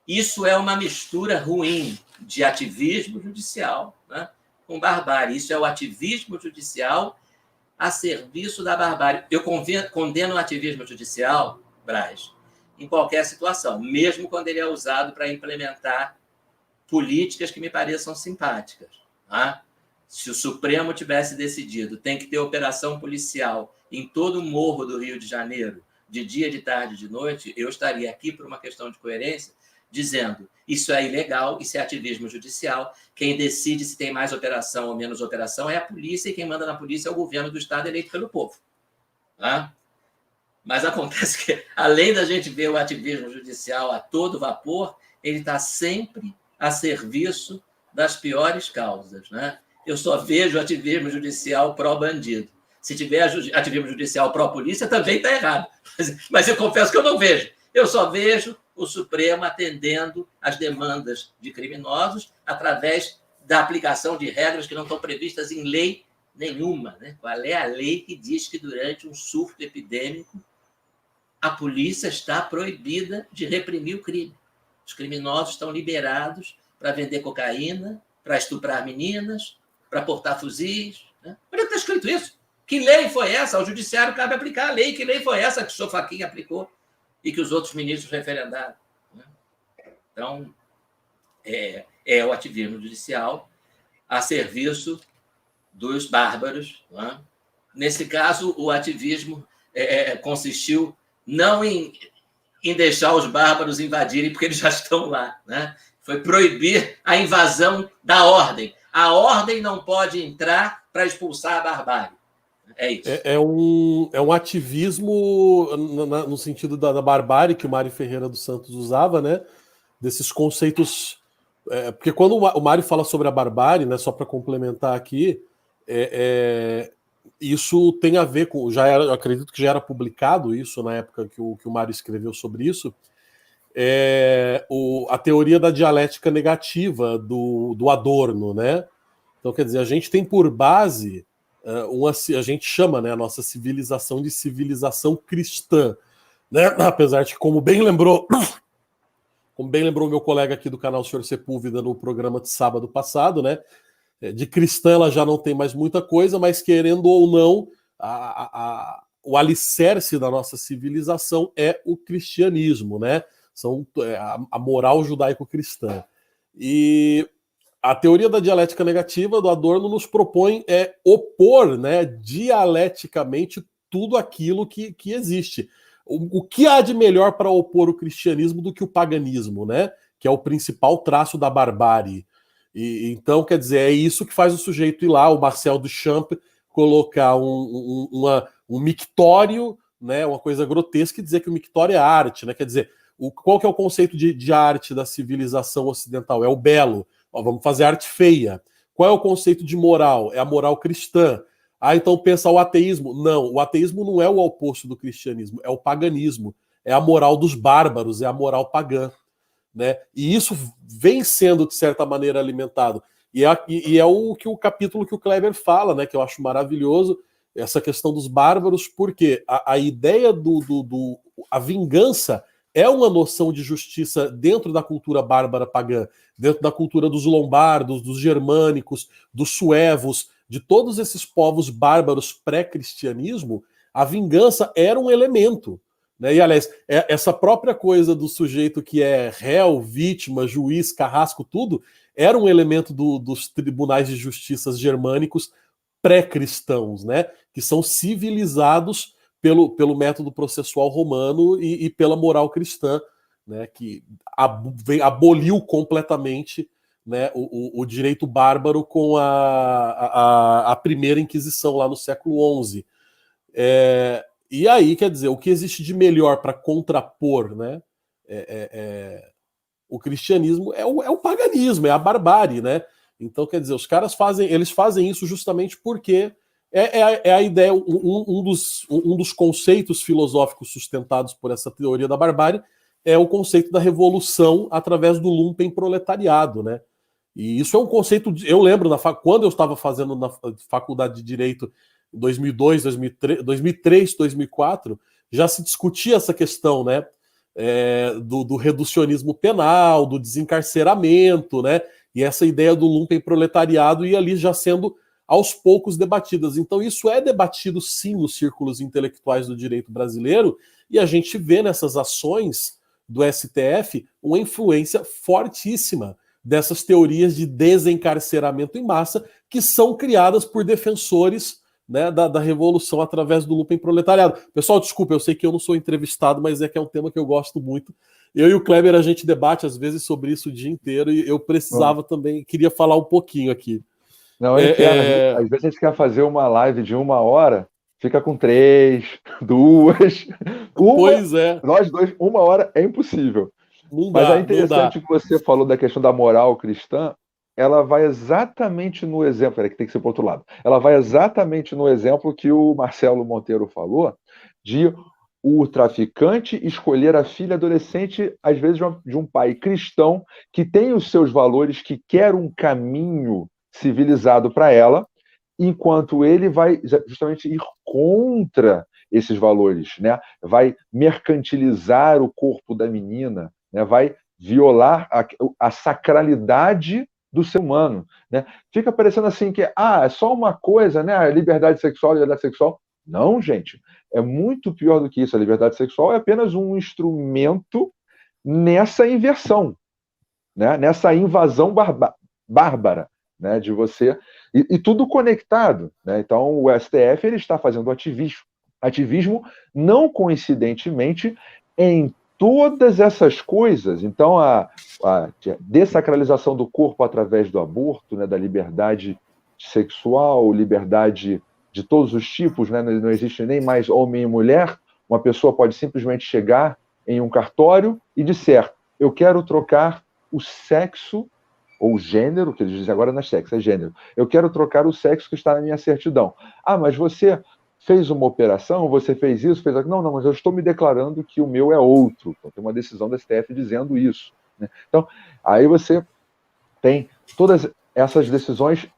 Isso é uma mistura ruim de ativismo judicial, né, com barbárie. Isso é o ativismo judicial a serviço da barbárie. Eu condeno o ativismo judicial, Braz, em qualquer situação, mesmo quando ele é usado para implementar políticas que me pareçam simpáticas. Tá? Se o Supremo tivesse decidido tem que ter operação policial em todo o morro do Rio de Janeiro, de dia, de tarde, de noite, eu estaria aqui por uma questão de coerência, dizendo: isso é ilegal, isso é ativismo judicial, quem decide se tem mais operação ou menos operação é a polícia, e quem manda na polícia é o governo do Estado eleito pelo povo. Tá? Mas acontece que, além da gente ver o ativismo judicial a todo vapor, ele está sempre a serviço das piores causas. Né? Eu só vejo ativismo judicial pró-bandido. Se tiver ativismo judicial pró-polícia, também está errado. Mas eu confesso que eu não vejo. Eu só vejo o Supremo atendendo às demandas de criminosos através da aplicação de regras que não estão previstas em lei nenhuma. Né? Qual é a lei que diz que durante um surto epidêmico a polícia está proibida de reprimir o crime? Os criminosos estão liberados para vender cocaína, para estuprar meninas, para portar fuzis. Né? Onde é que está escrito isso? Que lei foi essa? Ao judiciário cabe aplicar a lei. Que lei foi essa que o senhor Fachin aplicou e que os outros ministros referendaram? Né? Então, é o ativismo judicial a serviço dos bárbaros. Né? Nesse caso, o ativismo consistiu não em deixar os bárbaros invadirem, porque eles já estão lá. Né? Foi proibir a invasão da ordem. A ordem não pode entrar para expulsar a barbárie. É isso. É um ativismo no sentido da barbárie que o Mário Ferreira dos Santos usava, né? Desses conceitos. Porque quando o Mário fala sobre a barbárie, né, só para complementar aqui, isso tem a ver com. Eu acredito que já era publicado isso na época que o Mário escreveu sobre isso. A teoria da dialética negativa do Adorno, né? Então, quer dizer, a gente tem por base. A gente chama, né, a nossa civilização de civilização cristã, né? Apesar de que, como bem lembrou o meu colega aqui do canal Sr. Sepúlveda no programa de sábado passado, né, de cristã ela já não tem mais muita coisa, mas querendo ou não, o alicerce da nossa civilização é o cristianismo, né? A moral judaico-cristã. E a teoria da dialética negativa do Adorno nos propõe opor, né, dialeticamente tudo aquilo que existe. o que há de melhor para opor o cristianismo do que o paganismo, né? Que é o principal traço da barbárie. Então, quer dizer, é isso que faz o sujeito ir lá, o Marcel Duchamp, colocar um mictório, né, uma coisa grotesca, e dizer que o mictório é arte, né? Quer dizer, qual que é o conceito de arte da civilização ocidental? É o belo. Ó, vamos fazer arte feia. Qual é o conceito de moral? É a moral cristã. Ah, então pensa o ateísmo. Não, o ateísmo não é o oposto do cristianismo, é o paganismo. É a moral dos bárbaros, é a moral pagã. Né? E isso vem sendo, de certa maneira, alimentado. E é o capítulo que o Kleber fala, né, que eu acho maravilhoso, essa questão dos bárbaros, porque a ideia a vingança é uma noção de justiça dentro da cultura bárbara pagã, dentro da cultura dos lombardos, dos germânicos, dos suevos, de todos esses povos bárbaros pré-cristianismo. A vingança era um elemento. Né? E, aliás, essa própria coisa do sujeito que é réu, vítima, juiz, carrasco, tudo, era um elemento dos tribunais de justiça germânicos pré-cristãos, né? Que são civilizados pelo método processual romano e pela moral cristã, né? Que aboliu completamente, né, o direito bárbaro com a primeira Inquisição lá no século XI. E aí, quer dizer, o que existe de melhor para contrapor, né, o cristianismo é o paganismo, é a barbárie, né? Então, quer dizer, os caras fazem isso justamente porque é a ideia, um dos conceitos filosóficos sustentados por essa teoria da barbárie é o conceito da revolução através do lumpenproletariado, né? E isso é um conceito, eu lembro, quando eu estava fazendo na faculdade de Direito em 2002, 2003, 2004, já se discutia essa questão, né? Do reducionismo penal, do desencarceramento, né? E essa ideia do lumpenproletariado ia ali já sendo aos poucos debatidas. Então isso é debatido sim nos círculos intelectuais do direito brasileiro, e a gente vê nessas ações do STF uma influência fortíssima dessas teorias de desencarceramento em massa que são criadas por defensores, né, da revolução através do lumpenproletariado. Pessoal, desculpa, eu sei que eu não sou entrevistado, mas é que é um tema que eu gosto muito. Eu e o Kleber, a gente debate às vezes sobre isso o dia inteiro, e eu precisava também, queria falar um pouquinho aqui. Não, eu entendo. Às vezes a gente quer fazer uma live de 1 hora, fica com 3, 2, Pois é. Nós dois, 1 hora é impossível. Mas é interessante que você falou da questão da moral cristã, ela vai exatamente no exemplo, que tem que ser para o outro lado, ela vai exatamente no exemplo que o Marcelo Monteiro falou, de o traficante escolher a filha adolescente, às vezes de um pai cristão, que tem os seus valores, que quer um caminho civilizado para ela, enquanto ele vai justamente ir contra esses valores, né? Vai mercantilizar o corpo da menina, né? Vai violar a sacralidade do ser humano, né? Fica parecendo assim que é só uma coisa, né? A liberdade sexual. Não, gente, é muito pior do que isso. A liberdade sexual é apenas um instrumento nessa inversão, né? Nessa invasão bárbara, né? De você e tudo conectado, né? Então o STF ele está fazendo ativismo não coincidentemente em todas essas coisas. Então, a dessacralização do corpo através do aborto, né, da liberdade sexual, liberdade de todos os tipos, né, não existe nem mais homem e mulher, uma pessoa pode simplesmente chegar em um cartório e dizer: eu quero trocar o sexo, ou o gênero, que eles dizem agora não é sexo, é gênero, eu quero trocar o sexo que está na minha certidão. Mas você fez uma operação, você fez isso, fez aquilo. Não, mas eu estou me declarando que o meu é outro. Então, tem uma decisão da STF dizendo isso, né? Então, aí você tem todas essas decisões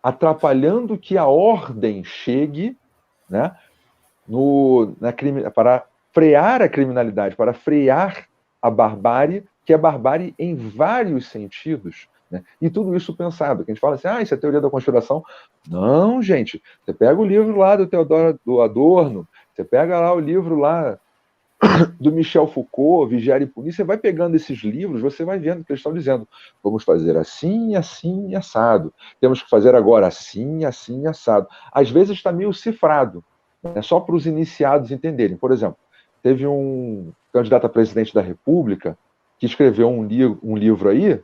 atrapalhando que a ordem chegue, né, para frear a criminalidade, para frear a barbárie, que é barbárie em vários sentidos. Né? E tudo isso pensado, que a gente fala assim, isso é teoria da conspiração. Não, gente, você pega o livro lá do Teodoro do Adorno, você pega lá o livro lá do Michel Foucault, Vigiar e Punir, você vai pegando esses livros, você vai vendo que eles estão dizendo: vamos fazer assim, assim, assado. Temos que fazer agora assim, assim, assado. Às vezes está meio cifrado, né? Só para os iniciados entenderem. Por exemplo, teve um candidato a presidente da República que escreveu um livro aí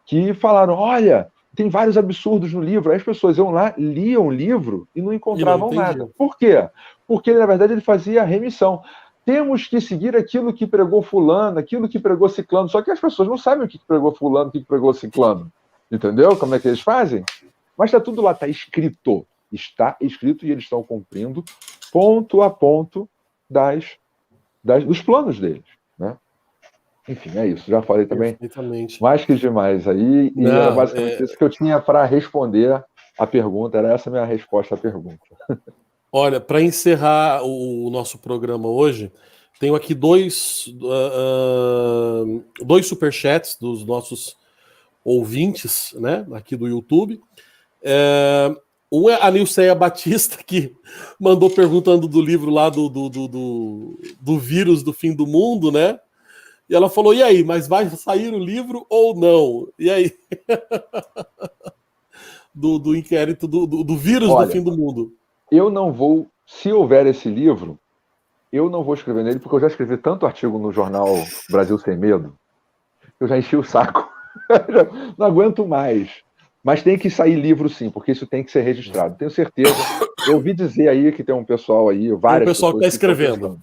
que falaram, olha, tem vários absurdos no livro. Aí as pessoas iam lá, liam o livro e não encontravam nada. Por quê? Porque, na verdade, ele fazia remissão. Temos que seguir aquilo que pregou fulano, aquilo que pregou ciclano. Só que as pessoas não sabem o que pregou fulano, o que pregou ciclano. Entendeu? Como é que eles fazem? Mas está tudo lá, está escrito. Está escrito e eles estão cumprindo ponto a ponto dos planos deles, né? Enfim, é isso. Já falei também mais que demais aí. E era basicamente isso que eu tinha para responder a pergunta. Era essa a minha resposta à pergunta. Olha, para encerrar o nosso programa hoje, tenho aqui dois superchats dos nossos ouvintes, né, aqui do YouTube. Um é a Nilceia Batista, que mandou perguntando do livro lá do vírus do fim do mundo, né? E ela falou, e aí, mas vai sair o livro ou não? E aí? do inquérito do vírus. Olha, do fim do mundo. Eu não vou, se houver esse livro, eu não vou escrever nele, porque eu já escrevi tanto artigo no jornal Brasil Sem Medo, eu já enchi o saco. Não aguento mais. Mas tem que sair livro sim, porque isso tem que ser registrado. Tenho certeza. Eu ouvi dizer aí que tem um pessoal aí, várias pessoal que está escrevendo.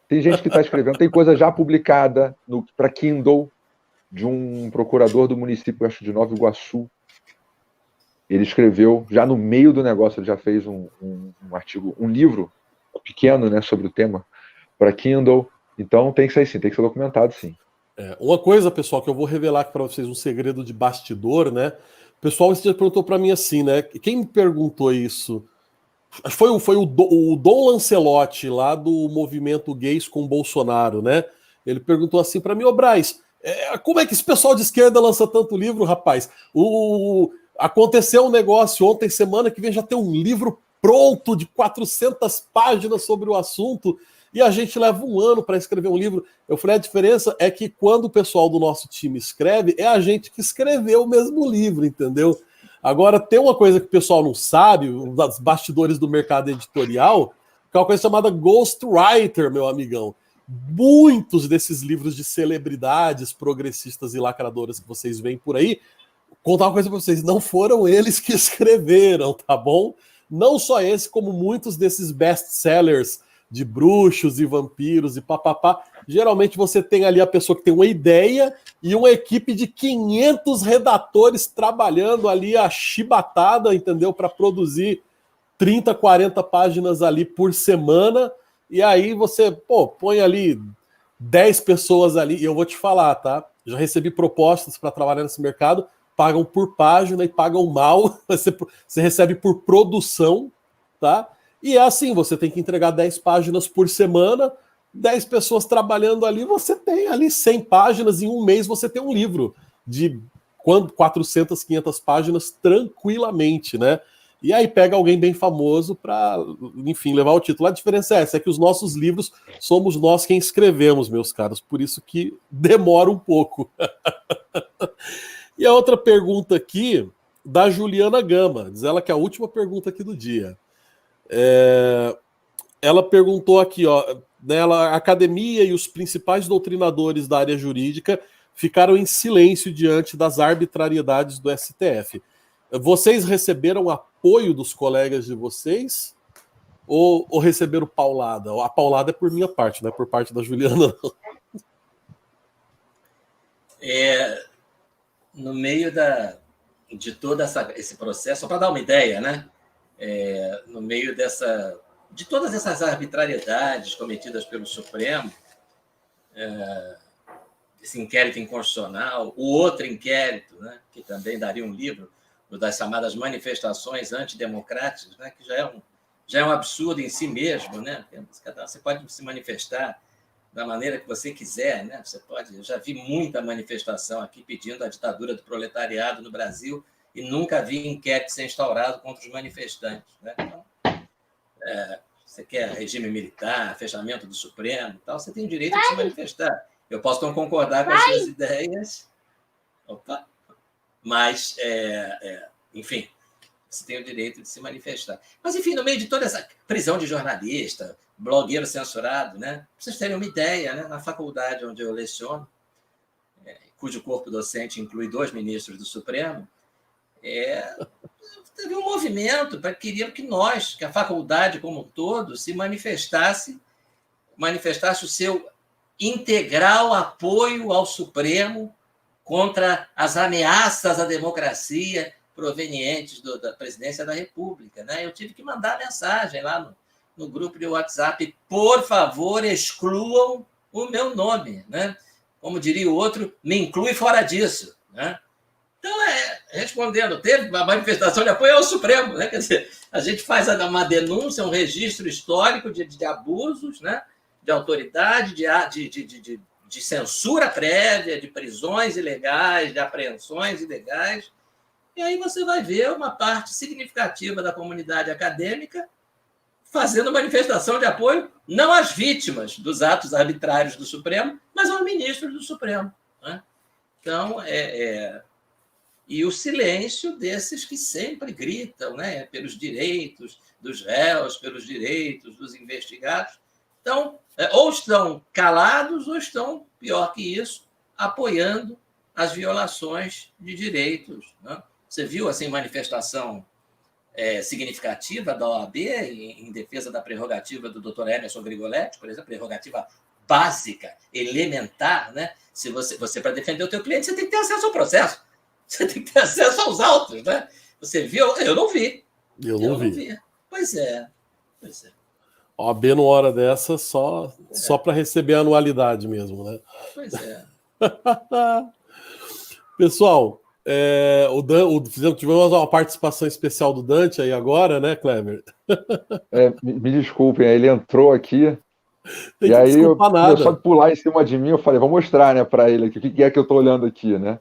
Tem gente que está escrevendo, tem coisa já publicada para Kindle, de um procurador do município, acho, de Nova Iguaçu. Ele escreveu, já no meio do negócio, ele já fez um artigo, um livro pequeno, né, sobre o tema, para Kindle. Então tem que sair sim, tem que ser documentado sim. Uma coisa, pessoal, que eu vou revelar aqui para vocês, um segredo de bastidor, né? O pessoal esse dia perguntou para mim assim, né? Quem me perguntou isso? Foi o Dom Lancelotti, lá do movimento Gays com Bolsonaro, né? Ele perguntou assim para mim, ô Braz, como é que esse pessoal de esquerda lança tanto livro, rapaz? Aconteceu um negócio ontem, semana que vem, já tem um livro pronto de 400 páginas sobre o assunto e a gente leva um ano para escrever um livro. Eu falei, a diferença é que quando o pessoal do nosso time escreve, é a gente que escreveu o mesmo livro, entendeu? Agora, tem uma coisa que o pessoal não sabe, os bastidores do mercado editorial, que é uma coisa chamada ghostwriter, meu amigão. Muitos desses livros de celebridades progressistas e lacradoras que vocês veem por aí, contar uma coisa para vocês, não foram eles que escreveram, tá bom? Não só esse, como muitos desses best-sellers de bruxos e vampiros e papapá. Geralmente você tem ali a pessoa que tem uma ideia e uma equipe de 500 redatores trabalhando ali a chibatada, entendeu? Para produzir 30, 40 páginas ali por semana. E aí você, põe ali 10 pessoas ali. E eu vou te falar, tá? Já recebi propostas para trabalhar nesse mercado, pagam por página e pagam mal. Você recebe por produção, tá? E é assim, você tem que entregar 10 páginas por semana, 10 pessoas trabalhando ali, você tem ali 100 páginas, em um mês você tem um livro de 400, 500 páginas tranquilamente, né? E aí pega alguém bem famoso para, enfim, levar o título. A diferença é essa, é que os nossos livros somos nós quem escrevemos, meus caros, por isso que demora um pouco. E a outra pergunta aqui, da Juliana Gama, diz ela que é a última pergunta aqui do dia. Ela perguntou aqui, ó, a academia e os principais doutrinadores da área jurídica ficaram em silêncio diante das arbitrariedades do STF. Vocês receberam apoio dos colegas de vocês ou receberam paulada? A paulada é por minha parte, não é por parte da Juliana, não. No meio de todo esse processo, só para dar uma ideia, né? No meio de todas essas arbitrariedades cometidas pelo Supremo, esse inquérito inconstitucional, o outro inquérito, né, que também daria um livro, o das chamadas manifestações antidemocráticas, né, que já é um absurdo em si mesmo, né? Você pode se manifestar da maneira que você quiser, né? Eu já vi muita manifestação aqui pedindo a ditadura do proletariado no Brasil e nunca vi inquérito ser instaurado contra os manifestantes, né? Então, você quer regime militar, fechamento do Supremo e tal, você tem o direito de se manifestar. Eu posso não concordar com as suas ideias, mas, enfim, se tem o direito de se manifestar. Mas, enfim, no meio de toda essa prisão de jornalista, blogueiro censurado, né? Para vocês terem uma ideia, né? Na faculdade onde eu leciono, cujo corpo docente inclui 2 ministros do Supremo, teve um movimento para que a faculdade como um todo, se manifestasse o seu integral apoio ao Supremo contra as ameaças à democracia provenientes da presidência da República, né? Eu tive que mandar mensagem lá no grupo de WhatsApp: por favor, excluam o meu nome, né? Como diria o outro, me inclui fora disso, né? Então, respondendo, teve uma manifestação de apoio ao Supremo, né? Quer dizer, a gente faz uma denúncia, um registro histórico de abusos, né? De autoridade, de censura prévia, de prisões ilegais, de apreensões ilegais. E aí você vai ver uma parte significativa da comunidade acadêmica fazendo manifestação de apoio não às vítimas dos atos arbitrários do Supremo, mas aos ministros do Supremo, né? Então, e o silêncio desses que sempre gritam, né? Pelos direitos dos réus, pelos direitos dos investigados. Então, ou estão calados ou estão, pior que isso, apoiando as violações de direitos, né? Você viu assim, manifestação significativa da OAB em defesa da prerrogativa do Dr. Emerson Grigoletti, por exemplo, prerrogativa básica, elementar, né? Se você para defender o teu cliente, você tem que ter acesso ao processo, você tem que ter acesso aos autos, né? Você viu? Eu não vi. Eu não vi. Pois é. OAB numa hora dessa só para receber a anualidade mesmo, né? Pois é. Pessoal, tivemos uma participação especial do Dante aí agora, né, Kleber? Me desculpem, ele entrou aqui Tem e que aí começou a pular em cima de mim, eu falei, vou mostrar, né, para ele aqui, o que é que eu estou olhando aqui, né?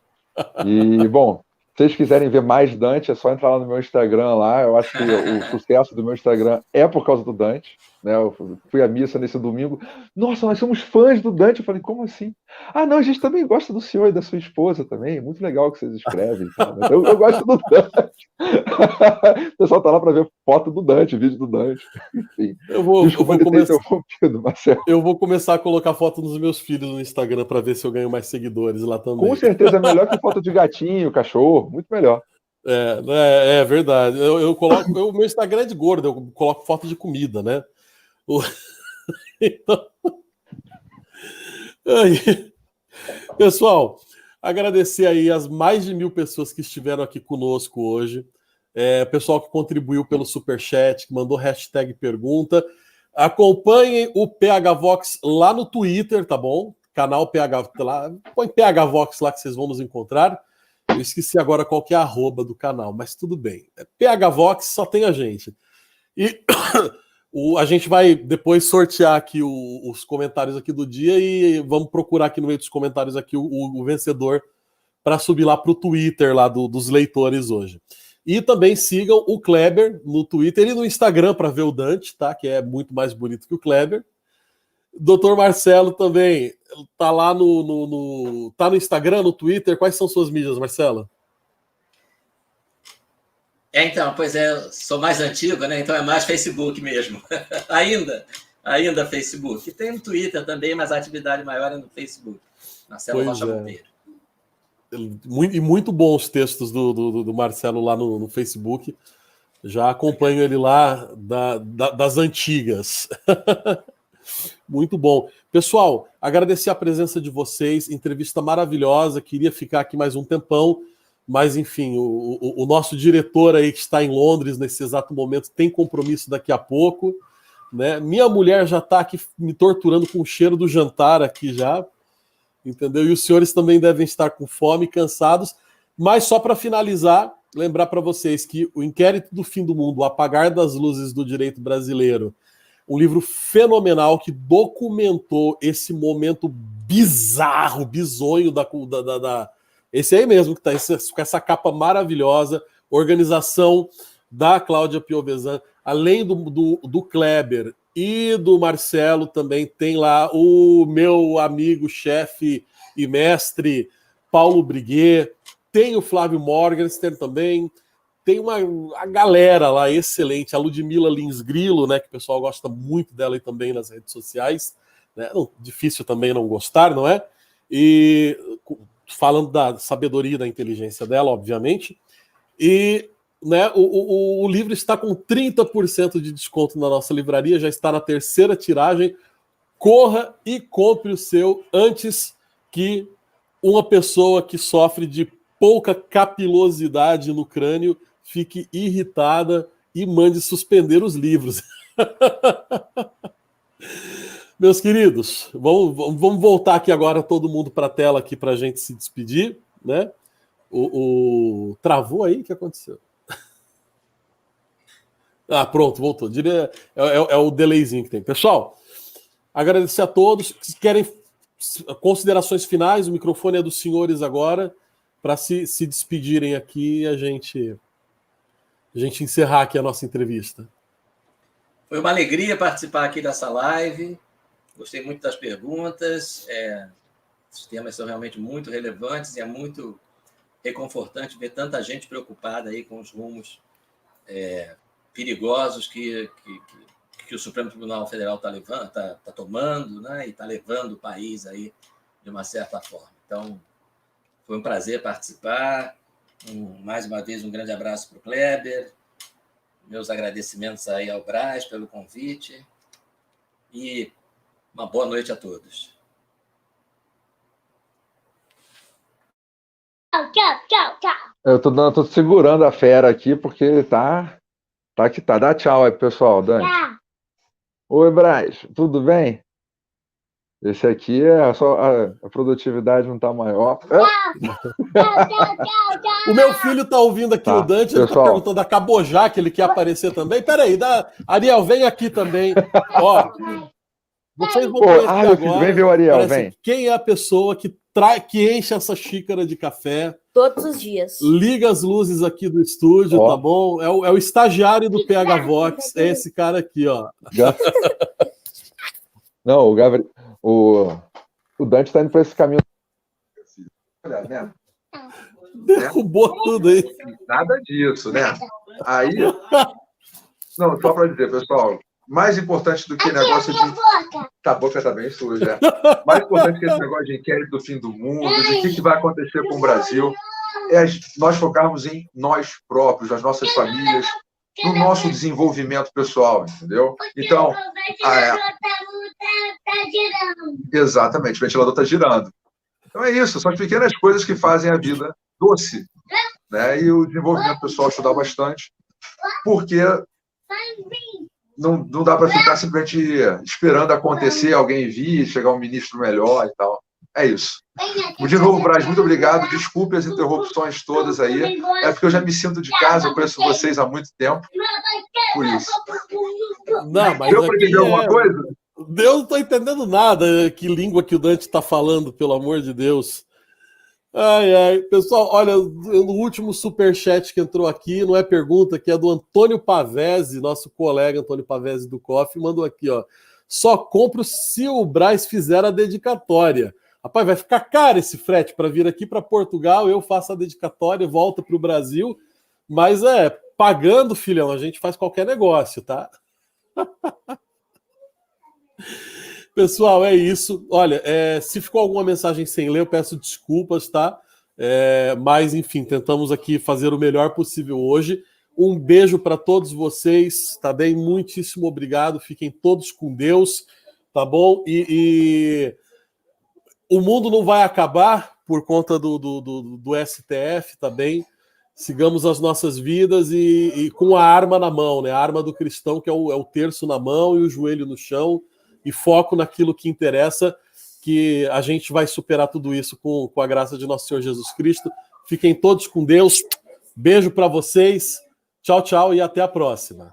E, bom, se vocês quiserem ver mais Dante, é só entrar lá no meu Instagram lá. Eu acho que o sucesso do meu Instagram é por causa do Dante, né? Eu fui à missa nesse domingo. Nossa, nós somos fãs do Dante. Eu falei, como assim? Ah, não, a gente também gosta do senhor e da sua esposa também. Muito legal o que vocês escrevem. Eu gosto do Dante. O pessoal tá lá para ver foto do Dante, vídeo do Dante. Enfim. Eu vou começar a colocar foto dos meus filhos no Instagram para ver se eu ganho mais seguidores lá também. Com certeza é melhor que foto de gatinho, cachorro, muito melhor. É verdade. O meu Instagram é de gordo, eu coloco foto de comida, né? Então... Pessoal, agradecer aí as mais de 1000 pessoas que estiveram aqui conosco hoje. Pessoal que contribuiu pelo Superchat, que mandou #pergunta. Acompanhem o PHVox lá no Twitter, tá bom? Canal PH, lá, põe PHVox lá que vocês vão nos encontrar. Eu esqueci agora qual que é a @ do canal, mas tudo bem. PHVox só tem a gente. E a gente vai depois sortear aqui os comentários aqui do dia e vamos procurar aqui no meio dos comentários aqui o vencedor para subir lá para o Twitter lá dos leitores hoje. E também sigam o Kleber no Twitter e no Instagram para ver o Dante, tá? Que é muito mais bonito que o Kleber. Dr. Marcelo também tá lá tá no Instagram, no Twitter. Quais são suas mídias, Marcelo? Então, pois sou mais antigo, né? Então é mais Facebook mesmo. ainda Facebook. Tem no Twitter também, mas a atividade maior é no Facebook. Marcelo Rocha Monteiro. E muito bons textos do Marcelo lá no Facebook. Já acompanho ele lá das antigas. Muito bom. Pessoal, agradecer a presença de vocês. Entrevista maravilhosa. Queria ficar aqui mais um tempão. Mas, enfim, o nosso diretor aí que está em Londres nesse exato momento tem compromisso daqui a pouco, né? Minha mulher já está aqui me torturando com o cheiro do jantar aqui já. Entendeu? E os senhores também devem estar com fome, cansados. Mas só para finalizar, lembrar para vocês que o Inquérito do Fim do Mundo, O Apagar das Luzes do Direito Brasileiro, um livro fenomenal que documentou esse momento bizarro, bizonho esse aí mesmo, que está com essa capa maravilhosa, organização da Cláudia Piovesan, além do Kleber e do Marcelo, também tem lá o meu amigo, chefe e mestre Paulo Briguet, tem o Flávio Morgenstern também, tem a galera lá excelente, a Ludmila Lins Grilo, né, que o pessoal gosta muito dela aí também nas redes sociais, né? Difícil também não gostar, não é? E falando da sabedoria e da inteligência dela, obviamente. E, né, o livro está com 30% de desconto na nossa livraria, já está na 3ª tiragem. Corra e compre o seu antes que uma pessoa que sofre de pouca capilosidade no crânio fique irritada e mande suspender os livros. Meus queridos, vamos voltar aqui agora todo mundo para a tela aqui para a gente se despedir, né? Travou aí? O que aconteceu? Ah, pronto, voltou. É o delayzinho que tem. Pessoal, agradecer a todos. Se querem considerações finais, o microfone é dos senhores agora, para se despedirem aqui e a gente encerrar aqui a nossa entrevista. Foi uma alegria participar aqui dessa live. Gostei muito das perguntas. Os temas são realmente muito relevantes e é muito reconfortante ver tanta gente preocupada aí com os rumos perigosos que o Supremo Tribunal Federal está tomando, né? E está levando o país aí de uma certa forma. Então, foi um prazer participar. Mais uma vez, um grande abraço para o Kleber. Meus agradecimentos aí ao Braz pelo convite. E uma boa noite a todos. Tchau. Eu tô segurando a fera aqui porque tá que tá. Dá tchau aí, pessoal. Dani. Oi, Braz. Tudo bem? Esse aqui só a produtividade não tá maior. O meu filho tá ouvindo aqui o Dante, ele tá pessoal. perguntando a Cabojá, que ele quer aparecer também. Peraí, Ariel, vem aqui também. Ó, vocês vão conhecer agora. Filho, vem ver o Ariel, vem. Quem é a pessoa que enche essa xícara de café todos os dias. Liga as luzes aqui do estúdio, tá bom? É o estagiário do PH Vox, é esse cara aqui, ó. Não, o Gabriel, o Dante tá indo para esse caminho. Olha, né? Derrubou tudo aí. Nada disso, né? Aí. Não, só para dizer, pessoal, mais importante do que negócio de. A boca tá bem suja. Mais importante que esse negócio de inquérito do fim do mundo, de o que vai acontecer com o Brasil, é nós focarmos em nós próprios, nas nossas famílias, no nosso desenvolvimento pessoal, entendeu? Então. O ventilador tá girando. Exatamente, o ventilador está girando. Então é isso, são as pequenas coisas que fazem a vida doce, né? E o desenvolvimento pessoal ajuda bastante, porque não dá para ficar simplesmente esperando acontecer, alguém vir, chegar um ministro melhor e tal. É isso. De novo, Braz, muito obrigado. Desculpe as interrupções todas aí. É porque eu já me sinto de casa, eu conheço vocês há muito tempo. Por isso. Não, mas deu para entender alguma coisa? Eu não estou entendendo nada. Que língua que o Dante está falando, pelo amor de Deus. Ai. Pessoal, olha, no último superchat que entrou aqui, não é pergunta, que é do Antônio Pavese, nosso colega Antônio Pavese do COF, mandou aqui, ó. Só compro se o Braz fizer a dedicatória. Rapaz, vai ficar caro esse frete para vir aqui para Portugal, eu faço a dedicatória, volto para o Brasil, mas pagando, filhão, a gente faz qualquer negócio, tá? Pessoal, é isso. Olha, se ficou alguma mensagem sem ler, eu peço desculpas, tá? Mas, enfim, tentamos aqui fazer o melhor possível hoje. Um beijo para todos vocês, tá bem? Muitíssimo obrigado. Fiquem todos com Deus, tá bom? E o mundo não vai acabar por conta do STF, tá bem? Sigamos as nossas vidas e com a arma na mão, né? A arma do cristão, que é o terço na mão e o joelho no chão, e foco naquilo que interessa, que a gente vai superar tudo isso com a graça de nosso Senhor Jesus Cristo. Fiquem todos com Deus. Beijo para vocês. Tchau, tchau e até a próxima.